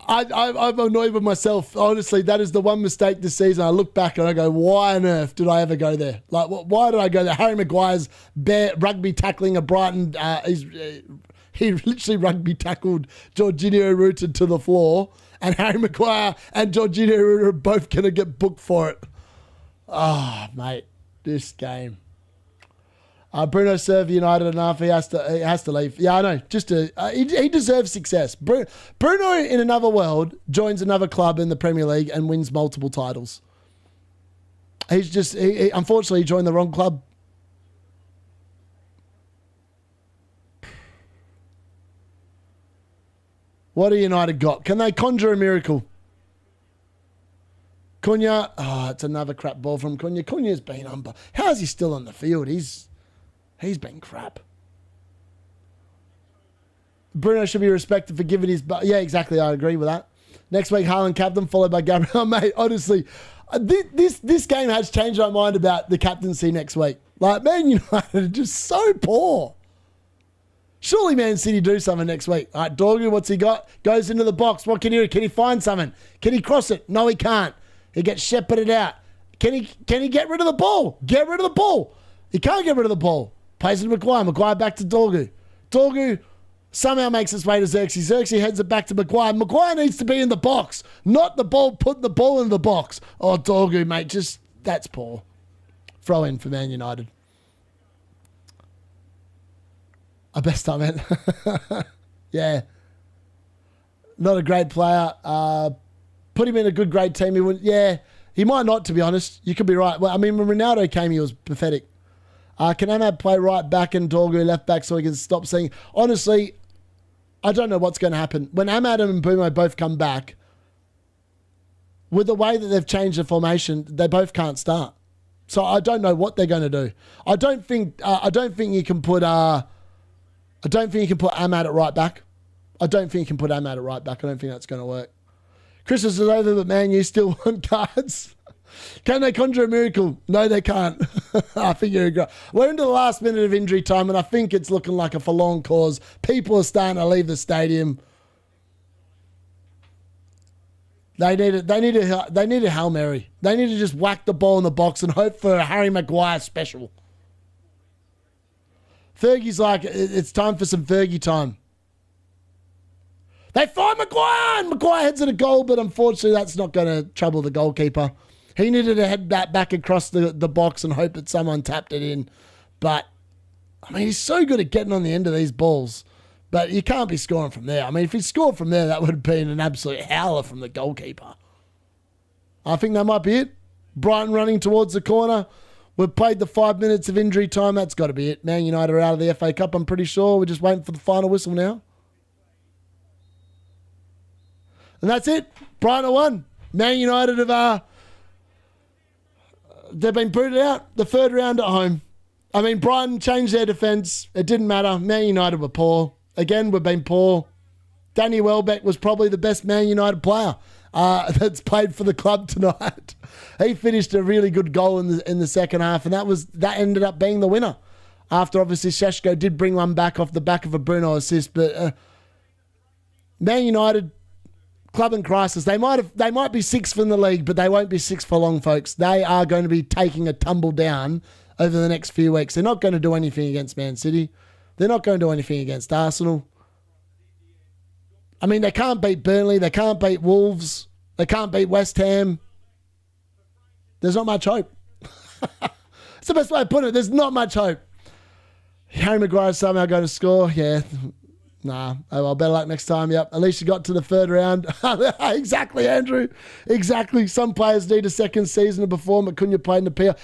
I'm annoyed with myself. Honestly, that is the one mistake this season. I look back and I go, why on earth did I ever go there? Like, why did I go there? Harry Maguire's rugby tackling a Brighton. He literally rugby tackled Jorginho rooted to the floor, and Harry Maguire and Jorginho are both going to get booked for it. Oh, mate, this game. Bruno served United enough. He has to leave. Yeah, I know. He deserves success. Bruno, in another world, joins another club in the Premier League and wins multiple titles. He unfortunately joined the wrong club. What do United got? Can they conjure a miracle? Cunha. Oh, it's another crap ball from Cunha. Cunha's been on. How is he still on the field? He's been crap. Bruno should be respected for giving his... Yeah, exactly. I agree with that. Next week, Haaland captain, followed by Gabriel. Mate, honestly, this game has changed my mind about the captaincy next week. Like, Man United are just so poor. Surely Man City do something next week. All right, Dorgu, what's he got? Goes into the box. What can he do? Can he find something? Can he cross it? No, he can't. He gets shepherded out. Can he get rid of the ball? Get rid of the ball. He can't get rid of the ball. Plays it to Maguire. Maguire back to Dorgu. Dorgu somehow makes its way to Xerxes. Xerxes heads it back to Maguire. Maguire needs to be in the box, not the ball, putting the ball in the box. Oh, Dorgu, mate, that's poor. Throw in for Man United. I best I meant. Yeah. Not a great player. Put him in a good, great team. He wouldn't, yeah. He might not, to be honest. You could be right. Well, I mean, when Ronaldo came, he was pathetic. Can Ahmad play right back and Dorgu left back so he can stop seeing? Honestly, I don't know what's going to happen. When Ahmad and Bruno both come back, with the way that they've changed the formation, they both can't start. So I don't know what they're going to do. I don't think you can put Ahmad at right back. I don't think you can put Ahmad at right back. I don't think that's going to work. Christmas is over, but man, you still want cards. Can they conjure a miracle? No, they can't. I think you're right. We're into the last minute of injury time, and I think it's looking like a forlorn cause. People are starting to leave the stadium. They need a Hail Mary. They need to just whack the ball in the box and hope for a Harry Maguire special. Fergie's like, it's time for some Fergie time. They find Maguire, and Maguire heads at a goal, but unfortunately that's not going to trouble the goalkeeper. He needed to head that back across the box and hope that someone tapped it in. But, I mean, he's so good at getting on the end of these balls. But you can't be scoring from there. I mean, if he scored from there, that would have been an absolute howler from the goalkeeper. I think that might be it. Brighton running towards the corner. We've played the 5 minutes of injury time. That's got to be it. Man United are out of the FA Cup, I'm pretty sure. We're just waiting for the final whistle now. And that's it. Brighton won. Man United have they've been booted out the third round at home. I mean, Brighton changed their defence. It didn't matter. Man United were poor. Again, we've been poor. Danny Welbeck was probably the best Man United player that's played for the club tonight. He finished a really good goal in the second half, and that ended up being the winner. After obviously Šeško did bring one back off the back of a Bruno assist, but Man United, club in crisis. They might be sixth in the league, but they won't be sixth for long, folks. They are going to be taking a tumble down over the next few weeks. They're not going to do anything against Man City. They're not going to do anything against Arsenal. I mean, they can't beat Burnley. They can't beat Wolves. They can't beat West Ham. There's not much hope. That's the best way to put it. There's not much hope. Harry Maguire is somehow going to score. Yeah. Nah. Oh, well, better luck next time. Yep. At least you got to the third round. Exactly, Andrew. Exactly. Some players need a second season to perform, but Cunha played in the PL.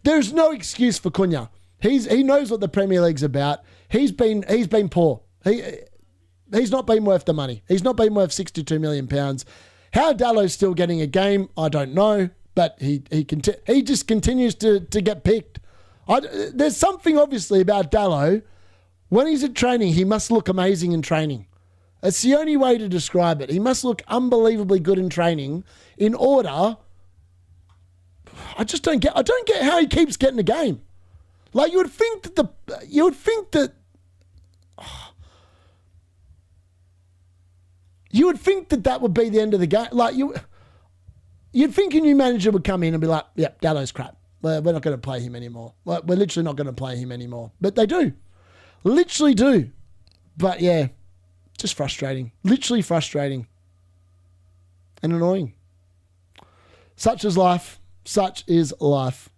There's no excuse for Cunha. He knows what the Premier League's about. He's been poor. He's not been worth the money. He's not been worth £62 million. How Dalot's still getting a game, I don't know, but he just continues to get picked. There's something obviously about Dalot. When he's at training, he must look amazing in training. It's the only way to describe it. He must look unbelievably good in training in order. I don't get how he keeps getting a game. Like you would think that that would be the end of the game. Like you'd think a new manager would come in and be like, "Yep, Dalot's crap. We're not going to play him anymore. We're literally not going to play him anymore." But they do. Literally do. But yeah, just frustrating. Literally frustrating. And annoying. Such is life. Such is life.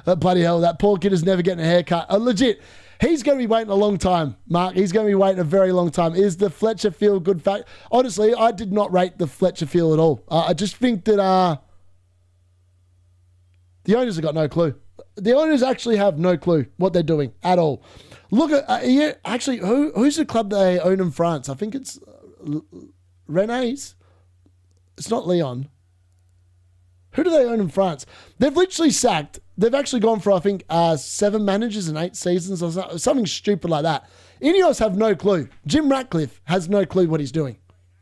Bloody hell, that poor kid is never getting a haircut. Legit. He's going to be waiting a long time, Mark. He's going to be waiting a very long time. Is the Fletcher Field good fact? Honestly, I did not rate the Fletcher Field at all. I just think that the owners have got no clue. The owners actually have no clue what they're doing at all. Look at actually, who's the club they own in France? I think it's Rennes. It's not Lyon. Who do they own in France? They've literally sacked. They've actually gone for, I think, 7 managers in 8 seasons or something stupid like that. Ineos have no clue. Jim Ratcliffe has no clue what he's doing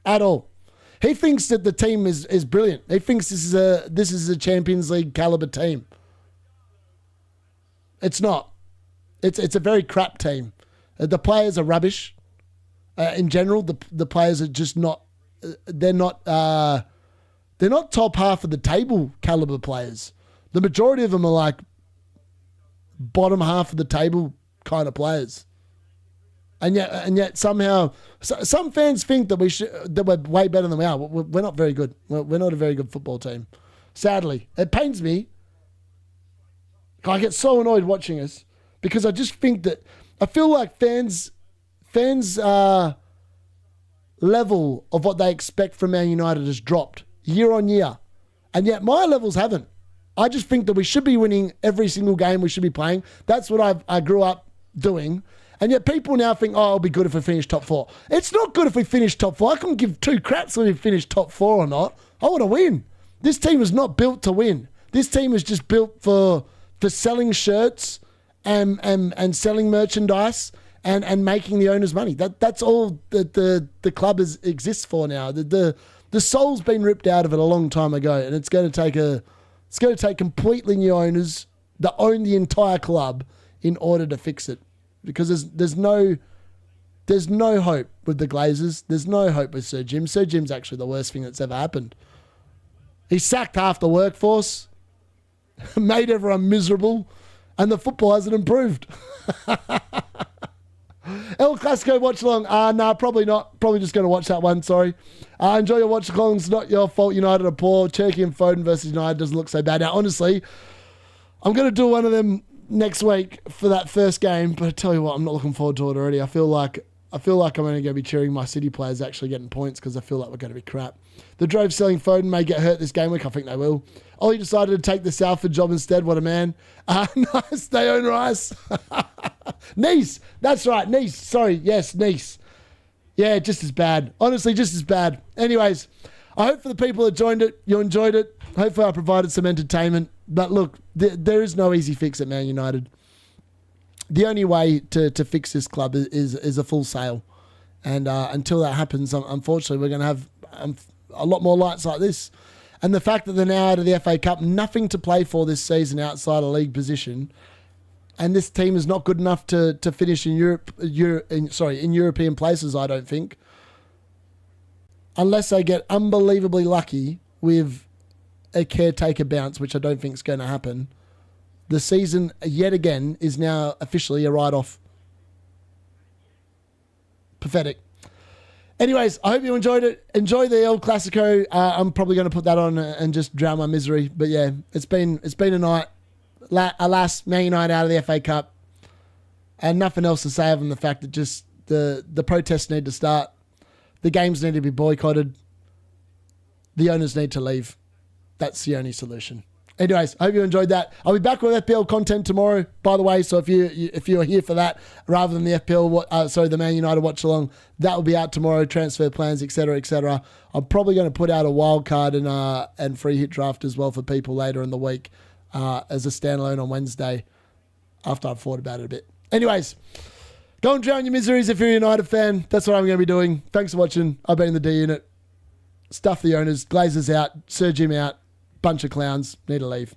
at all. He thinks that the team is brilliant. He thinks this is a Champions League caliber team. It's not. It's a very crap team. The players are rubbish. In general, the players are just not. They're not top half of the table caliber players. The majority of them are like bottom half of the table kind of players. And yet somehow some fans think that we're way better than we are. We're not very good. We're not a very good football team. Sadly, it pains me. I get so annoyed watching us because I just think that I feel like fans level of what they expect from Man United has dropped year on year, and yet my levels haven't. I just think that we should be winning every single game we should be playing. That's what I grew up doing. And yet people now think, oh, it'll be good if we finish top 4. It's not good if we finish top 4. I couldn't give two craps whether we finish top 4 or not. I want to win. This team is not built to win. This team is just built for selling shirts and selling merchandise and making the owners money. That's all the club exists for now. The soul's been ripped out of it a long time ago, and it's going to take completely new owners that own the entire club in order to fix it. Because there's no hope with the Glazers. There's no hope with Sir Jim. Sir Jim's actually the worst thing that's ever happened. He sacked half the workforce, made everyone miserable, and the football hasn't improved. El Clasico watch-along. Nah, probably not. Probably just going to watch that one, sorry. Enjoy your watch-alongs. Not your fault United are poor. Turkey and Foden versus United doesn't look so bad. Now, honestly, I'm going to do one of them next week for that first game, but I tell you what, I'm not looking forward to it already. I feel like I'm only going to be cheering my City players actually getting points because I feel like we're going to be crap. The Drove selling Foden may get hurt this game week. I think they will. Ollie decided to take the Salford job instead. What a man. Nice. They own Rice. Nice. That's right. Nice. Sorry. Yes, Nice. Yeah, just as bad. Honestly, just as bad. Anyways, I hope for the people that joined it, you enjoyed it. Hopefully I provided some entertainment. But look, there is no easy fix at Man United. The only way to fix this club is a full sale. And until that happens, unfortunately, we're going to have a lot more lights like this. And the fact that they're now out of the FA Cup, nothing to play for this season outside a league position, and this team is not good enough to finish in in European places, I don't think. Unless they get unbelievably lucky with a caretaker bounce, which I don't think is going to happen. The season, yet again, is now officially a write-off. Pathetic. Anyways, I hope you enjoyed it. Enjoy the El Clasico. I'm probably going to put that on and just drown my misery. But yeah, it's been a night. Alas, Man United out of the FA Cup. And nothing else to say other than the fact that just the protests need to start. The games need to be boycotted. The owners need to leave. That's the only solution. Anyways, I hope you enjoyed that. I'll be back with FPL content tomorrow, by the way. So if you're here for that, rather than the the Man United watch along, that will be out tomorrow. Transfer plans, etc., etc. I'm probably going to put out a wild card and free hit draft as well for people later in the week as a standalone on Wednesday after I've thought about it a bit. Anyways, go and drown your miseries if you're a United fan. That's what I'm going to be doing. Thanks for watching. I've been in the D-Unit. Stuff the owners. Glazers out. Sir Jim out. Bunch of clowns. Need to leave.